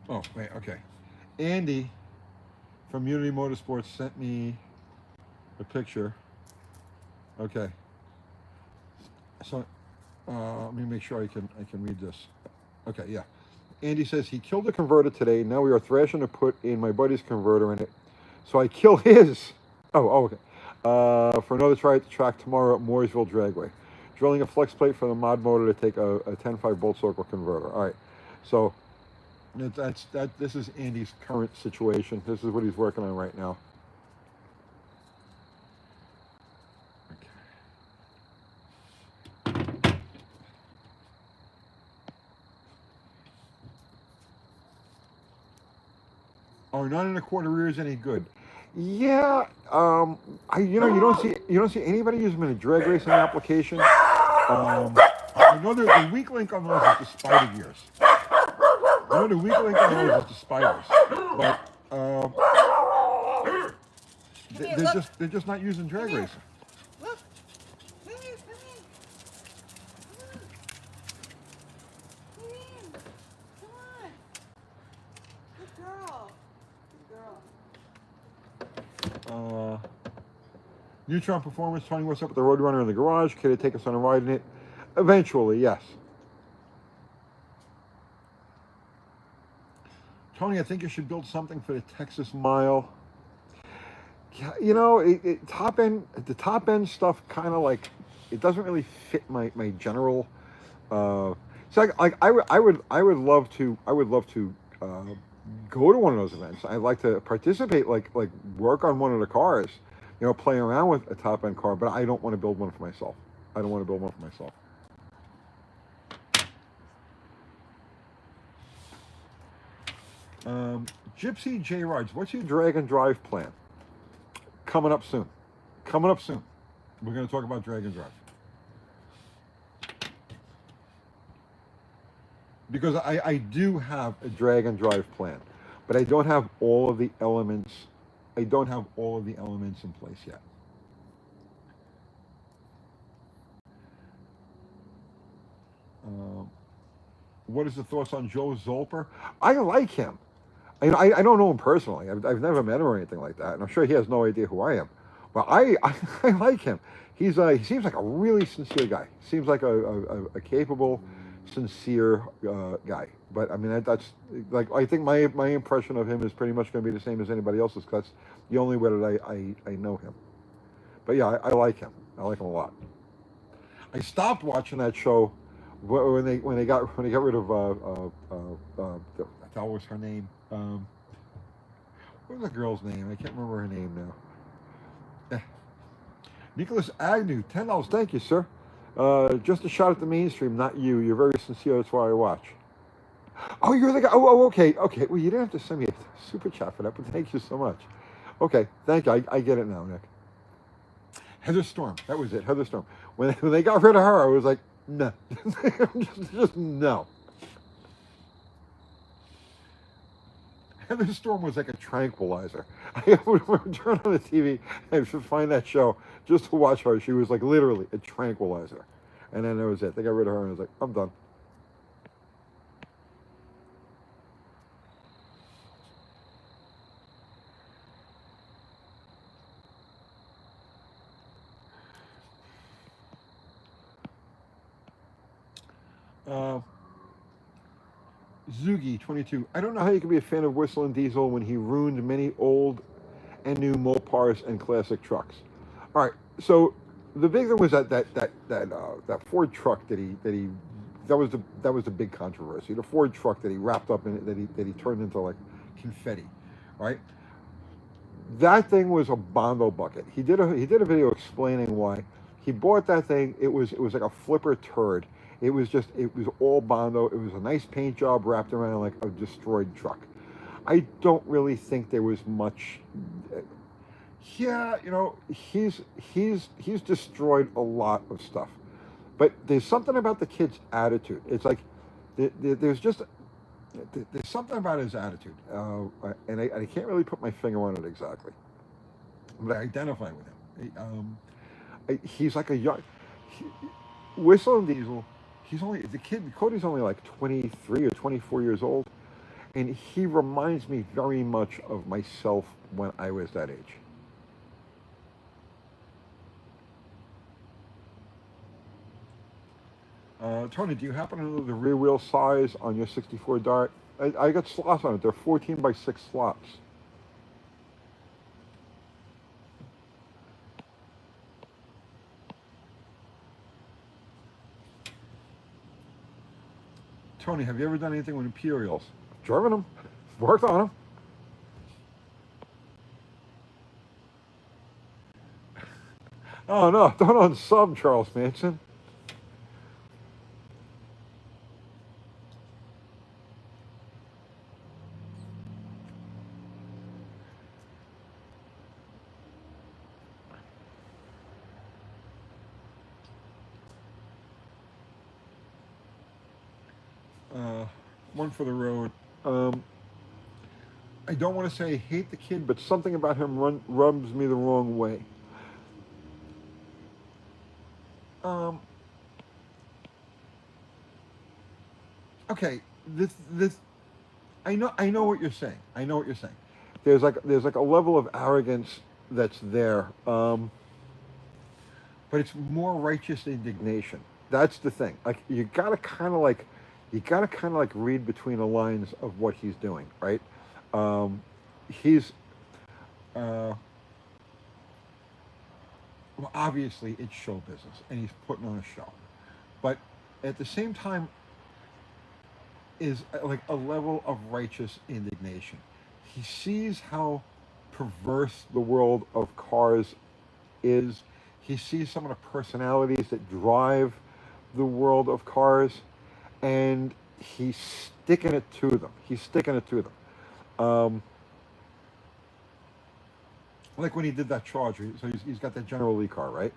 Oh wait, okay. Andy from Unity Motorsports sent me a picture. Okay. So let me make sure I can read this. Okay, yeah. Andy says he killed a converter today. Now we are thrashing to put in my buddy's converter in it. So I kill his. Oh, okay. For another try at the track tomorrow at Mooresville Dragway. Drilling a flex plate for the mod motor to take a 10.5 bolt circle converter. All right. So this is Andy's current situation. This is what he's working on right now. Are 9 1/4 rears any good? Yeah, you don't see anybody using them in a drag racing application. I know the weak link on those is the spider gears. I know the weak link on those is the spiders, but they're just not using drag racing. Look. Come here. Come in. Come on. Good girl. Neutron Performance, Tony, what's up with the Roadrunner in the garage? Can it take us on a ride in it? Eventually, yes. Tony, I think you should build something for the Texas Mile. Yeah, the top end stuff kind of like, it doesn't really fit my general. So I would love to go to one of those events. I'd like to participate, like work on one of the cars, play around with a top end car. But I don't want to build one for myself. Gypsy J Rides, what's your drag and drive plan? Coming up soon. We're going to talk about drag and drive. Because I do have a drag and drive plan, but I don't have all of the elements. In place yet. What is the thoughts on Joe Zolper? I like him. I don't know him personally. I've never met him or anything like that, and I'm sure he has no idea who I am. But I like him. He seems like a really sincere guy. Seems like a capable, sincere guy. But I mean, that's like, I think my impression of him is pretty much going to be the same as anybody else's. That's the only way that I know him. But yeah, I like him. I like him a lot. I stopped watching that show when they got rid of that was her name. What was the girl's name? I can't remember her name now. Nicholas Agnew, $10. Thank you, sir. Just a shot at the mainstream, not you. You're very sincere. That's why I watch. Oh, you're the guy. Oh, okay. Well, you didn't have to send me a super chat for that, but thank you so much. Okay, thank you. I get it now, Nick. Heather Storm. That was it. Heather Storm. When they got rid of her, I was like, no, just no. Heather Storm was like a tranquilizer. I would turn on the TV and find that show just to watch her. She was like literally a tranquilizer. And then that was it. They got rid of her, and I was like, I'm done. Uh, Zugi 22. I don't know how you can be a fan of Whistle and Diesel when he ruined many old and new Mopars and classic trucks. All right, so the big thing was that Ford truck that was the big controversy. The Ford truck that he wrapped up in it, that he turned into like confetti, right? That thing was a Bondo bucket. He did a video explaining why he bought that thing. It was like a flipper turd. It was all Bondo. It was a nice paint job wrapped around like a destroyed truck. I don't really think there was much. Yeah, he's destroyed a lot of stuff, but there's something about the kid's attitude. It's like there's just there's something about his attitude, and I can't really put my finger on it exactly, but I identify with him. He's like a young he, Whistle and Diesel. He's only the kid. Cody's only like 23 or 24 years old, and he reminds me very much of myself when I was that age. Tony, do you happen to know the rear wheel size on your 64 Dart? I got slots on it. They're 14 by 6 slots. Tony, have you ever done anything with Imperials? Driven them, worked on them. Oh no, don't unsub Charles Manson. Uh, One for the road. Um, I don't want to say I hate the kid, but something about him rubs me the wrong way. Um, okay, this I know what you're saying. I know what you're saying. There's like a level of arrogance that's there, but it's more righteous indignation. That's the thing. Like you gotta kind of like read between the lines of what he's doing, right? Um, he's uh, well, obviously it's show business, and he's putting on a show, but at the same time, is like a level of righteous indignation. He sees how perverse the world of cars is. He sees some of the personalities that drive the world of cars, and he's sticking it to them. He's sticking it to them. Like when he did that Charger, so he's got that General Lee car, right?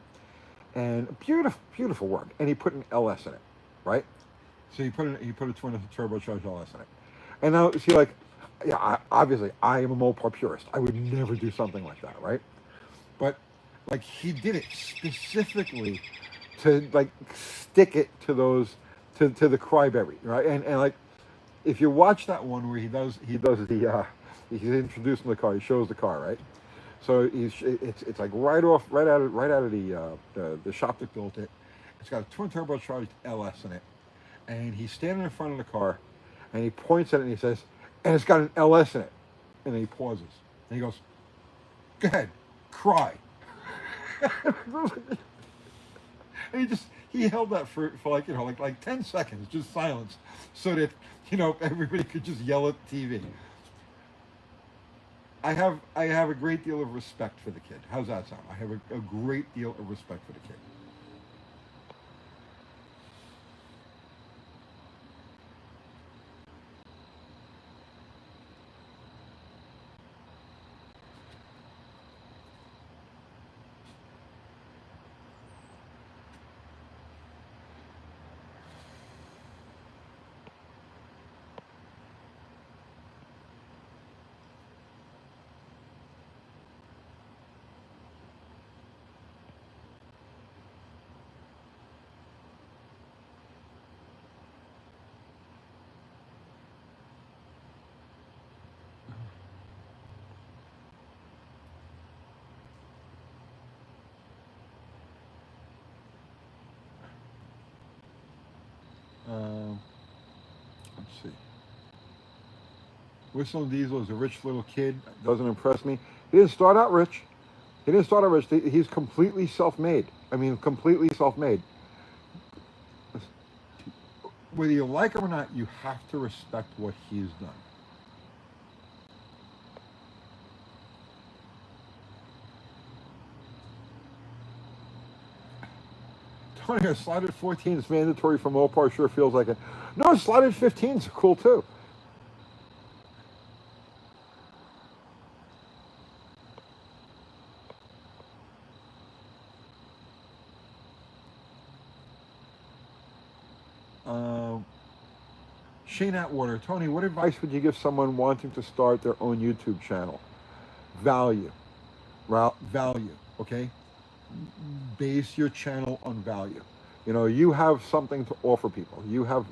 And beautiful, beautiful work. And he put an LS in it, right? So he put a twin turbocharged LS in it. And now see, like, yeah, obviously I am a Mopar purist. I would never do something like that, right? But like he did it specifically to like stick it to those to the crybaby, right? And like if you watch that one where he does the he's introducing the car, he shows the car, right? So it's like right out of the shop that built it. It's got a twin turbocharged LS in it, and he's standing in front of the car, and he points at it and he says, "And it's got an LS in it," and then he pauses and he goes, "Go ahead, cry." And he held that for like like 10 seconds, just silence, so that everybody could just yell at the TV. I have a great deal of respect for the kid. How's that sound? I have a great deal of respect for the kid. Whistling Diesel is a rich little kid. Doesn't impress me. He didn't start out rich. He didn't start out rich. He's completely self-made. I mean, completely self-made. Whether you like him or not, you have to respect what he's done. Tony, a slotted 14 is mandatory for Mopar. Sure feels like it. No, slotted 15s are cool too. Shane Atwater, Tony, what advice would you give someone wanting to start their own YouTube channel? Value. Value, okay? Base your channel on value. You know, you have something to offer people. You have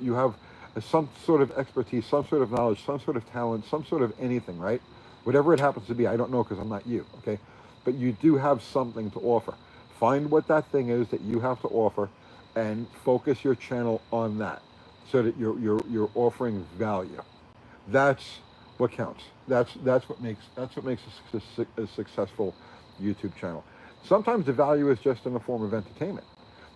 some sort of expertise, some sort of knowledge, some sort of talent, some sort of anything, right? Whatever it happens to be, I don't know because I'm not you, okay? But you do have something to offer. Find what that thing is that you have to offer and focus your channel on that so that you're offering value. That's what counts. That's what makes a successful YouTube channel. Sometimes the value is just in the form of entertainment.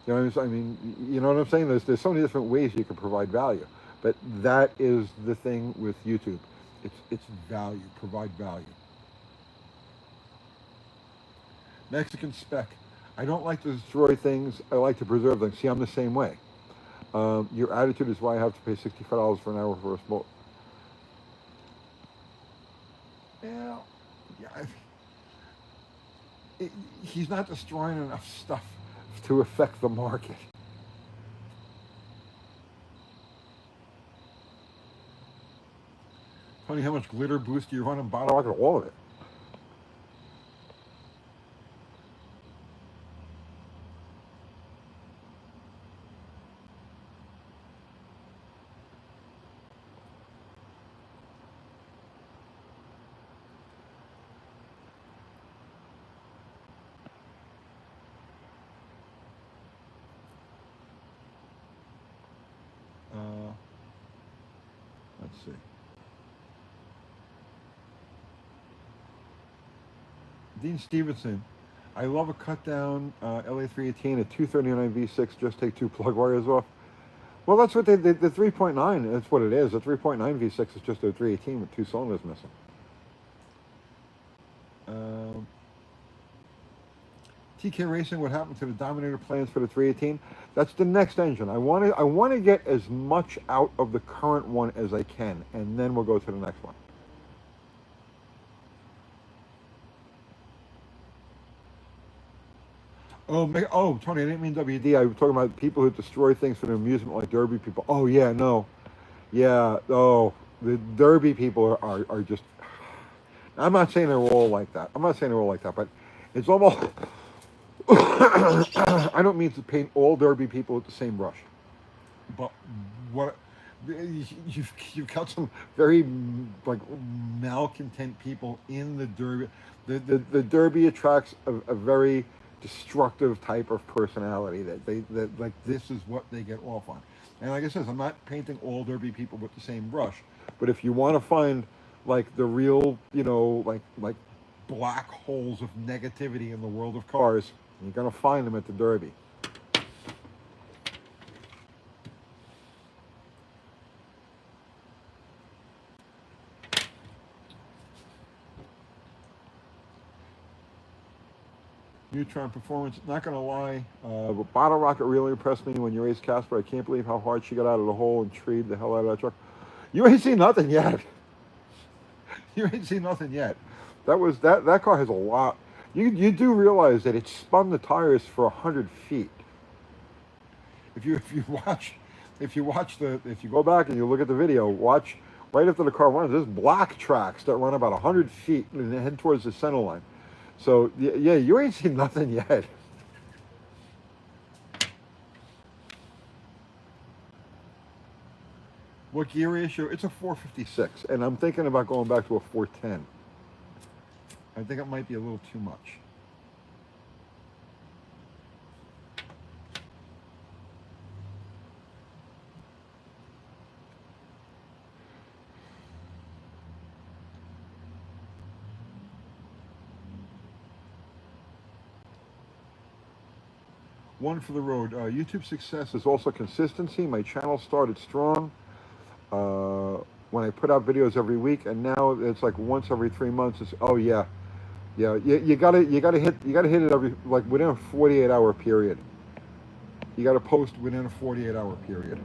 You know what I mean? You know what I'm saying? There's so many different ways you can provide value, but that is the thing with YouTube. It's value. Provide value. Mexican spec. I don't like to destroy things. I like to preserve them. See, I'm the same way. Your attitude is why I have to pay $65 for an hour for a smoke. Yeah, he's not destroying enough stuff to affect the market. Tony, how much glitter boost do you run in bottle rocket? All of it. Let's see. Dean Stevenson, I love a cut down LA318 at 239 V6. Just take two plug wires off. Well, that's what the 3.9. That's what it is. The 3.9 V6 is just a 318 with two cylinders missing. TK Racing, what happened to the Dominator plans for the 318? That's the next engine. I want to get as much out of the current one as I can, and then we'll go to the next one. Oh, Tony, I didn't mean WD. I was talking about people who destroy things for their amusement, like Derby people. Oh, yeah, no. Yeah, oh, the Derby people are just... I'm not saying they're all like that. But it's almost... I don't mean to paint all Derby people with the same brush. But what... You've got some very like malcontent people in the Derby. The Derby attracts a very destructive type of personality that like this is what they get off on. And like I said, I'm not painting all Derby people with the same brush, but if you want to find like the real, you know, like black holes of negativity in the world of cars, you're gonna find them at the Derby. Neutron Performance, not gonna lie, but Bottle Rocket really impressed me when you raced Casper. I can't believe how hard she got out of the hole and treed the hell out of that truck. You ain't seen nothing yet. You ain't seen nothing yet. That car has a lot. You do realize that it spun the tires for 100 feet. If you go back and you look at the video, watch right after the car runs. There's black tracks that run about 100 feet and head towards the center line. So, yeah, you ain't seen nothing yet. What gear ratio? It's a 456, and I'm thinking about going back to a 410. I think it might be a little too much. one for the road. YouTube success is also consistency. My channel started strong when I put out videos every week, and now it's like once every 3 months. It's oh yeah, yeah. You gotta hit it every like within a 48-hour period. You gotta post within a 48-hour period.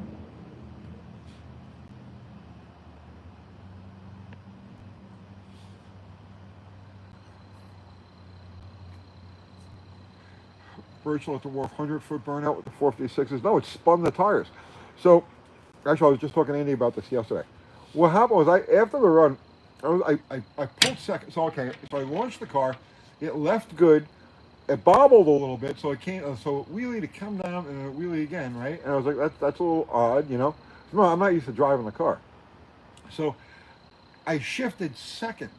Virtual at the Wharf 100-foot burnout with the 456s. No, it spun the tires. So, actually, I was just talking to Andy about this yesterday. What happened was, after the run, I pulled second. So, okay, so I launched the car. It left good. It bobbled a little bit, so it came. So it wheelied to come down and it wheelie again, right? And I was like, that's a little odd, you know. No, I'm not used to driving the car. So I shifted second,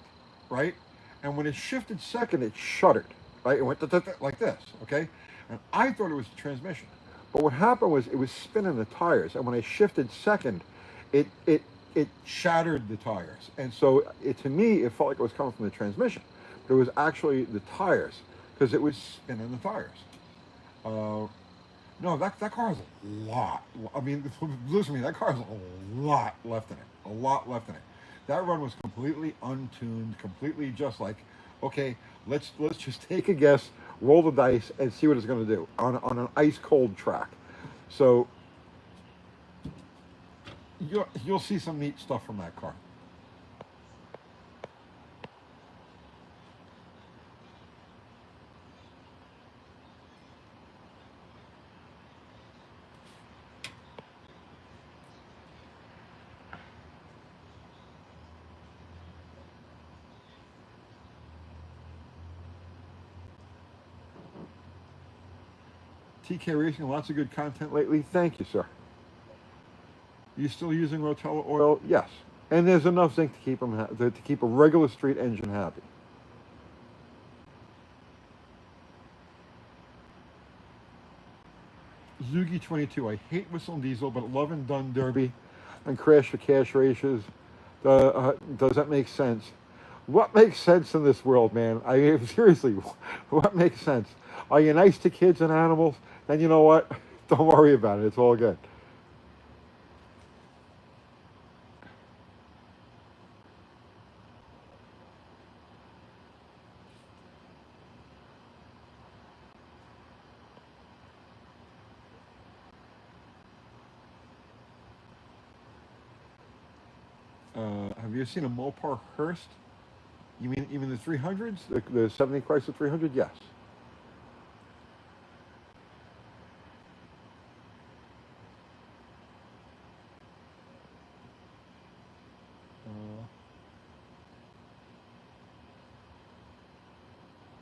right? And when it shifted second, it shuddered, right? It went like this, okay? And I thought it was the transmission. But what happened was it was spinning the tires. And when I shifted second, it shattered the tires. And so to me, it felt like it was coming from the transmission. But it was actually the tires because it was spinning the tires. Uh, no, that car has a lot. I mean, listen to me, that car has a lot left in it. A lot left in it. That run was completely untuned, completely just like, okay, let's just take a guess, roll the dice, and see what it's going to do on an ice cold track. So you'll see some neat stuff from that car. TK Racing, lots of good content lately. Thank you, sir. You still using Rotella oil? Yes. And there's enough zinc to keep them to keep a regular street engine happy. Zugi 22. I hate Whistle and Diesel, but love and Dun Derby and Crash for Cash races. Does that make sense? What makes sense in this world, man? I mean, seriously, what makes sense? Are you nice to kids and animals? Then you know what? Don't worry about it. It's all good. Have you seen a Mopar Hearst? You mean the 300s? The 70 Chrysler 300? Yes. Uh,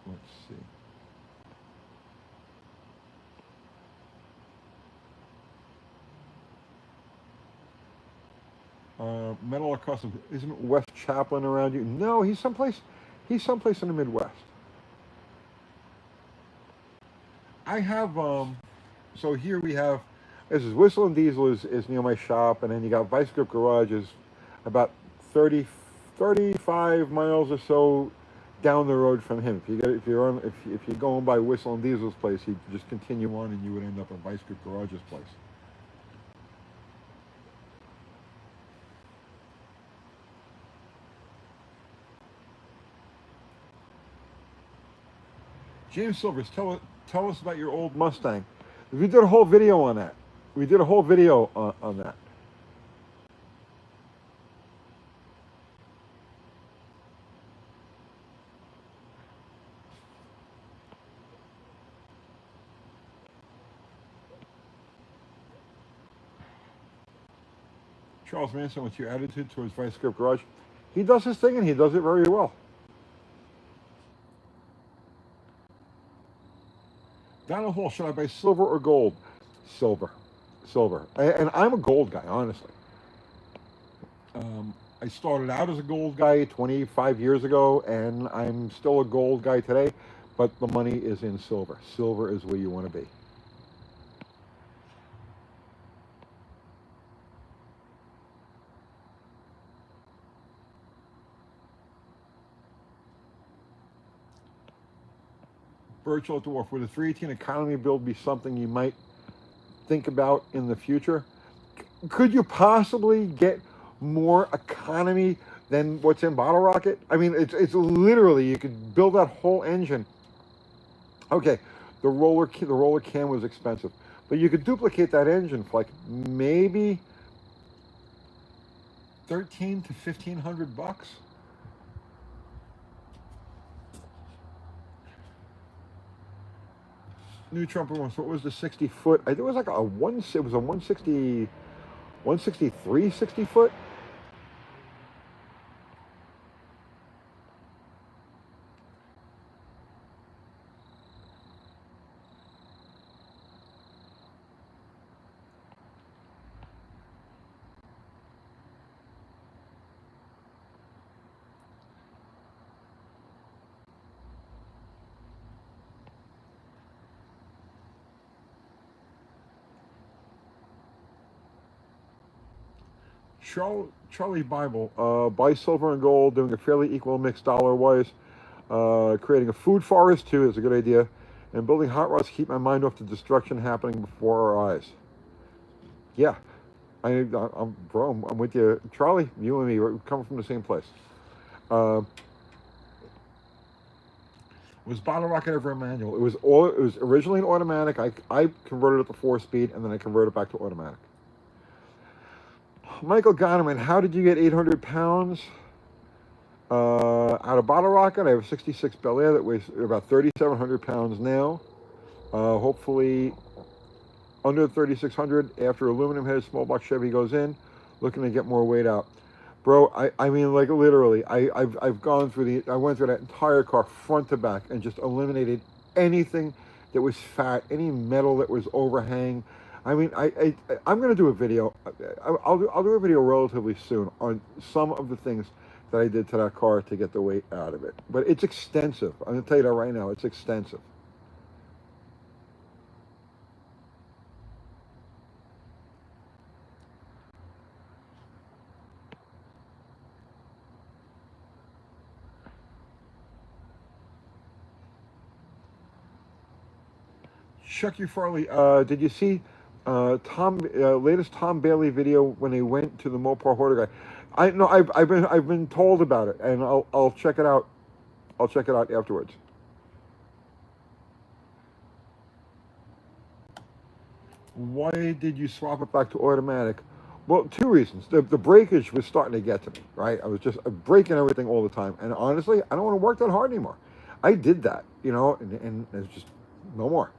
let's see. Metal Custom. Isn't Wes Chaplin around you? No, he's someplace. He's someplace in the Midwest. I have. So here we have. This is Whistle and Diesel is near my shop, and then you got Vice Grip Garage is about 30, 35 miles or so down the road from him. If you're going by Whistle and Diesel's place, you just continue on, and you would end up at Vice Grip Garage's place. James Silvers, tell us about your old Mustang. We did a whole video on that. We did a whole video on that. Charles Manson, what's your attitude towards Vice Grip Garage? He does his thing and he does it very well. Donald Hall, should I buy silver or gold? Silver. Silver. And I'm a gold guy, honestly. I started out as a gold guy 25 years ago, and I'm still a gold guy today, but the money is in silver. Silver is where you want to be. Virtual at the Wharf. Would a 318 economy build be something you might think about in the future? Could you possibly get more economy than what's in Bottle Rocket? I mean, it's literally, you could build that whole engine. Okay, the roller cam was expensive, but you could duplicate that engine for like maybe 13 to 1500 bucks. New Trump wants, what was the 60 foot? I think it was like it was a 160, 163 60 foot. Charlie Bible, buy silver and gold, doing a fairly equal mix dollar wise. Creating a food forest too is a good idea. And building hot rods to keep my mind off the destruction happening before our eyes. Yeah, I'm with you, Charlie. You and me, we're coming from the same place. Was Bottle Rocket ever a manual? It was originally an automatic. I converted it to 4-speed, and then I converted it back to automatic. Michael Gonerman, how did you get 800 pounds out of Bottle Rocket? I have a 66 Bel Air that weighs about 3,700 pounds now. Hopefully under 3,600 after aluminum headed small block Chevy goes in. Looking to get more weight out. Bro, I mean, like literally, I've gone through I went through that entire car front to back and just eliminated anything that was fat, any metal that was overhang. I mean, I'm going to do a video. I'll do a video relatively soon on some of the things that I did to that car to get the weight out of it. But it's extensive. I'm going to tell you that right now. It's extensive. Chucky Farley, did you see latest Tom Bailey video when they went to the Mopar Hoarder guy? I know I've been told about it, and I'll check it out. I'll check it out afterwards. Why did you swap it back to automatic? Well, two reasons. The breakage was starting to get to me, right? I was just breaking everything all the time, and honestly, I don't want to work that hard anymore. I did that, and there's just no more.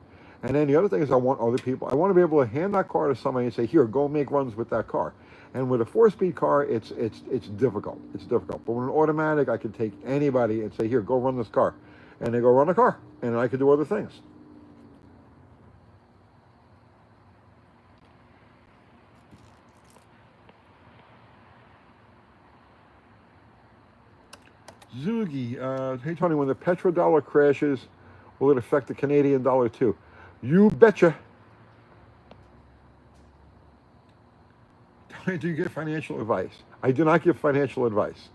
And then the other thing is I want other people, I want to be able to hand that car to somebody and say, here, go make runs with that car. And with a 4-speed car, it's difficult. It's difficult. But with an automatic, I could take anybody and say, here, go run this car. And they go run the car. And I could do other things. Zugi, hey Tony, when the petrodollar crashes, will it affect the Canadian dollar too? You betcha. Tony, do you give financial advice? I do not give financial advice.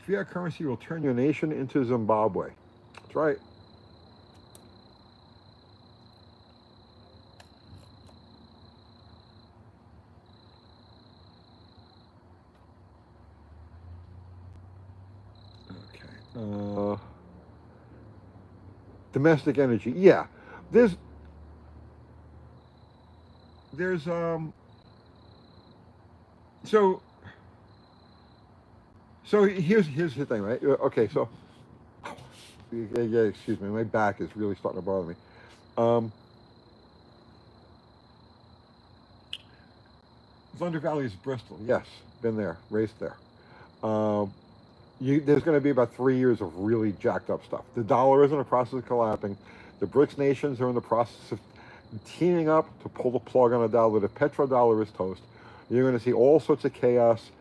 Fiat currency will turn your nation into Zimbabwe. That's right. Okay. Domestic energy. Yeah. There's So here's the thing, right? Okay, so yeah, excuse me, my back is really starting to bother me. Thunder Valley is Bristol. Yes, been there, raced there. There's going to be about 3 years of really jacked up stuff. The dollar is in the process of collapsing. The BRICS nations are in the process of teaming up to pull the plug on a dollar. The petrodollar is toast. You're going to see all sorts of chaos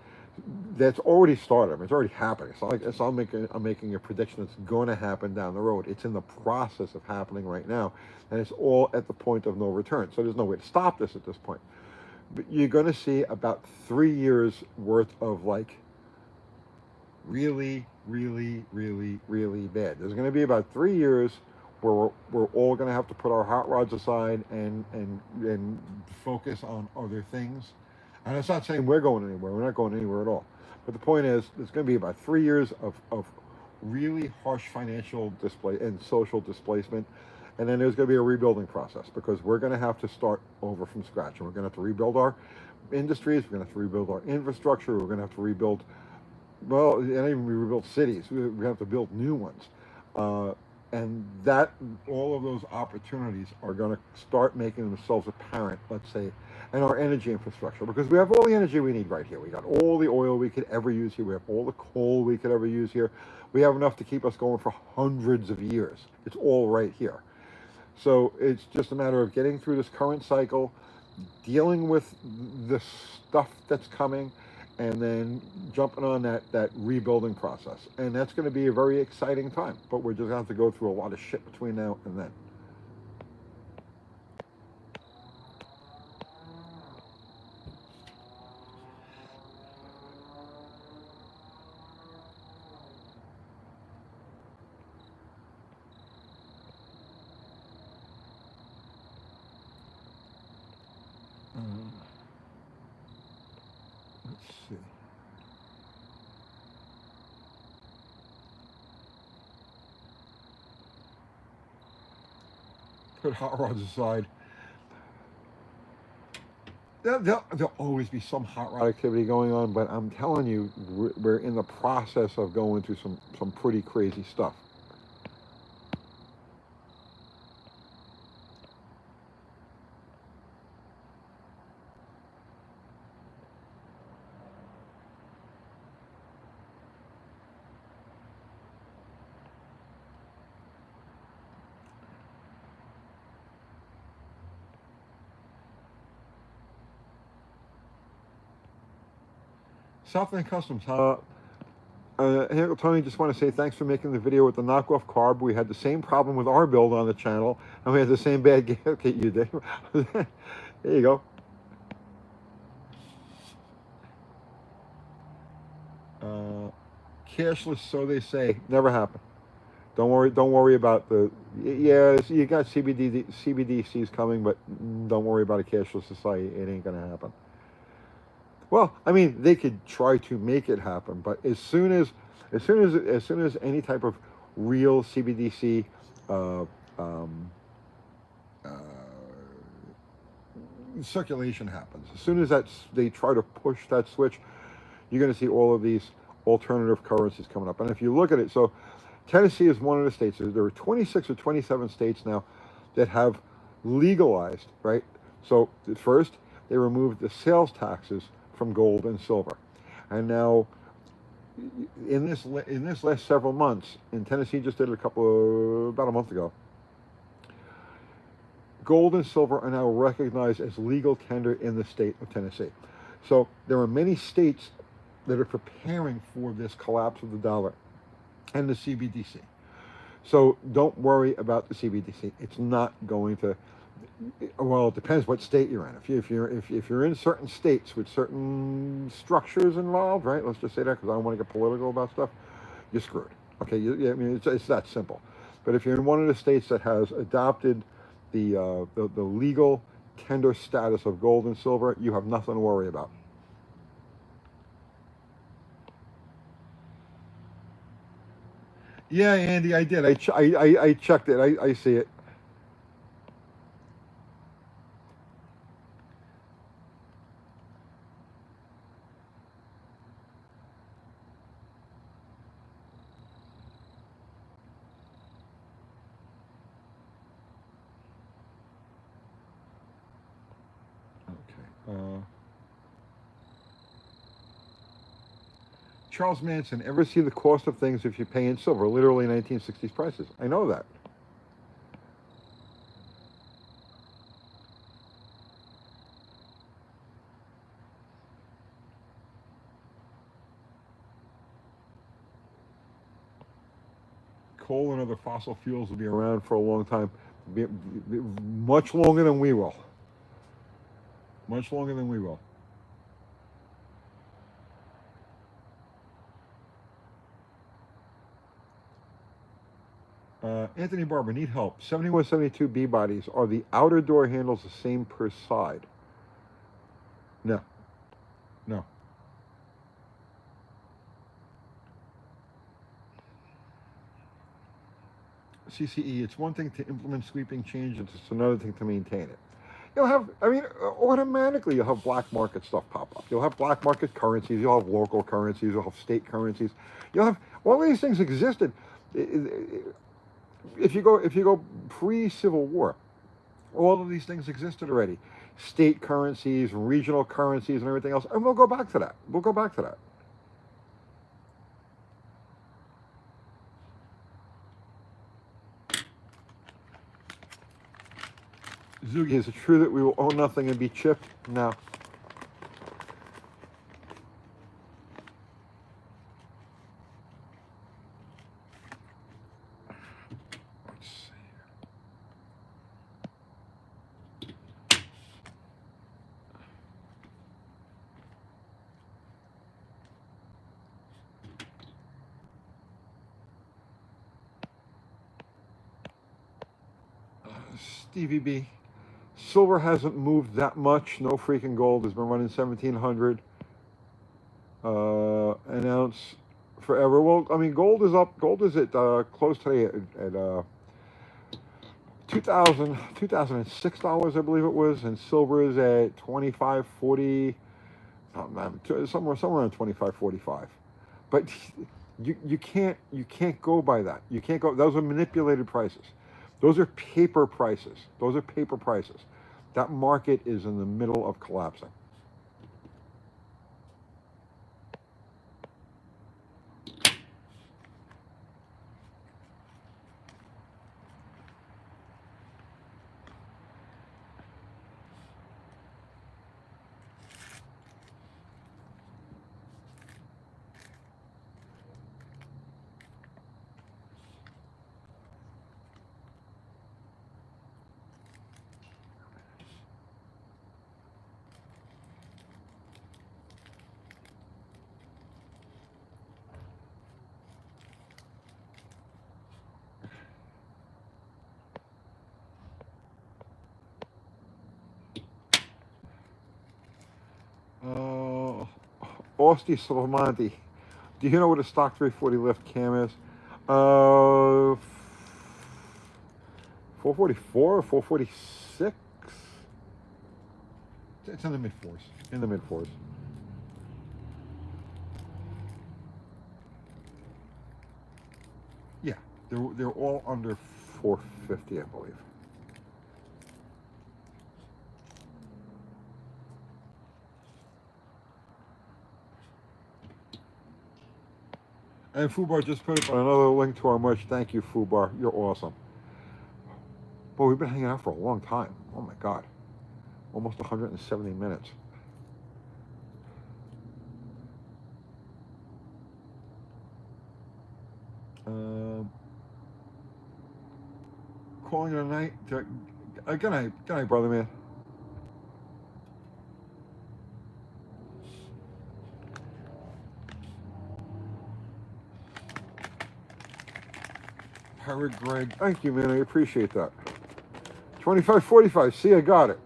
that's already started. I mean, it's already happening. It's not like I'm making a prediction that's going to happen down the road. It's in the process of happening right now, and it's all at the point of no return. So there's no way to stop this at this point. But you're going to see about 3 years worth of like really, really, really, really bad. There's going to be about 3 years where we're all going to have to put our hot rods aside and focus on other things. And it's not saying we're going anywhere. We're not going anywhere at all. But the point is, there's going to be about 3 years of really harsh financial display and social displacement. And then there's going to be a rebuilding process because we're going to have to start over from scratch. And we're going to have to rebuild our industries. We're going to have to rebuild our infrastructure. We're going to have to rebuild, well, and even rebuild cities. We have to build new ones. And that all of those opportunities are going to start making themselves apparent, let's say, in our energy infrastructure, because we have all the energy we need right here. We got all the oil we could ever use here. We have all the coal we could ever use here. We have enough to keep us going for hundreds of years. It's all right here. So it's just a matter of getting through this current cycle, dealing with the stuff that's coming, and then jumping on that rebuilding process. And that's going to be a very exciting time, but we're just going to have to go through a lot of shit between now and then. Let's see. Put hot rods aside. There'll always be some hot rod activity going on, but I'm telling you, we're in the process of going through some pretty crazy stuff. Southland Customs. Hey, Tony, just want to say thanks for making the video with the knockoff carb. We had the same problem with our build on the channel, and we had the same bad game. Okay, you did. There you go. Cashless, so they say. Never happened. Don't worry. Don't worry about the. Yeah, you got CBDCs coming, but don't worry about a cashless society. It ain't gonna happen. Well, I mean, they could try to make it happen, but as soon as any type of real CBDC uh, um, uh, circulation happens, as soon as they try to push that switch, you're going to see all of these alternative currencies coming up. And if you look at it, so Tennessee is one of the states. There are 26 or 27 states now that have legalized, right? So at first, they removed the sales taxes from gold and silver. And now, in this last several months, in Tennessee just did it about a month ago, gold and silver are now recognized as legal tender in the state of Tennessee. So there are many states that are preparing for this collapse of the dollar and the CBDC. So don't worry about the CBDC. It's not going to. Well, it depends what state you're in. If you're in certain states with certain structures involved, right? Let's just say that because I don't want to get political about stuff. You're screwed. Okay, I mean it's that simple. But if you're in one of the states that has adopted the legal tender status of gold and silver, you have nothing to worry about. Yeah, Andy, I did. I checked it. I see it. Okay. Charles Manson, ever see the cost of things if you pay in silver? Literally 1960s prices. I know that. coal and other fossil fuels will be around for a long time, much longer than we will. Much longer than we will. Anthony Barber, need help. 7172B bodies. Are the outer door handles the same per side? No. No. CCE, it's one thing to implement sweeping change, it's another thing to maintain it. You'll have, I mean, automatically you'll have black market stuff pop up. You'll have black market currencies, you'll have local currencies, you'll have state currencies. You'll have, all these things existed. If you go pre-Civil War, all of these things existed already. State currencies, regional currencies, and everything else. And we'll go back to that. We'll go back to that. Zugi, is it true that we will own nothing and be chipped? No. Let's see. Stevie B. Silver hasn't moved that much. No freaking gold. Has been running 1,700 an ounce forever. Well, I mean, gold is up. Gold is at close today at $2,006, I believe it was, and silver is at 25.40, somewhere around 25.45. But you can't go by that. You can't go. Those are manipulated prices. Those are paper prices. Those are paper prices. That market is in the middle of collapsing. Austin Salamanti, do you know what a stock 340 lift cam is? 444 or 446? It's in the mid fours. In the mid fours. Yeah, they're all under 450, I believe. And Fubar just put up another link to our merch. Thank you, Fubar. You're awesome. Boy, we've been hanging out for a long time. Oh my God. Almost 170 minutes. Calling it a night. Good night, brother man. Pirate Greg, thank you, man. I appreciate that. 25.45. See, I got it.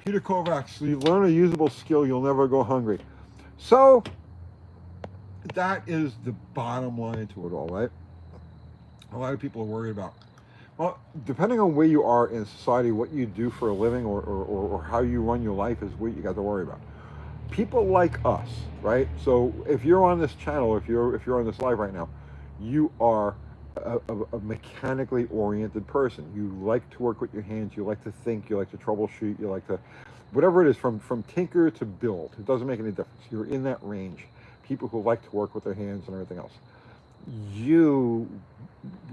Peter Kovacs, you learn a usable skill, you'll never go hungry. So, that is the bottom line to it all, right? A lot of people are worried about, well, depending on where you are in society, what you do for a living or how you run your life is what you got to worry about. People like us, right? So if you're on this channel, if you're on this live right now, you are a mechanically oriented person. You like to work with your hands, you like to think, you like to troubleshoot, you like to, whatever it is, from tinker to build, it doesn't make any difference. You're in that range. People who like to work with their hands and everything else. You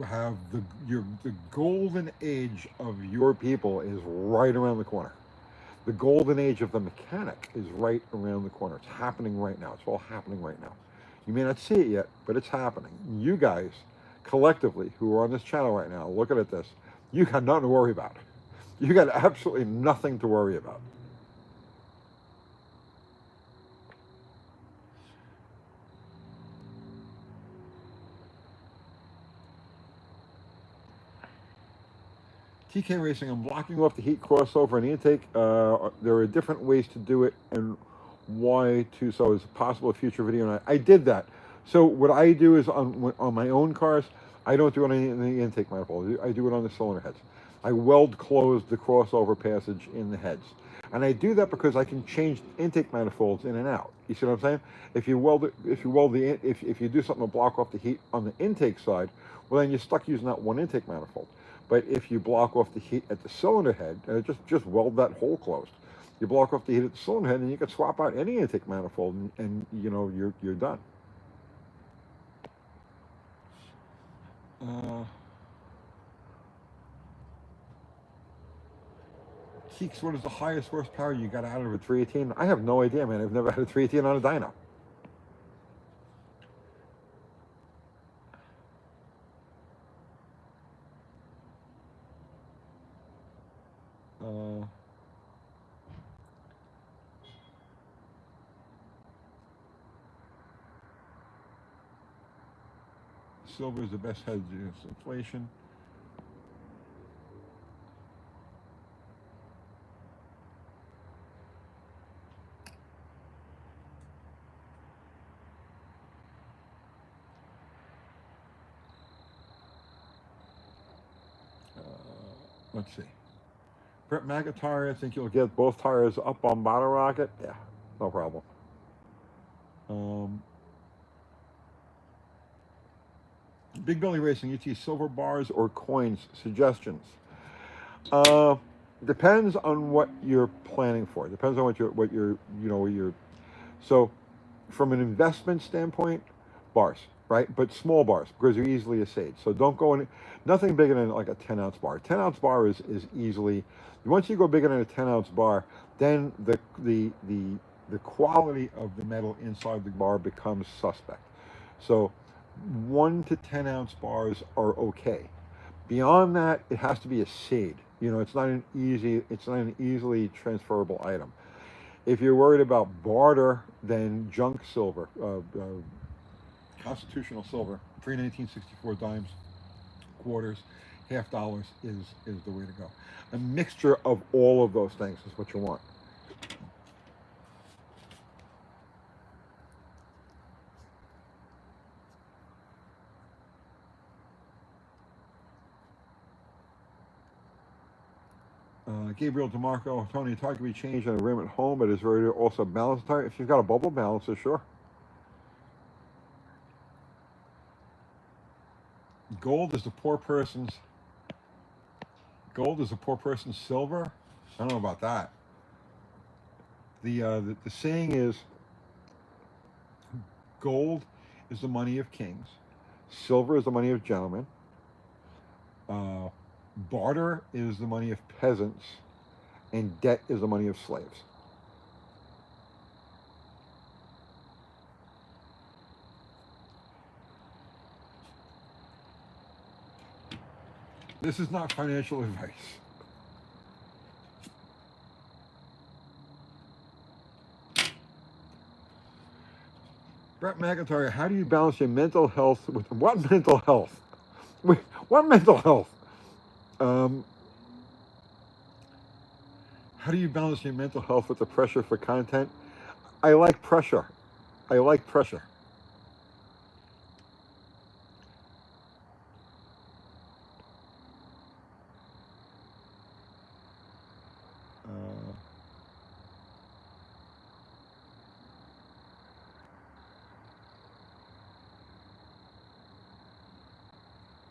have the golden age of your people is right around the corner. The golden age of the mechanic is right around the corner. It's happening right now. It's all happening right now. You may not see it yet, but it's happening. You guys, collectively, who are on this channel right now, looking at this, you got nothing to worry about. You got absolutely nothing to worry about. TK Racing, I'm blocking off the heat crossover and the intake. There are different ways to do it and why to. So is it possible a future video? And I did that. So what I do is on my own cars, I don't do it on the intake manifold. I do it on the cylinder heads. I weld close the crossover passage in the heads. And I do that because I can change intake manifolds in and out. You see what I'm saying? If you weld it, if you do something to block off the heat on the intake side, well then you're stuck using that one intake manifold. But if you block off the heat at the cylinder head, just weld that hole closed. You block off the heat at the cylinder head, and you can swap out any intake manifold, and you know you're done. Keeks, what is the highest horsepower you got out of a 318? I have no idea, man. I've never had a 318 on a dyno. Silver is the best hedge against inflation. Let's see. Brett McIntyre, I think you'll get both tires up on Bottle Rocket. Yeah, no problem. Big Belly Racing, UT silver bars or coins, suggestions. Depends on what you're planning for. Depends on what you're. So, from an investment standpoint, bars, right? But small bars because they're easily assayed. So don't go in. Nothing bigger than like a 10-ounce bar. 10-ounce bar is easily. Once you go bigger than a 10-ounce bar, then the quality of the metal inside the bar becomes suspect. So 1 to 10-ounce bars are okay. Beyond that, it has to be assayed. You know, it's not an easily transferable item. If you're worried about barter, then junk silver, constitutional silver, 319.64 dimes, quarters, $half is the way to go. A mixture of all of those things is what you want. Gabriel DeMarco, Tony, tire can be changed on a rim at home, but is ready to also balance the tire. If you've got a bubble balancer, sure. Gold is the poor person's silver. I don't know about that. The saying is, gold is the money of kings, silver is the money of gentlemen, barter is the money of peasants, and debt is the money of slaves. This is not financial advice. Brett McIntyre, how do you balance your mental health with what mental health? What mental health? How do you balance your mental health with the pressure for content? I like pressure. I like pressure.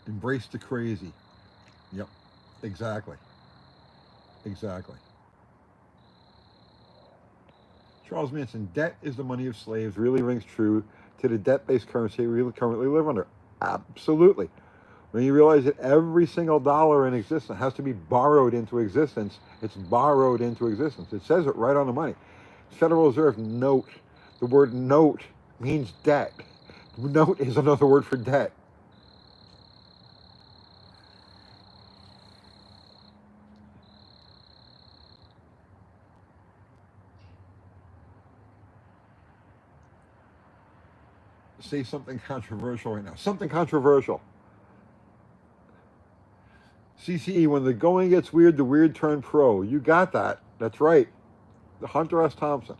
Embrace the crazy. Yep, exactly. Exactly. Charles Manson, debt is the money of slaves, really rings true to the debt-based currency we currently live under. Absolutely. When you realize that every single dollar in existence has to be borrowed into existence, it's borrowed into existence. It says it right on the money. Federal Reserve note. The word note means debt. Note is another word for debt. Say something controversial right now. Something controversial. CCE, when the going gets weird, the weird turn pro. You got that. That's right. The Hunter S. Thompson.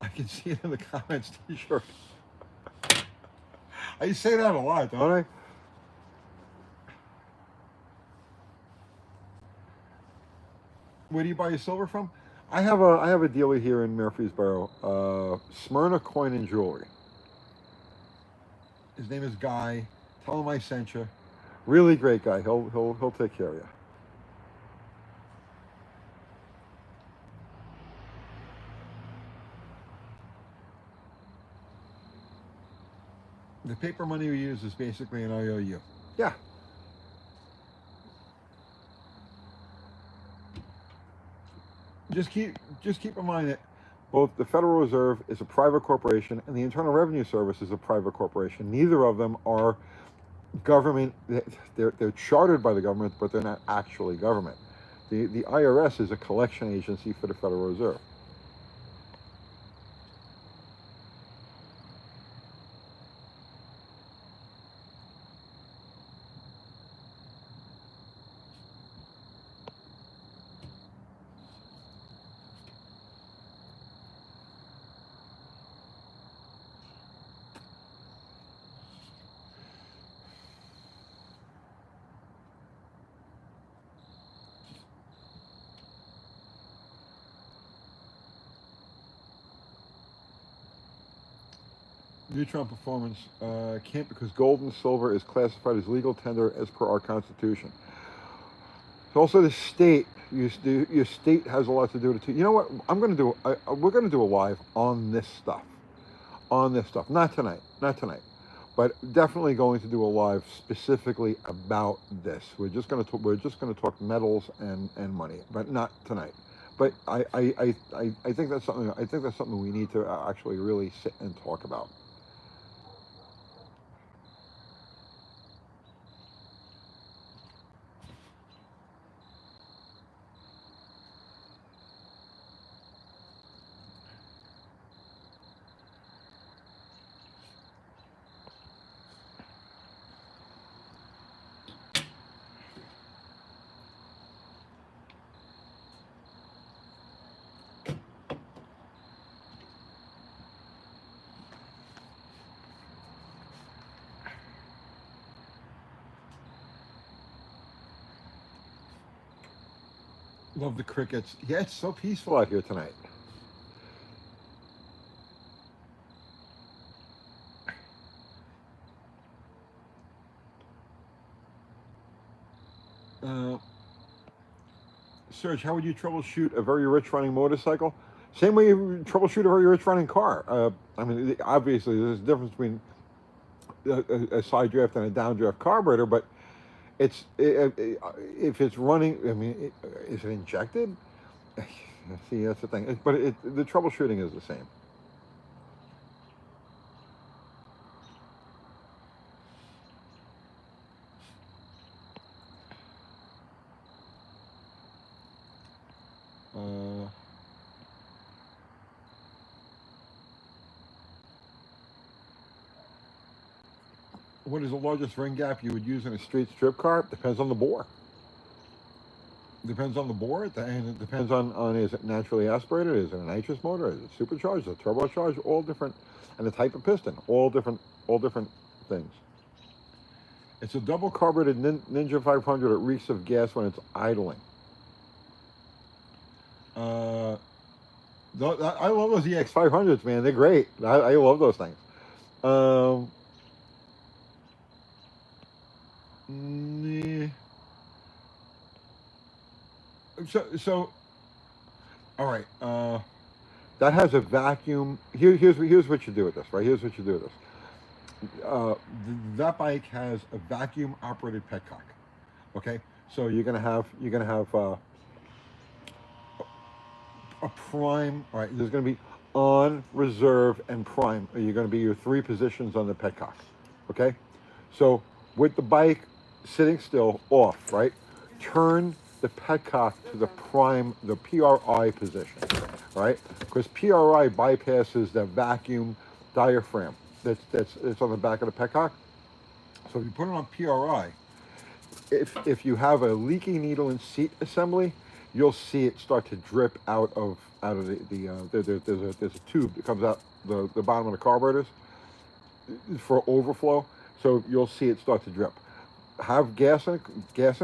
I can see it in the comments, T-shirt. I say that a lot, don't I? Where do you buy your silver from? I have a dealer here in Murfreesboro, Smyrna Coin and Jewelry. His name is Guy. Tell him I sent you. Really great guy. He'll take care of you. The paper money we use is basically an IOU. Yeah. Just keep in mind that both the Federal Reserve is a private corporation and the Internal Revenue Service is a private corporation. Neither of them are government. They're chartered by the government, but they're not actually government. The IRS is a collection agency for the Federal Reserve. Neutron Performance can't because gold and silver is classified as legal tender as per our Constitution. Also, the state, your state has a lot to do with it too. You know what? We're going to do a live on this stuff. Not tonight. But definitely going to do a live specifically about this. We're just going to talk metals and money, but not tonight. But I think that's something we need to actually really sit and talk about. Love the crickets. Yeah, it's so peaceful out here tonight. Uh, Serge, how would you troubleshoot a very rich running motorcycle? Same way you troubleshoot a very rich running car. Obviously, there's a difference between a side draft and a downdraft carburetor, but if it's running, is it injected? See, that's the thing. But the troubleshooting is the same. Uh, what is the largest ring gap you would use in a street strip car? Depends on the bore. Depends on the bore, and it depends on is it naturally aspirated, is it a nitrous motor, is it supercharged, is it turbocharged, all different, and the type of piston, all different things. It's a double carbureted Ninja 500. It reeks of gas when it's idling. I love those EX 500s, man. They're great. I love those things. Yeah. So All right. That has a vacuum. Here's what you do with this. Right. Here's what you do with this. That bike has a vacuum operated petcock. Okay. So you're gonna have a prime. All right. There's gonna be on, reserve, and prime. Are you gonna be your three positions on the petcock? Okay. So with the bike sitting still, off. Right. Turn the petcock to the prime, the PRI position. Right. Because PRI bypasses the vacuum diaphragm that's on the back of the petcock. So if you put it on PRI, if you have a leaky needle and seat assembly, you'll see it start to drip out of there's a tube that comes out the bottom of the carburetors for overflow. So you'll see it start to drip. Have gas in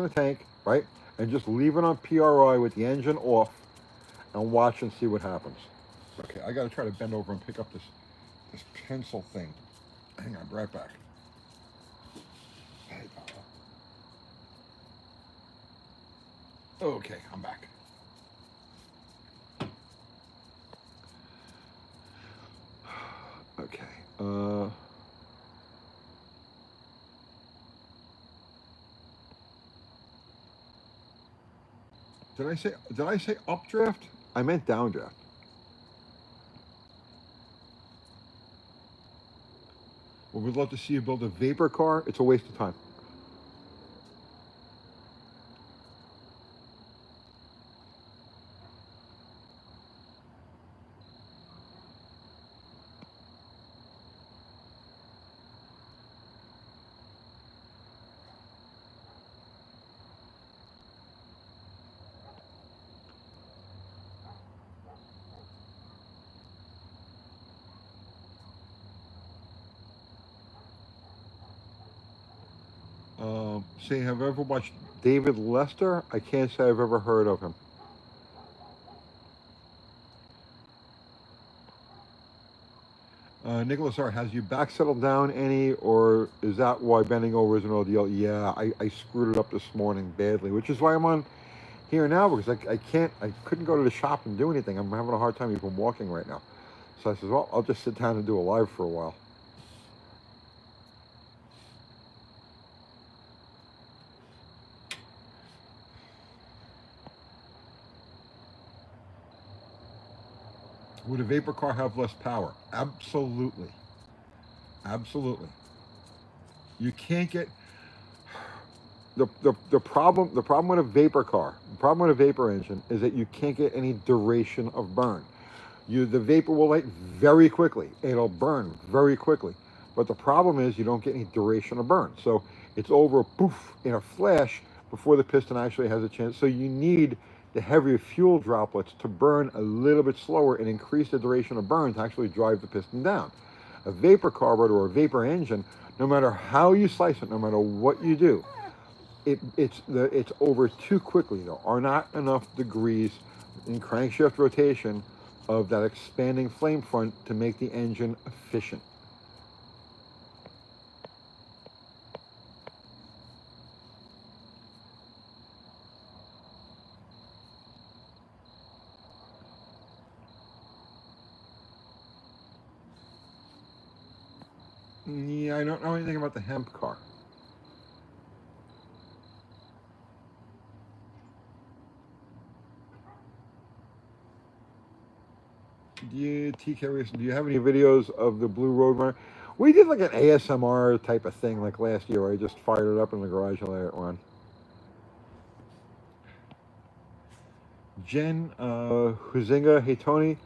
a tank, right? And just leave it on PRI with the engine off, and watch and see what happens. Okay, I got to try to bend over and pick up this pencil thing. Hang on, be right back. Hey, okay, I'm back. Okay. Did I say updraft? I meant downdraft. Well, we'd love to see you build a vapor car. It's a waste of time. Say, have I ever watched David Lester? I can't say I've ever heard of him. Nicholas R., has you back settled down any, or is that why bending over is an ordeal? Yeah, I screwed it up this morning badly, which is why I'm on here now, because I couldn't go to the shop and do anything. I'm having a hard time even walking right now. So I said, well, I'll just sit down and do a live for a while. Would a vapor car have less power? Absolutely. Absolutely. You can't get the problem with a vapor car, the problem with a vapor engine is that you can't get any duration of burn. The vapor will light very quickly. It'll burn very quickly. But the problem is you don't get any duration of burn. So it's over poof in a flash before the piston actually has a chance. So you need the heavier fuel droplets to burn a little bit slower and increase the duration of burn to actually drive the piston down. A vapor carburetor or a vapor engine, no matter how you slice it, no matter what you do, it's over too quickly. There are not enough degrees in crankshaft rotation of that expanding flame front to make the engine efficient. Yeah, I don't know anything about the hemp car. Do you have any videos of the Blue Road Runner? We did like an ASMR type of thing like last year where I just fired it up in the garage and let it run. Jen Huzinga, hey Tony,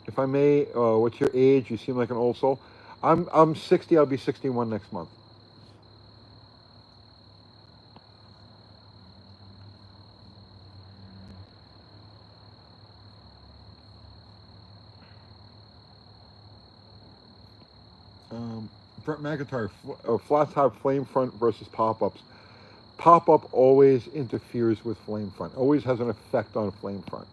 if I may, what's your age? You seem like an old soul. I'm 60. I'll be 61 next month. Brent McIntyre, flat top flame front versus pop ups. Pop up always interferes with flame front. Always has an effect on flame front.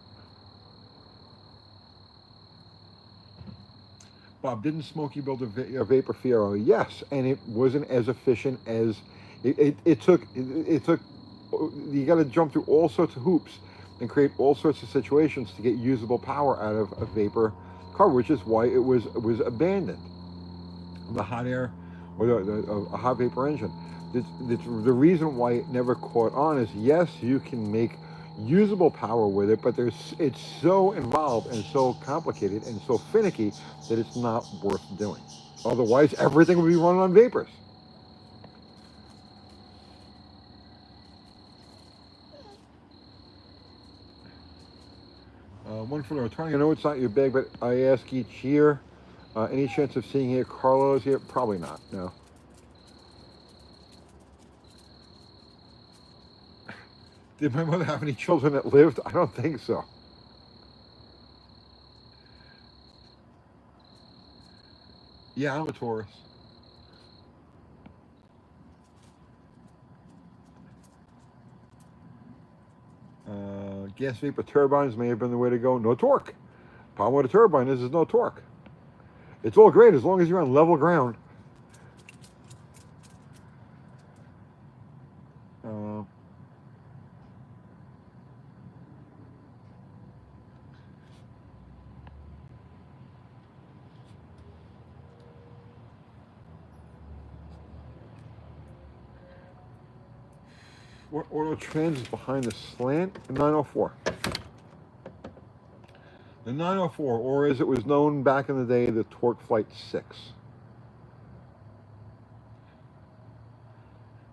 Bob, didn't Smokey build a Vapor Fiero? Yes, and it wasn't as efficient as it took. You got to jump through all sorts of hoops and create all sorts of situations to get usable power out of a vapor car, which is why it was abandoned. The hot air or a hot vapor engine. The reason why it never caught on is yes, you can make usable power with it, but it's so involved and so complicated and so finicky that it's not worth doing. Otherwise, everything would be running on vapors. One for the returning. I know it's not your bag, but I ask each year. Any chance of seeing here Carlos here? Probably not. No. Did my mother have any children that lived? I don't think so. Yeah, I'm a Taurus. Gas vapor turbines may have been the way to go. No torque. Problem with a turbine is there's no torque. It's all great as long as you're on level ground. Uh, what auto trans is behind the slant? The 904. The 904, or as it was known back in the day, the Torque Flight 6.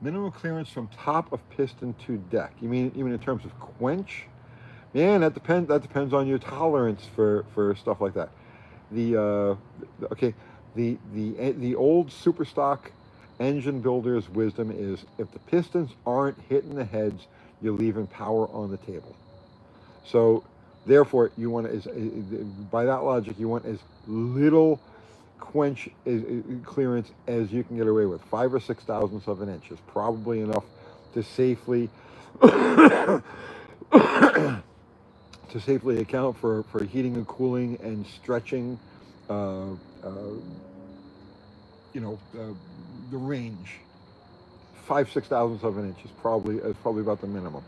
Minimum clearance from top of piston to deck. You mean even in terms of quench? Man, that depends. That depends on your tolerance for stuff like that. The old super stock engine builder's wisdom is if the pistons aren't hitting the heads, you're leaving power on the table. So therefore, you want by that logic, you want as little quench clearance as you can get away with. 5 or 6 thousandths of an inch is probably enough to safely to safely account for heating and cooling and stretching, the range. 5-6 thousandths of an inch is probably about the minimum.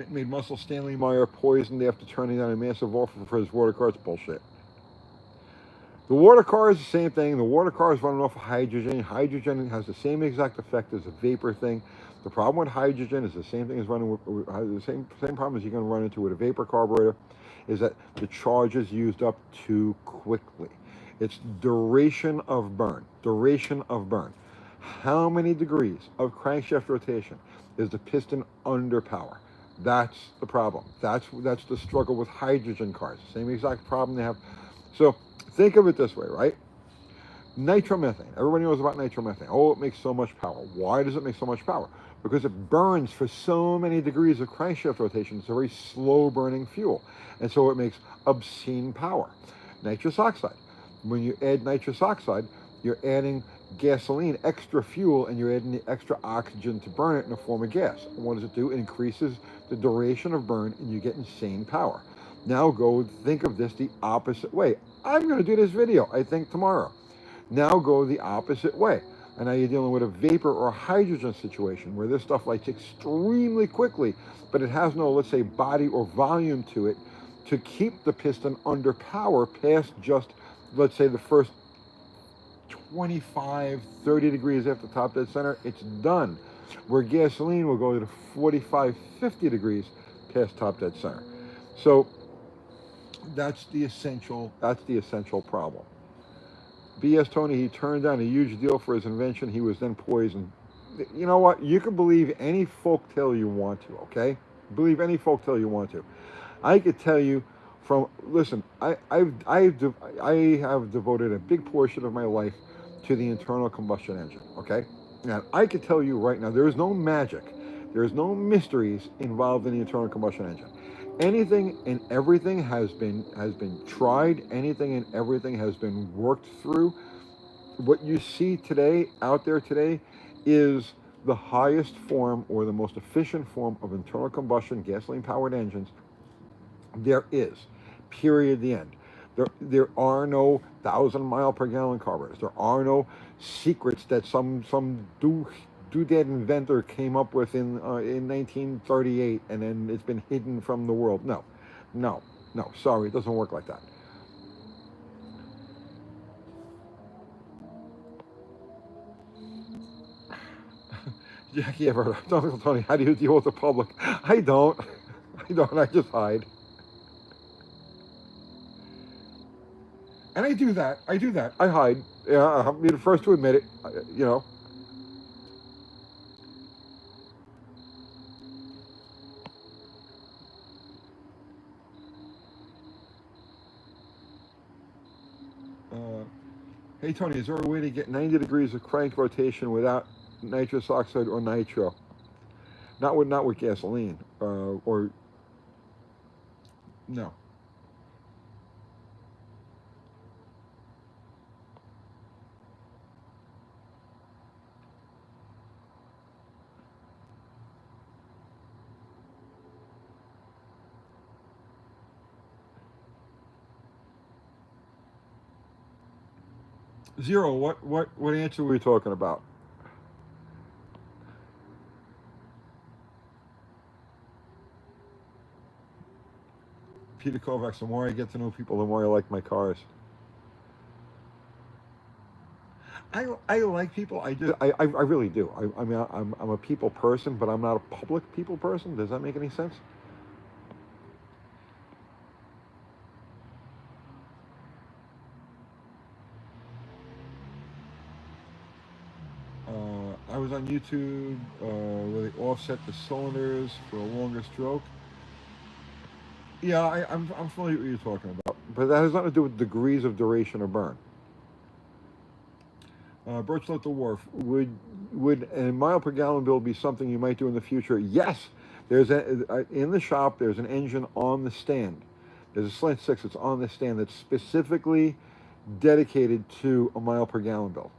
Made Muscle Stanley Meyer poisoned after turning down a massive offer for his water car. It's bullshit. The water car is the same thing. The water car is running off of hydrogen. Hydrogen has the same exact effect as a vapor thing. The problem with hydrogen is the same thing as running with the same problem as you're going to run into with a vapor carburetor, is that the charge is used up too quickly. It's duration of burn. Duration of burn. How many degrees of crankshaft rotation is the piston under power? That's the problem. That's the struggle with hydrogen cars. Same exact problem they have. So think of it this way, right? Nitromethane. Everybody knows about nitromethane. Oh, it makes so much power. Why does it make so much power? Because it burns for so many degrees of crankshaft rotation. It's a very slow burning fuel. And so it makes obscene power. Nitrous oxide. When you add nitrous oxide, you're adding gasoline, extra fuel, and you're adding the extra oxygen to burn it in the form of gas. And what does it do? It increases the duration of burn, and you get insane power. Now go think of this the opposite way. I'm going to do this video, I think, tomorrow. Now go the opposite way. And now you're dealing with a vapor or hydrogen situation where this stuff lights extremely quickly, but it has no, let's say, body or volume to it to keep the piston under power past just, let's say, the first 25, 30 degrees after top dead center. It's done. Where gasoline will go to 45, 50 degrees past top dead center. So that's the essential problem. B.S. Tony, he turned down a huge deal for his invention. He was then poisoned. You know what? You can believe any folktale you want to, okay? Believe any folktale you want to. I could tell you listen, I have devoted a big portion of my life to the internal combustion engine, okay? And I could tell you right now, there is no magic, there is no mysteries involved in the internal combustion engine. Anything and everything has been tried. Anything and everything has been worked through. What you see today, out there today, is the highest form or the most efficient form of internal combustion gasoline-powered engines there is. Period. The end. There are no 1,000-mile-per-gallon carburetors. There are no secrets that some doodad inventor came up with in 1938, and then it's been hidden from the world. No, no, no. Sorry, it doesn't work like that. Jackie ever, Uncle Tony, how do you deal with the public? I don't. I don't. I just hide. And I do that. I do that. I hide. Yeah, I'll be the first to admit it. You know. Uh, hey Tony, is there a way to get 90 degrees of crank rotation without nitrous oxide or nitro? Not with gasoline. Or no. Zero. What answer were we talking about? Peter Kovacs. The more I get to know people, the more I like my cars. I like people. I really do. I mean I'm a people person, but I'm not a public people person. Does that make any sense? I was on YouTube where they offset the cylinders for a longer stroke. Yeah, I'm familiar with what you're talking about, but that has nothing to do with degrees of duration of burn. Birchlet the Wharf, would a mile per gallon build be something you might do in the future? Yes. There's in the shop. There's an engine on the stand. There's a Slant 6 that's on the stand that's specifically dedicated to a mile per gallon build.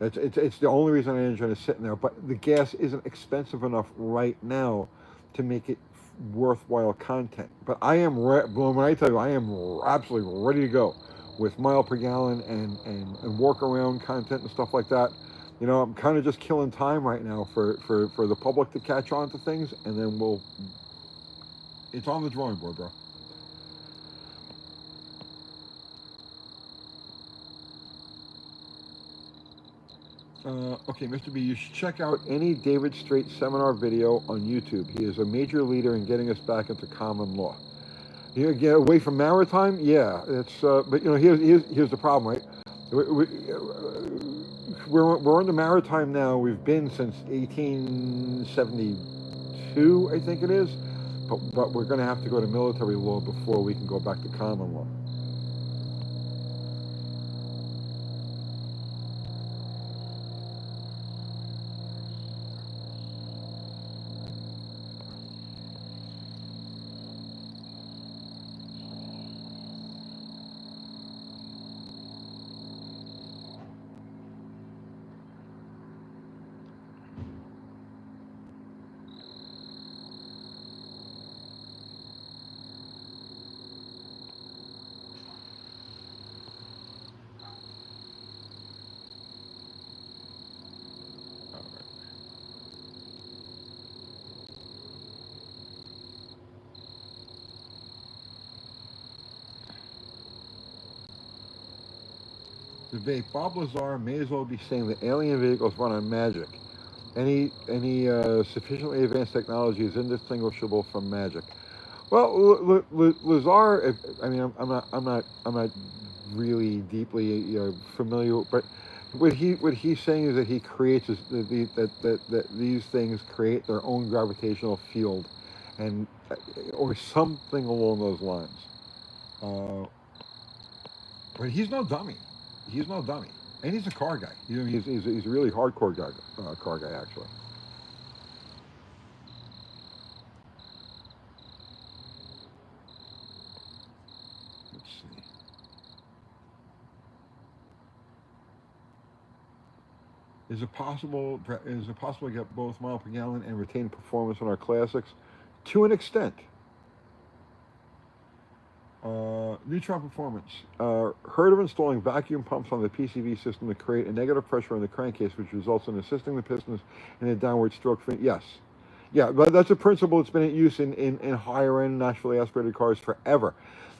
It's the only reason an engine is sitting there. But the gas isn't expensive enough right now to make it worthwhile content. But I am when I tell you, I am absolutely ready to go with mile per gallon and work around content and stuff like that. You know, I'm kind of just killing time right now for the public to catch on to things, and then it's on the drawing board, bro. Okay, Mr. B, you should check out any David Straight seminar video on YouTube. He is a major leader in getting us back into common law. You get away from maritime, yeah. It's but you know here's the problem, right? We're into maritime now. We've been since 1872, I think it is. But we're going to have to go to military law before we can go back to common law. Debate. Bob Lazar may as well be saying that alien vehicles run on magic. Any sufficiently advanced technology is indistinguishable from magic. Well, Lazar. I mean, I'm not really deeply familiar, but what he's saying is that he creates that these things create their own gravitational field, and or something along those lines. Uh, but he's no dummy. He's no dummy, and he's a car guy. He's a really hardcore guy, car guy actually. Let's see. Is it possible to get both mile per gallon and retain performance on our classics? To an extent. Neutron Performance. Heard of installing vacuum pumps on the PCV system to create a negative pressure on the crankcase, which results in assisting the pistons in a downward stroke. Yes. Yeah, but that's a principle that's been in use in higher end naturally aspirated cars forever.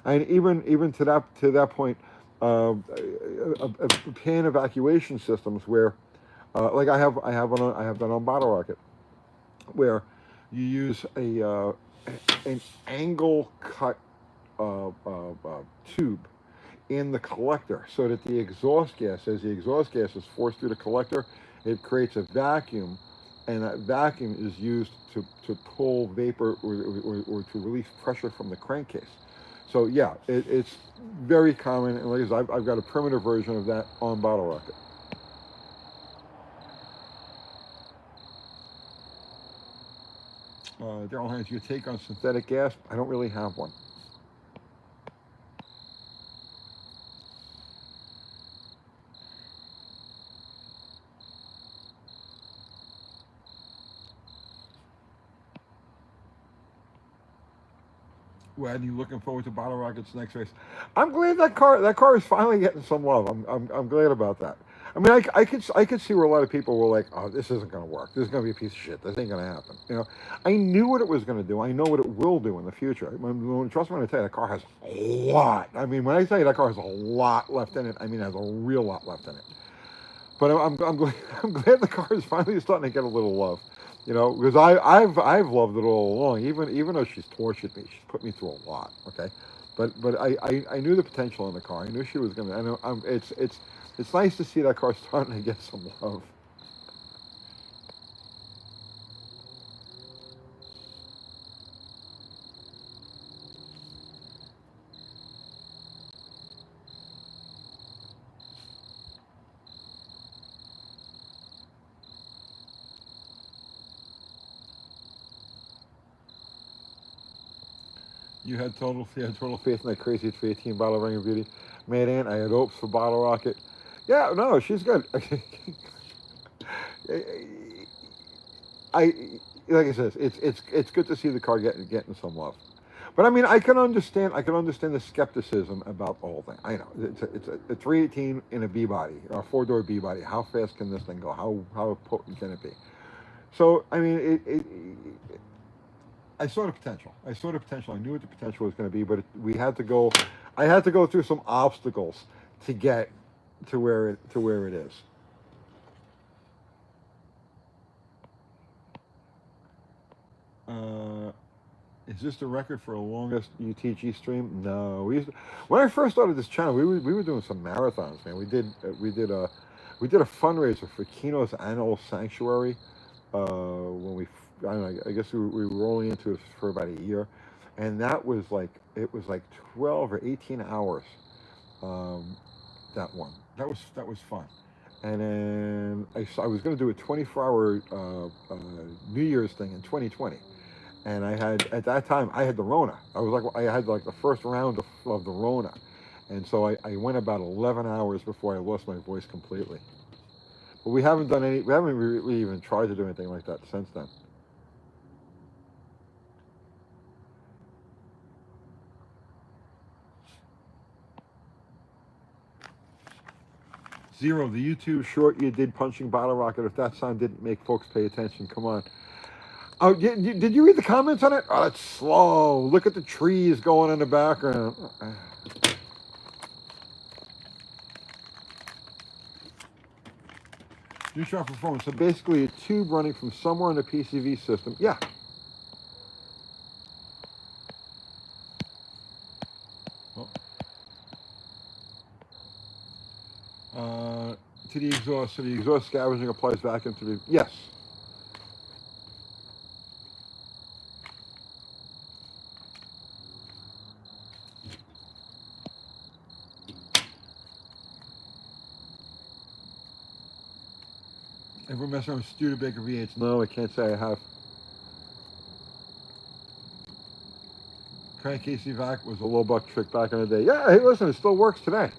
And even to that point, pan evacuation systems where, like I have done on Bottle Rocket, where you use an angle cut tube in the collector so that the exhaust gas, as the exhaust gas is forced through the collector, it creates a vacuum, and that vacuum is used to pull vapor or to release pressure from the crankcase. So yeah, it's very common, and like I said, I've got a primitive version of that on Bottle Rocket. Daryl Hines, your take on synthetic gas? I don't really have one. Well, you looking forward to Bottle Rocket's next race? I'm glad that car is finally getting some love. I'm glad about that. I mean, I could see where a lot of people were like, oh, this isn't going to work. This is going to be a piece of shit. This ain't going to happen. You know, I knew what it was going to do. I know what it will do in the future. Trust me when I tell you, that car has a lot. I mean, when I tell you that car has a lot left in it, I mean, it has a real lot left in it. But I'm glad, I'm glad the car is finally starting to get a little love. You know, because I've loved it all along. Even though she's tortured me, she's put me through a lot. Okay, but I knew the potential in the car. I knew she was gonna. I know it's nice to see that car starting to get some love. You had total faith in that crazy 318 bottle of Ring of Beauty. Mad Ant, I had hopes for Bottle Rocket. Yeah, no, she's good. I like I said, it's good to see the car getting some love. But I mean, I can understand the skepticism about the whole thing. I know it's a 318 in a B body, a 4-door B body. How fast can this thing go? How potent can it be? So I mean, I saw the potential. I saw the potential. I knew what the potential was going to be, but we had to go. I had to go through some obstacles to get to where it is. Uh, is this the record for the longest UTG stream? No. When I first started this channel, we were doing some marathons, man. We did a fundraiser for Kino's Animal Sanctuary. When I don't know, I guess we were rolling into it for about a year, and it was like 12 or 18 hours. Um, that one. That was fun. And then I was going to do a 24-hour New Year's thing in 2020, and I had at that time I had the Rona. I had like the first round of the Rona, and so I went about 11 hours before I lost my voice completely. But we haven't really even tried to do anything like that since then. Zero, the YouTube short you did punching Bottle Rocket. If that sound didn't make folks pay attention, come on. Oh, did you read the comments on it? Oh, it's slow. Look at the trees going in the background. Neutron Performance. So basically, a tube running from somewhere in the PCV system. Yeah. To the exhaust. So the exhaust scavenging applies vacuum to the. Yes. Ever mess around with Studebaker V8s? No, I can't say I have. Crankcase evac was a low buck trick back in the day. Yeah, hey, listen, it still works today.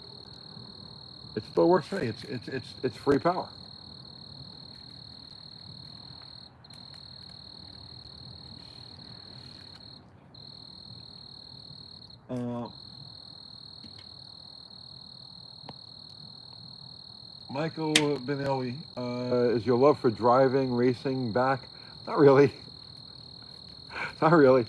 It still works today. It's free power. Uh, Michael Benelli, is your love for driving, racing back? Not really. Not really.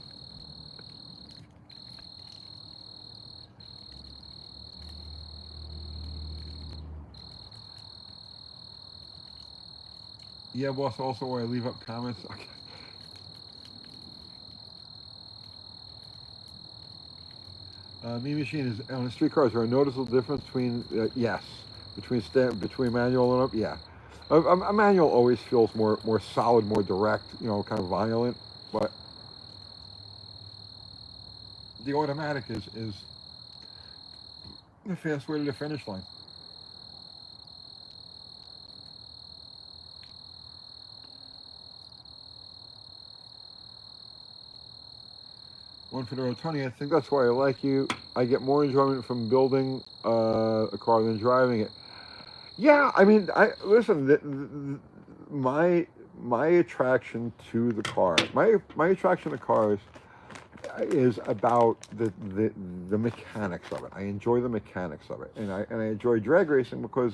Yeah, boss. Also, where I leave up comments. Okay. Me Machine is on the street cars. Is there a noticeable difference between yes, between manual and up? Yeah, a manual always feels more solid, more direct. You know, kind of violent. But the automatic is the fast way to the finish line. One for the road, Tony. I think that's why I like you. I get more enjoyment from building a car than driving it. Yeah, I mean, I listen. My my attraction to the car, my attraction to cars is about the mechanics of it. I enjoy the mechanics of it, and I enjoy drag racing because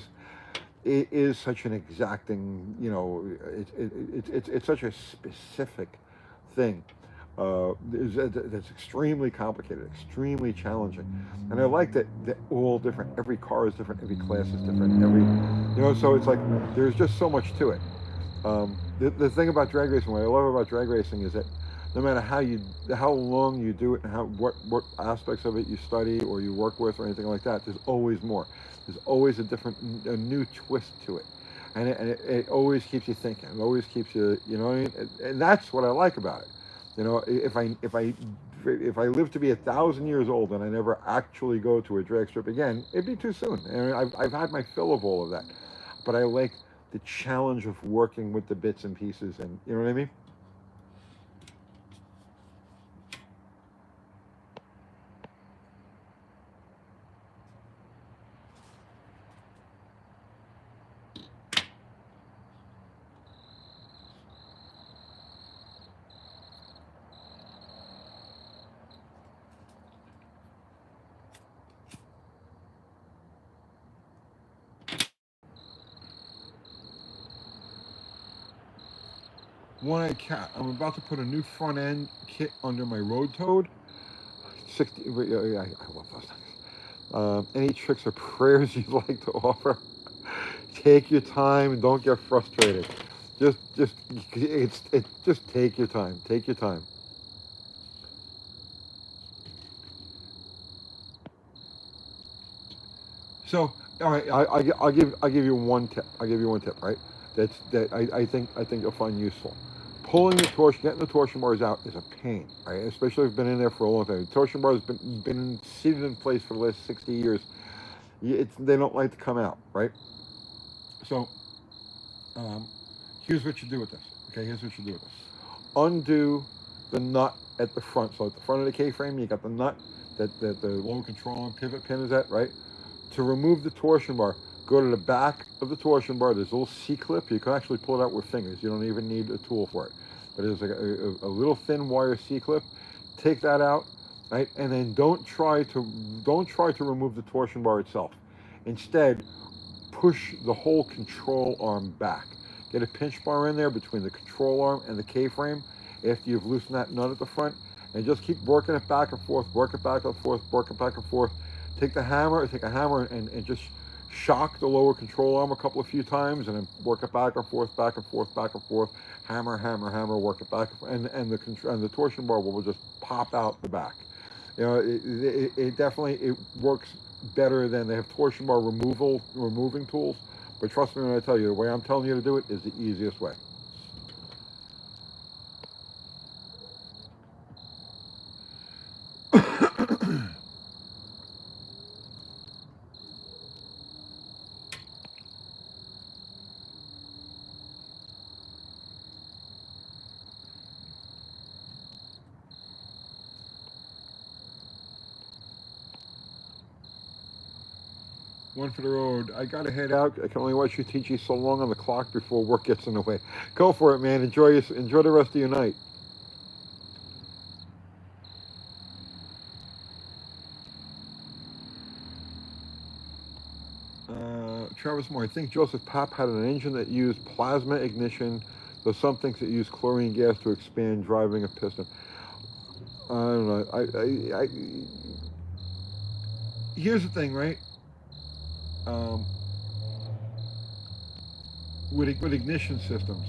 it is such an exacting, you know, it's such a specific thing. That's extremely complicated, extremely challenging, and I like that all different. Every car is different. Every class is different. So it's like there's just so much to it. The thing about drag racing, what I love about drag racing is that no matter how long you do it, and what aspects of it you study or you work with or anything like that, there's always more. There's always a new twist to it, and it always keeps you thinking. It always keeps you, you know what I mean? And that's what I like about it. You know, if I live to be 1,000 years old and I never actually go to a drag strip again, it'd be too soon. And I've had my fill of all of that, but I like the challenge of working with the bits and pieces, and you know what I mean. One-eyed cat. I'm about to put a new front end kit under my Road Toad. 60. Yeah, I love those things. Any tricks or prayers you'd like to offer? Take your time and don't get frustrated. Just just take your time. Take your time. So, all right, I'll give you one tip. I'll give you one tip, right? I think you'll find useful. Pulling the torsion, getting the torsion bars out is a pain, right? Especially if you've been in there for a long time. The torsion bars been seated in place for the last 60 years. They don't like to come out, right? So, um, here's what you do with this. Okay, here's what you do with this. Undo the nut at the front. So at the front of the K-frame, you got the nut that the low control and pivot pin is at, right? To remove the torsion bar, go to the back of the torsion bar. There's a little C-clip. You can actually pull it out with fingers. You don't even need a tool for it. But there's like a little thin wire C-clip. Take that out, right? And then don't try to remove the torsion bar itself. Instead, push the whole control arm back. Get a pinch bar in there between the control arm and the K-frame after you've loosened that nut at the front, and just keep working it back and forth, work it back and forth, work it back and forth. Take a hammer and just shock the lower control arm a few times, and then work it back and forth, back and forth, back and forth. Hammer, hammer, hammer, work it back, and the torsion bar will just pop out the back. You know, it definitely it works better than they have torsion bar removing tools. But trust me when I tell you, the way I'm telling you to do it is the easiest way. One for the road. I gotta head out. I can only watch you teach you so long on the clock before work gets in the way. Go for it, man. Enjoy the rest of your night. Travis Moore, I think Joseph Papp had an engine that used plasma ignition, though some things that use chlorine gas to expand driving a piston. I don't know. Here's the thing, right? Um, with ignition systems,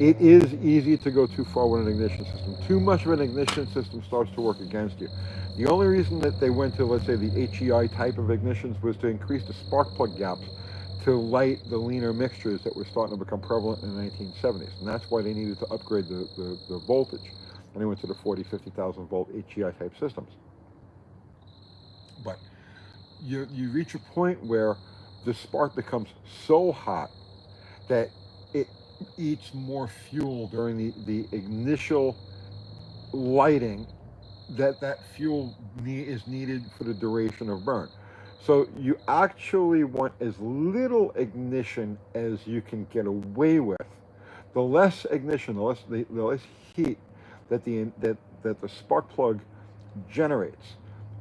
it is easy to go too far with an ignition system. Too much of an ignition system starts to work against you. The only reason that they went to, let's say, the HEI type of ignitions was to increase the spark plug gaps to light the leaner mixtures that were starting to become prevalent in the 1970s. And that's why they needed to upgrade the voltage. And they went to the 40, 50,000 volt HEI type systems. But you reach a point where the spark becomes so hot that it eats more fuel during the initial lighting, that fuel is needed for the duration of burn. So you actually want as little ignition as you can get away with. The less ignition, the less heat that the spark plug generates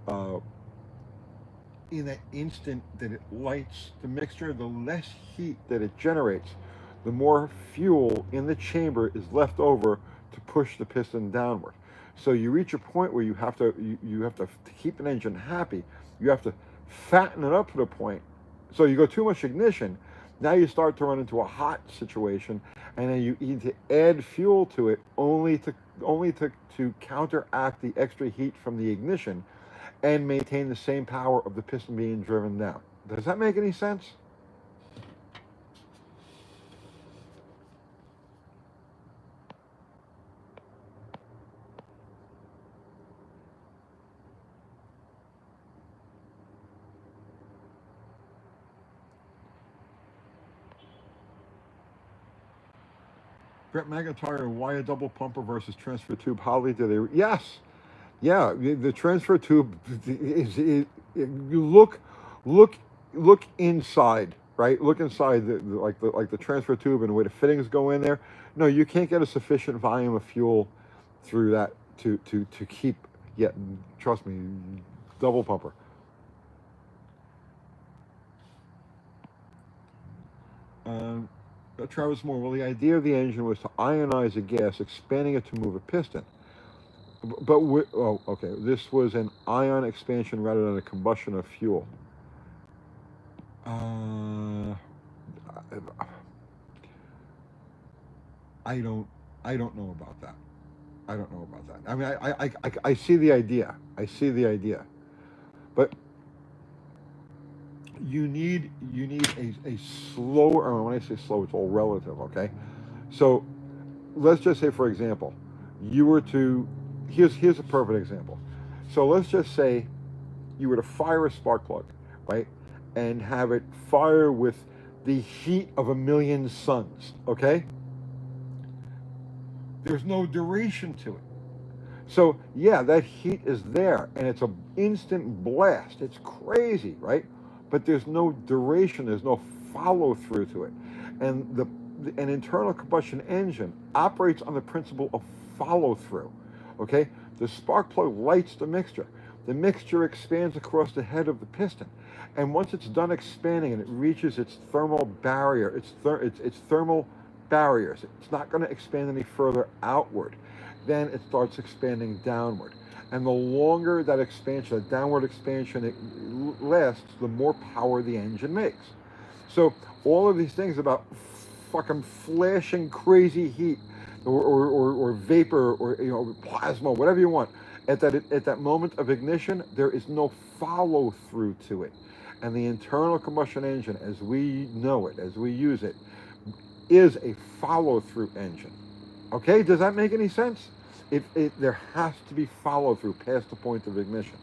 uh, in that instant that it lights the mixture, the less heat that it generates, the more fuel in the chamber is left over to push the piston downward. So you reach a point where you have to keep an engine happy. You have to fatten it up to the point. So you go too much ignition, now you start to run into a hot situation, and then you need to add fuel to it only to counteract the extra heat from the ignition and maintain the same power of the piston being driven down. Does that make any sense? Brett McIntyre, why a double pumper versus transfer tube? Holly, do they? Yes, yeah. The transfer tube is you look inside, right? Look inside like the transfer tube and the way the fittings go in there. No, you can't get a sufficient volume of fuel through that to keep. Yeah, trust me, double pumper. Um, Travis Moore, well, the idea of the engine was to ionize a gas, expanding it to move a piston. But oh, okay. This was an ion expansion rather than a combustion of fuel. Uh, I don't. I don't know about that. I don't know about that. I mean, I see the idea. I see the idea, but you need a slower. When I say slow, it's all relative. Okay, so let's just say, for example, you were to here's a perfect example. So let's just say you were to fire a spark plug, right, and have it fire with the heat of a million suns. Okay, there's no duration to it. So yeah, that heat is there, and it's an instant blast. It's crazy, right? But there's no duration. There's no follow through to it, and an internal combustion engine operates on the principle of follow through. Okay, the spark plug lights the mixture. The mixture expands across the head of the piston, and once it's done expanding and it reaches its thermal barrier, its thermal barriers, it's not going to expand any further outward. Then it starts expanding downward. And the longer that expansion, that downward expansion, it lasts, the more power the engine makes. So all of these things about fucking flashing crazy heat or vapor or plasma, whatever you want, at that moment of ignition, there is no follow through to it. And the internal combustion engine, as we know it, as we use it, is a follow through engine. Okay, does that make any sense? There has to be follow through past the point of ignition.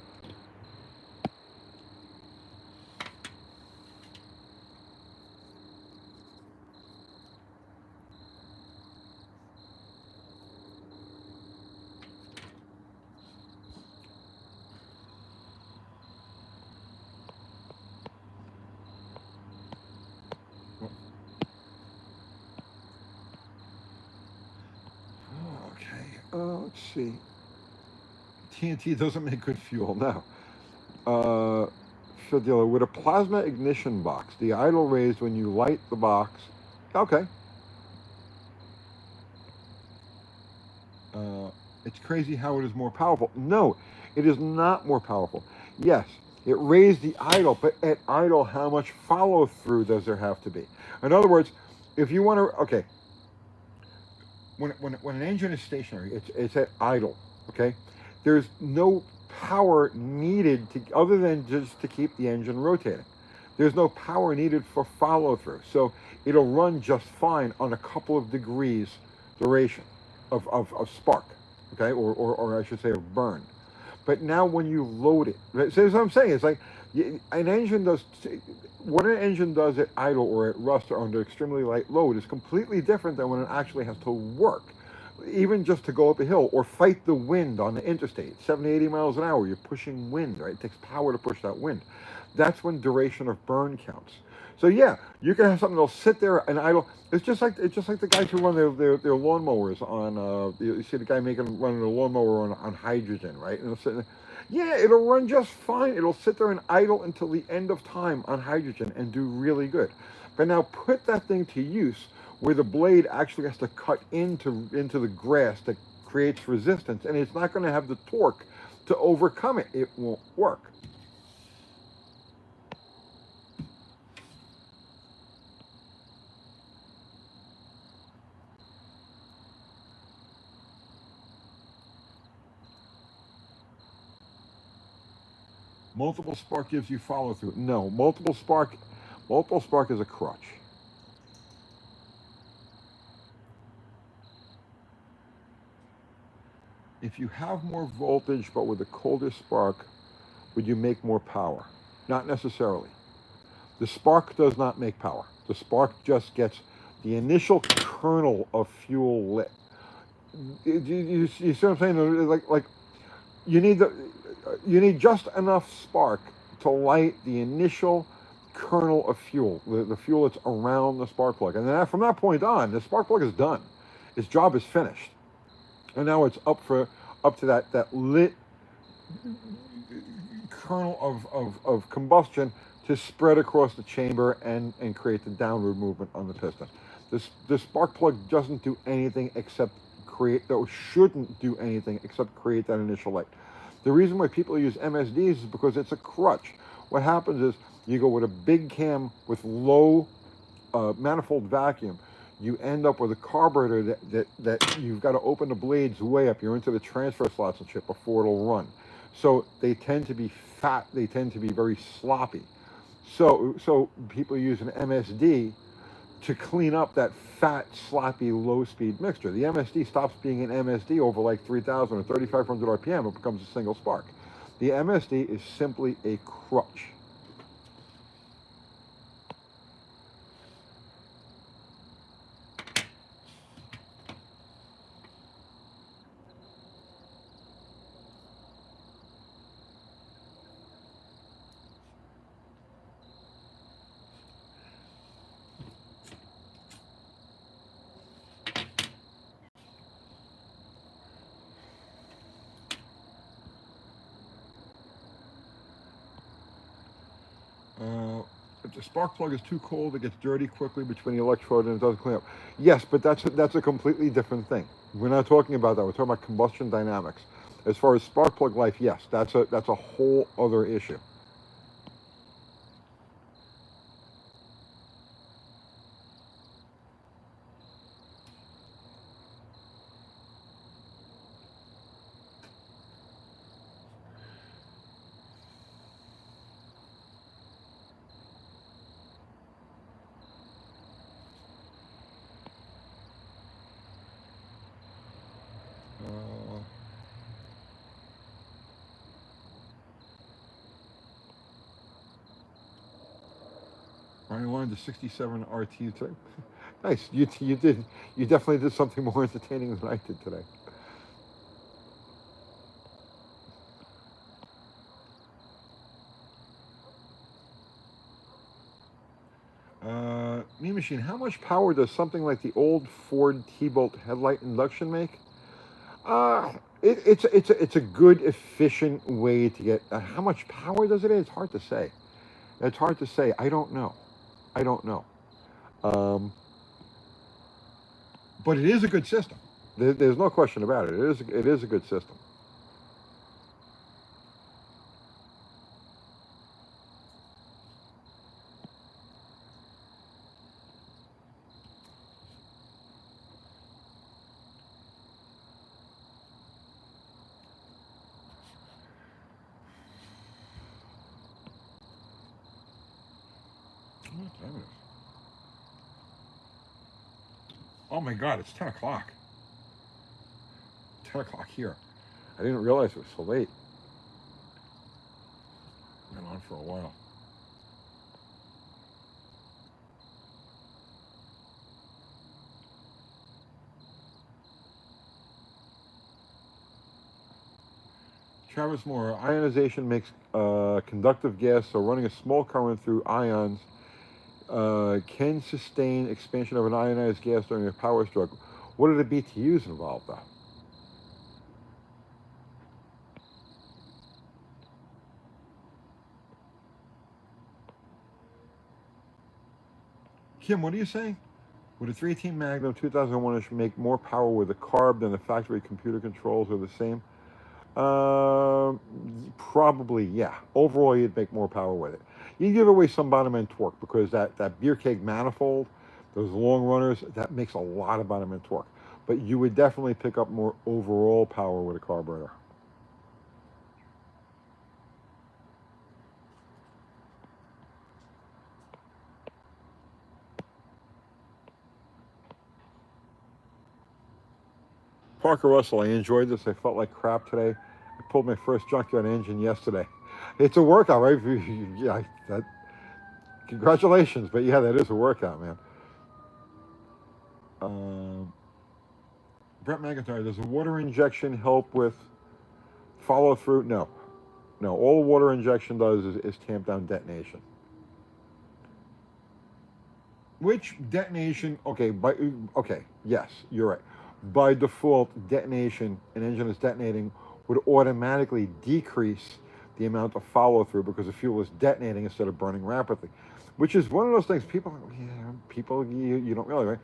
Okay, let's see. TNT doesn't make good fuel now. Field dealer, with a plasma ignition box, the idle raised when you light the box. Okay. It's crazy how it is more powerful. No, it is not more powerful. Yes, it raised the idle, but at idle, how much follow through does there have to be? In other words, if you want to, okay, when an engine is stationary, it's at idle. Okay, there's no power needed to other than just to keep the engine rotating. There's no power needed for follow through, so it'll run just fine on a couple of degrees duration of spark, okay, or I should say of burn. But now when you load it, right, so that's what I'm saying. It's like an engine does what an engine does at idle or at rust or under extremely light load is completely different than when it actually has to work. Even just to go up a hill or fight the wind on the interstate, 70, 80 miles an hour, you're pushing wind, right? It takes power to push that wind. That's when duration of burn counts. So yeah, you can have something that'll sit there and idle. It's just like the guys who run their lawnmowers on. You see the guy running a lawnmower on hydrogen, right? And it'll sit there. Yeah, it'll run just fine. It'll sit there and idle until the end of time on hydrogen and do really good. But now put that thing to use where the blade actually has to cut into the grass that creates resistance, and it's not going to have the torque to overcome it. It won't work. Multiple spark gives you follow through. No, multiple spark is a crutch. If you have more voltage but with a colder spark, would you make more power? Not necessarily. The spark does not make power. The spark just gets the initial kernel of fuel lit. You see what I'm saying? Like you need just enough spark to light the initial kernel of fuel, the fuel that's around the spark plug. And then from that point on, the spark plug is done. Its job is finished. And now it's up to that lit kernel of combustion to spread across the chamber and create the downward movement on the piston. This spark plug doesn't do anything except shouldn't do anything except create that initial light. The reason why people use MSDs is because it's a crutch. What happens is you go with a big cam with low manifold vacuum. You end up with a carburetor that you've got to open the blades way up. You're into the transfer slots and shit before it'll run. So they tend to be fat. They tend to be very sloppy. So people use an MSD to clean up that fat, sloppy, low-speed mixture. The MSD stops being an MSD over like 3,000 or 3,500 RPM. It becomes a single spark. The MSD is simply a crutch. If the spark plug is too cold, it gets dirty quickly between the electrode and it doesn't clean up. Yes, but that's a completely different thing. We're not talking about that. We're talking about combustion dynamics. As far as spark plug life, yes, that's a whole other issue. I learned the 67 RT too. Nice. You definitely did something more entertaining than I did today. Mean Machine, how much power does something like the old Ford T-Bolt headlight induction make? It's a good, efficient way to get. How much power does it? It's hard to say. It's hard to say. I don't know. I don't know. Um, but it is a good system. There's no question about it. It is a good system. What time is it? Oh my God! It's 10 o'clock. 10 o'clock here. I didn't realize it was so late. Been on for a while. Travis Moore, ionization makes conductive gas, so running a small current through ions can sustain expansion of an ionized gas during a power stroke. What are the BTUs involved, though? Kim, what are you saying? Would a 318 Magnum 2001 make more power with a carb than the factory computer controls are the same? Probably, yeah. Overall, you'd make more power with it. You give away some bottom end torque because that beer keg manifold, those long runners, that makes a lot of bottom end torque. But you would definitely pick up more overall power with a carburetor. Parker Russell, I enjoyed this. I felt like crap today. I pulled my first junkyard engine yesterday. It's a workout, right? Yeah, congratulations. But yeah, that is a workout, man. Um, Brett McIntyre, does a water injection help with follow through? No. No, all water injection does is tamp down detonation. Which detonation? Okay, yes, you're right. By default, detonation, an engine is detonating, would automatically decrease the amount of follow through because the fuel is detonating instead of burning rapidly, which is one of those things you don't realize, right?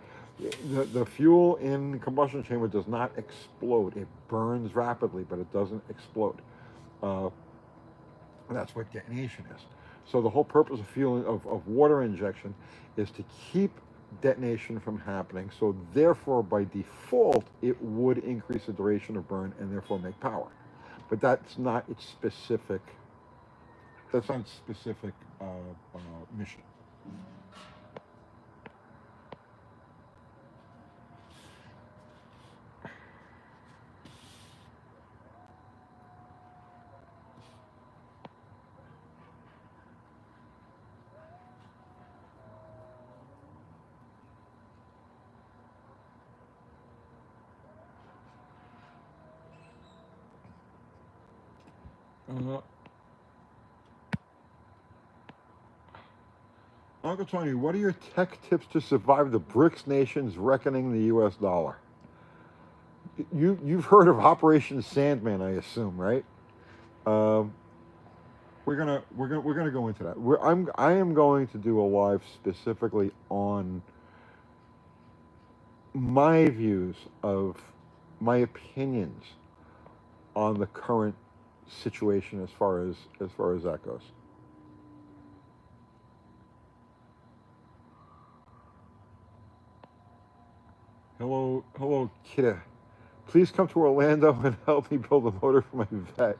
The fuel in the combustion chamber does not explode. It burns rapidly, but it doesn't explode. Uh, that's what detonation is. So the whole purpose of fuel of water injection is to keep detonation from happening. So therefore, by default, it would increase the duration of burn and therefore make power. But that's not its specific. That's not its specific mission. Uh, Uncle Tony, what are your tech tips to survive the BRICS nations reckoning the U.S. dollar? You've heard of Operation Sandman, I assume, right? Um, we're gonna go into that. I am going to do a live specifically on my views of my opinions on the current situation as far as that goes. Hello, Kidda. Please come to Orlando and help me build a motor for my vet.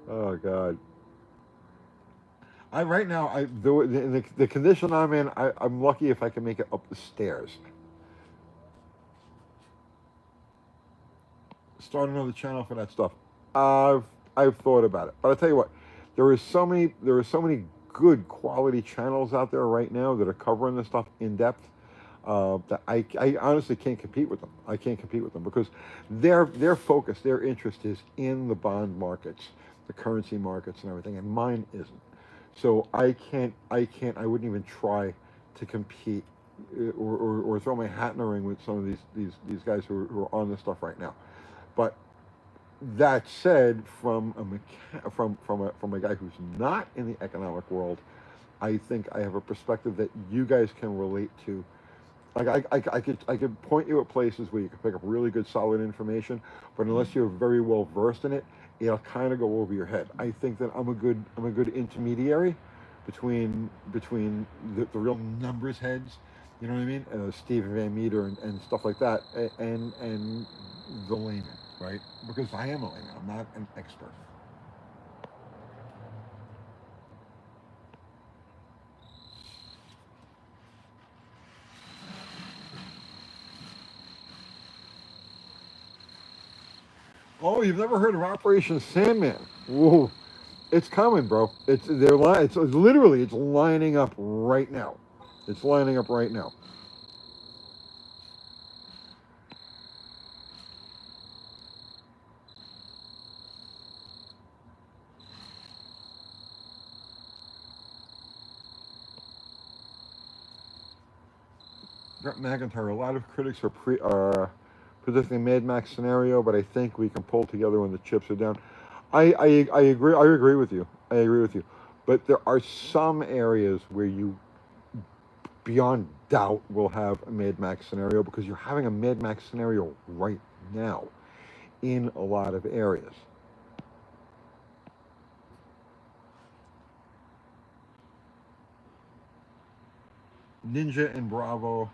Oh God. I right now the condition I'm in, I'm lucky if I can make it up the stairs. Start another channel for that stuff. I've I've thought about it, but I tell you what, there are so many good quality channels out there right now that are covering this stuff in depth. That I honestly can't compete with them. I can't compete with them because their focus, their interest is in the bond markets, the currency markets, and everything, and mine isn't. So I wouldn't even try to compete or throw my hat in the ring with some of these guys who are on this stuff right now. But That said, from from a guy who's not in the economic world, I think I have a perspective that you guys can relate to. Like I could point you at places where you can pick up really good solid information, but unless you're very well versed in it, it'll kind of go over your head. I think that I'm a good intermediary between the real numbers heads, you know what I mean, Stephen Van Meter and stuff like that, and the layman, right? Because I am a layman. I'm not an expert. Oh, you've never heard of Operation Sandman? Whoa, it's coming, bro. It's literally it's lining up right now. It's lining up right now. Brett McIntyre. A lot of critics are predicting a Mad Max scenario, but I think we can pull together when the chips are down. I agree. I agree with you. I agree with you. But there are some areas where you, beyond doubt, will have a Mad Max scenario because you're having a Mad Max scenario right now in a lot of areas. Ninja and Bravo.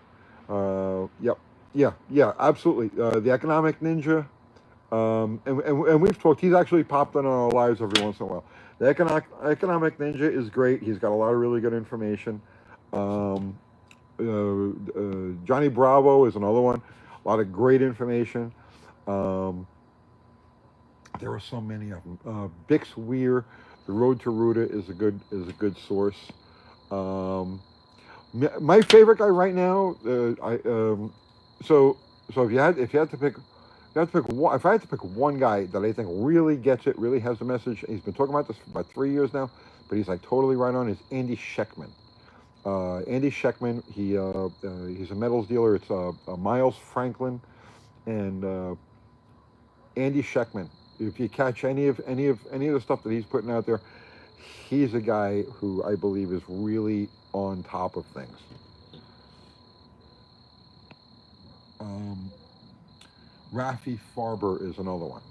Yep. Yeah. Yeah. Absolutely. The Economic Ninja. And we've talked. He's actually popped in our lives every once in a while. The economic ninja is great. He's got a lot of really good information. Um, Johnny Bravo is another one. A lot of great information. Um, there are so many of them. Bix Weir, The Road to Ruta is a good source. Um, my favorite guy right now. So if you had to pick one. If I had to pick one guy that I think really gets it, really has the message, he's been talking about this for about 3 years now, but he's like totally right on. Is Andy Scheckman. Andy Scheckman. He's a metals dealer. It's Miles Franklin and Andy Scheckman. If you catch any of the stuff that he's putting out there, he's a guy who I believe is really on top of things. Um, Rafi Farber is another one.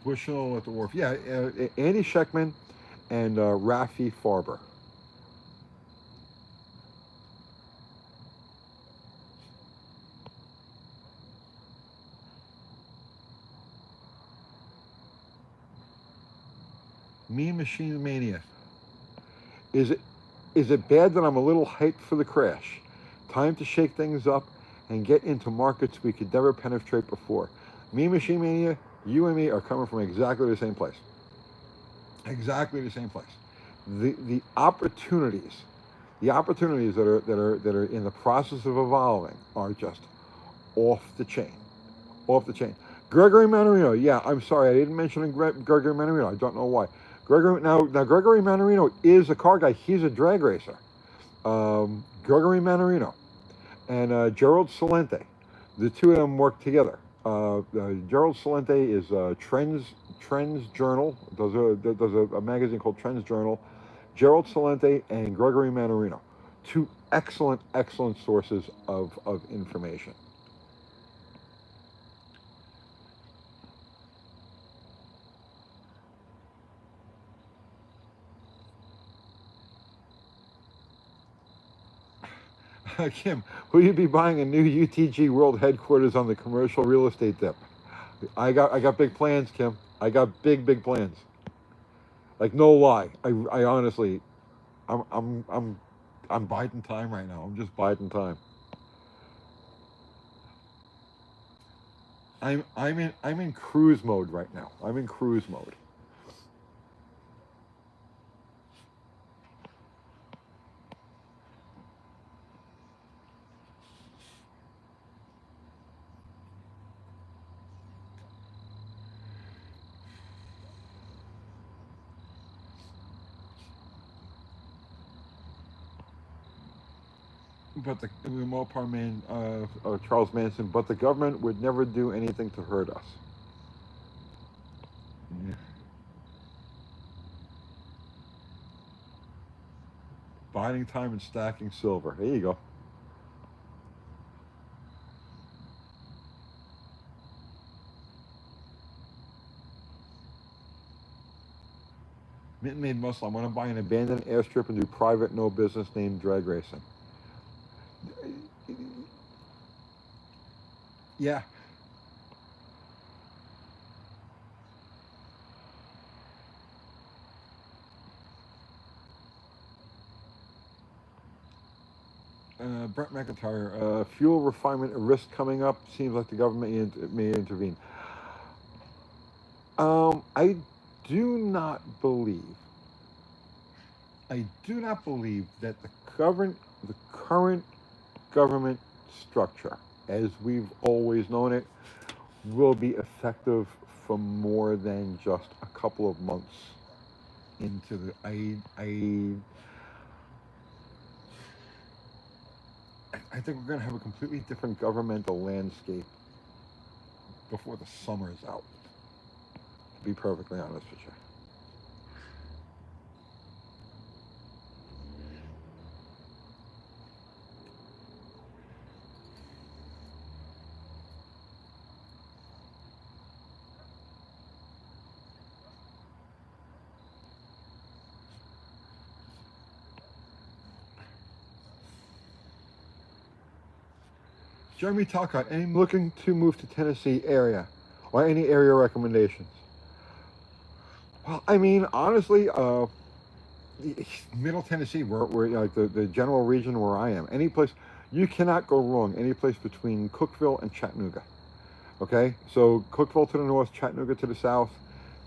Bushel at the Wharf. Yeah, Andy Scheckman and Rafi Farber. Mean Machine Mania. Is it is it bad that I'm a little hyped for the crash? Time to shake things up and get into markets we could never penetrate before. Mean Machine Mania, you and me are coming from exactly the same place. Exactly the same place. The opportunities, that are in the process of evolving are just off the chain, off the chain. Gregory Manarino, yeah, I'm sorry, I didn't mention Gregory Manarino. I don't know why. Gregory Manarino is a car guy. He's a drag racer. Gregory Manarino and Gerald Salente, the two of them work together. Gerald Salente is Trends Journal. Does a magazine called Trends Journal. Gerald Salente and Gregory Manarino, two excellent sources of information. Kim, will you be buying a new UTG World headquarters on the commercial real estate dip? I got big plans, Kim. I got big plans. Like no lie, I honestly, I'm I'm I'm I'm biding time right now. I'm just biding time. I'm in cruise mode right now. I'm in cruise mode. but the Mopar man, Charles Manson, but the government would never do anything to hurt us. Yeah. Biding time and stacking silver. There you go. Minton Made Muslim. I want to buy an abandoned airstrip and do private, no business name drag racing. Yeah. Brent McIntyre. Fuel refinement risk coming up. Seems like the government may intervene. I do not believe. I do not believe that the current government structure, as we've always known it, will be effective for more than just a couple of months into the. I think we're going to have a completely different governmental landscape before the summer is out. To be perfectly honest with you. Jeremy Talcott, I'm looking to move to Tennessee area, or any area recommendations? Well, I mean, honestly, Middle Tennessee, where like the general region where I am, any place, you cannot go wrong. Any place between Cookeville and Chattanooga. Okay, so Cookeville to the north, Chattanooga to the south,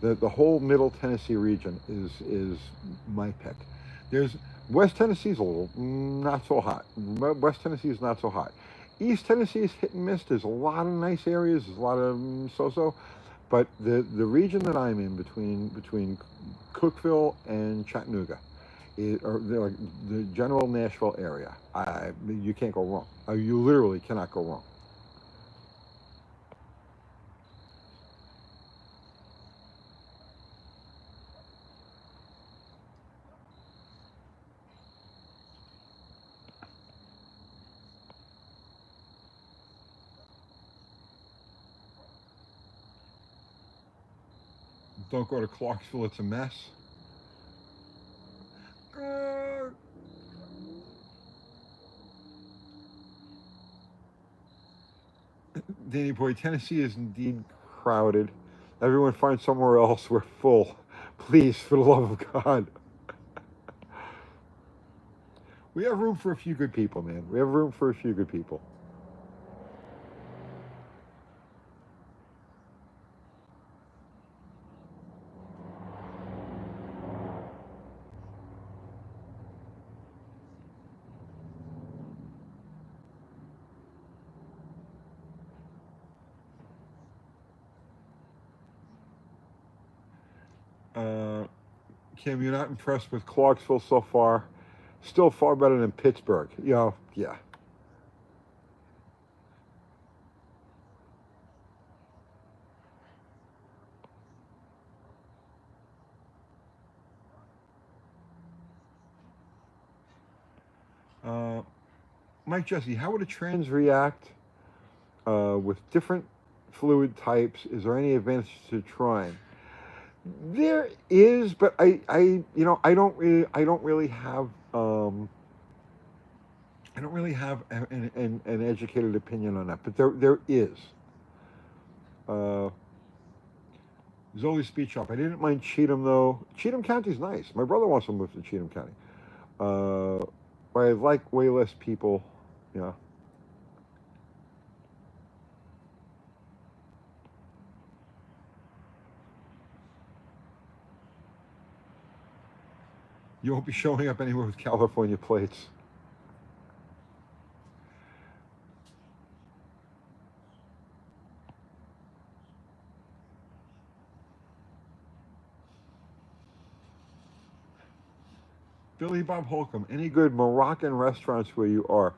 the whole Middle Tennessee region is my pick. There's West Tennessee's a little not so hot. West Tennessee is not so hot. East Tennessee is hit and miss. There's a lot of nice areas. There's a lot of so-so, but the region that I'm in between Cookeville and Chattanooga, or like the general Nashville area, you can't go wrong. You literally cannot go wrong. Don't go to Clarksville. It's a mess. Uh, Danny Boy, Tennessee is indeed crowded. Everyone find somewhere else. We're full. Please, for the love of God. We have room for a few good people, man. We have room for a few good people. Uh, Kim, you're not impressed with Clarksville so far. Still far better than Pittsburgh. Yeah. Uh, Mike Jesse, how would a trans react with different fluid types? Is there any advantage to trying? There is, but I don't really have, an educated opinion on that. But there is. Uh, Zoli Speed Shop. I didn't mind Cheatham though. Cheatham County's nice. My brother wants to move to Cheatham County. But I like way less people. Yeah. You won't be showing up anywhere with California plates. Billy Bob Holcomb. Any good Moroccan restaurants where you are?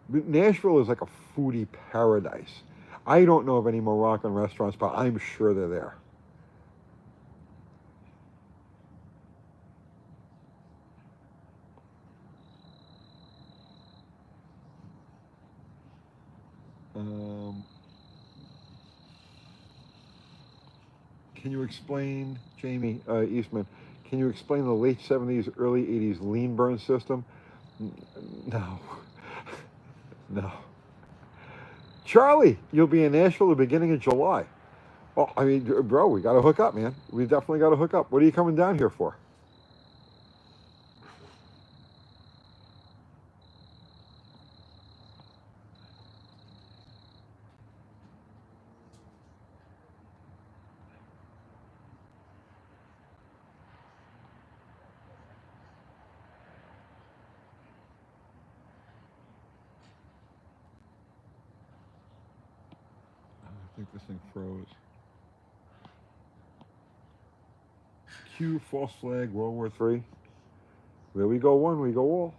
Nashville is like a foodie paradise. I don't know of any Moroccan restaurants, but I'm sure they're there. Um, can you explain, Jamie Eastman? Can you explain the late '70s, early '80s lean burn system? No, no. Charlie, you'll be in Nashville the beginning of July. Oh, I mean, bro, we got to hook up, man. We definitely got to hook up. What are you coming down here for? I think this thing froze. Q, false flag, World War III. Where we go one, we go all.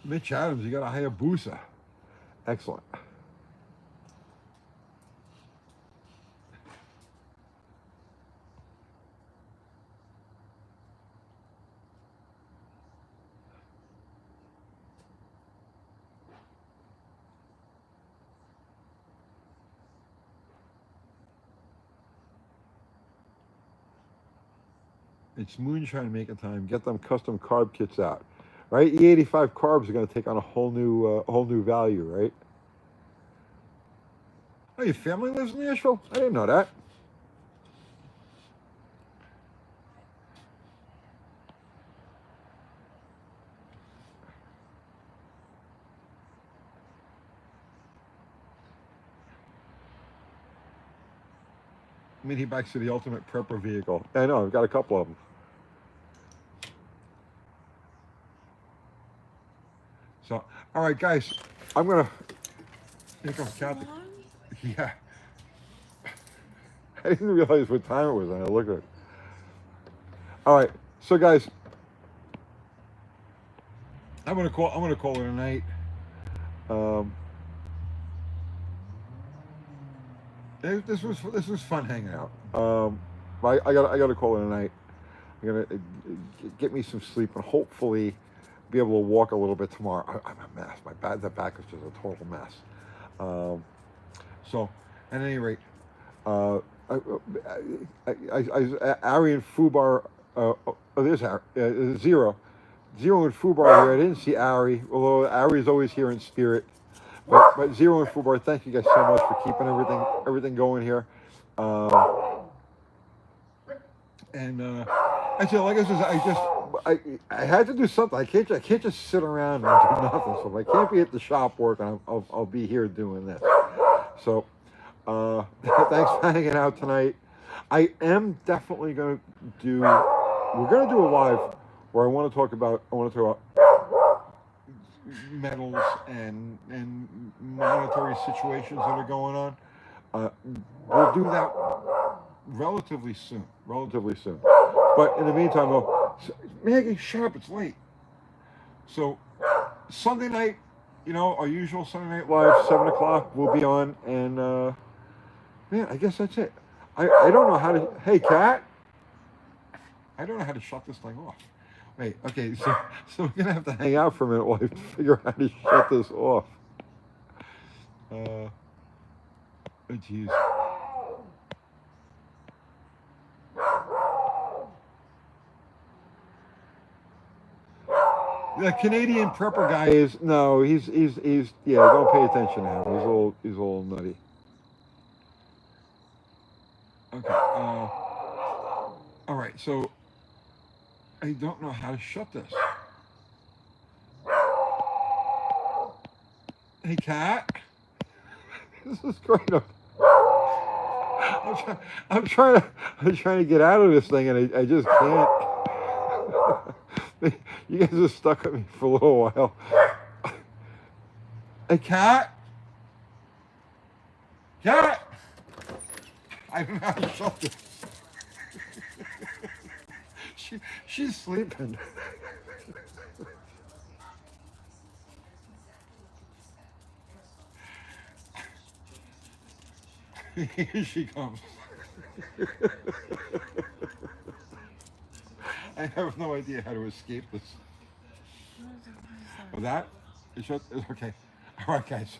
Mitch Adams, you got a Hayabusa. Excellent. It's moonshine making time. Get them custom carb kits out, right? E85 carbs are going to take on a whole new value, right? Oh, your family lives in Nashville? I didn't know that. Mini bikes are the ultimate prepper vehicle. I know, I've got a couple of them. So, all right, guys, I'm gonna. Here comes Kathy. Yeah. I didn't realize what time it was. And I looked at it. All right, so guys, I'm gonna call it a night. This was fun hanging out. I gotta call it a night. I'm gonna get me some sleep and hopefully be able to walk a little bit tomorrow. I'm a mess. The back is just a total mess. So, at any rate, Ari and Fubar. There's Ari. Zero and Fubar here. I didn't see Ari, although Ari is always here in spirit. But Zero and Fubar, thank you guys so much for keeping everything going here. I said, like I said, I had to do something. I can't just sit around and do nothing. So if I can't be at the shop working, I'll be here doing this. So thanks for hanging out tonight. I am definitely going to do. We're going to do a live where I want to talk about metals and monetary situations that are going on. We'll do that relatively soon. But in the meantime, though, Maggie, shut up, it's late. So Sunday night, our usual Sunday Night Live, 7 o'clock, we'll be on, and man, I guess that's it. I don't know how to. Hey, Kat, I don't know how to shut this thing off. Wait, okay, so we're gonna have to hang out for a minute while I figure out how to shut this off. Oh, jeez. The Canadian prepper guy is he's don't pay attention to him. He's a little nutty. Okay. All right. So I don't know how to shut this. Hey, Kat. This is great. I'm trying to get out of this thing, and I just can't. You guys are stuck with me for a little while. Hey, Kat. Cat! I don't know how to shut this. She's sleeping. Here she comes. I have no idea how to escape this. With that, it's okay. All right, guys.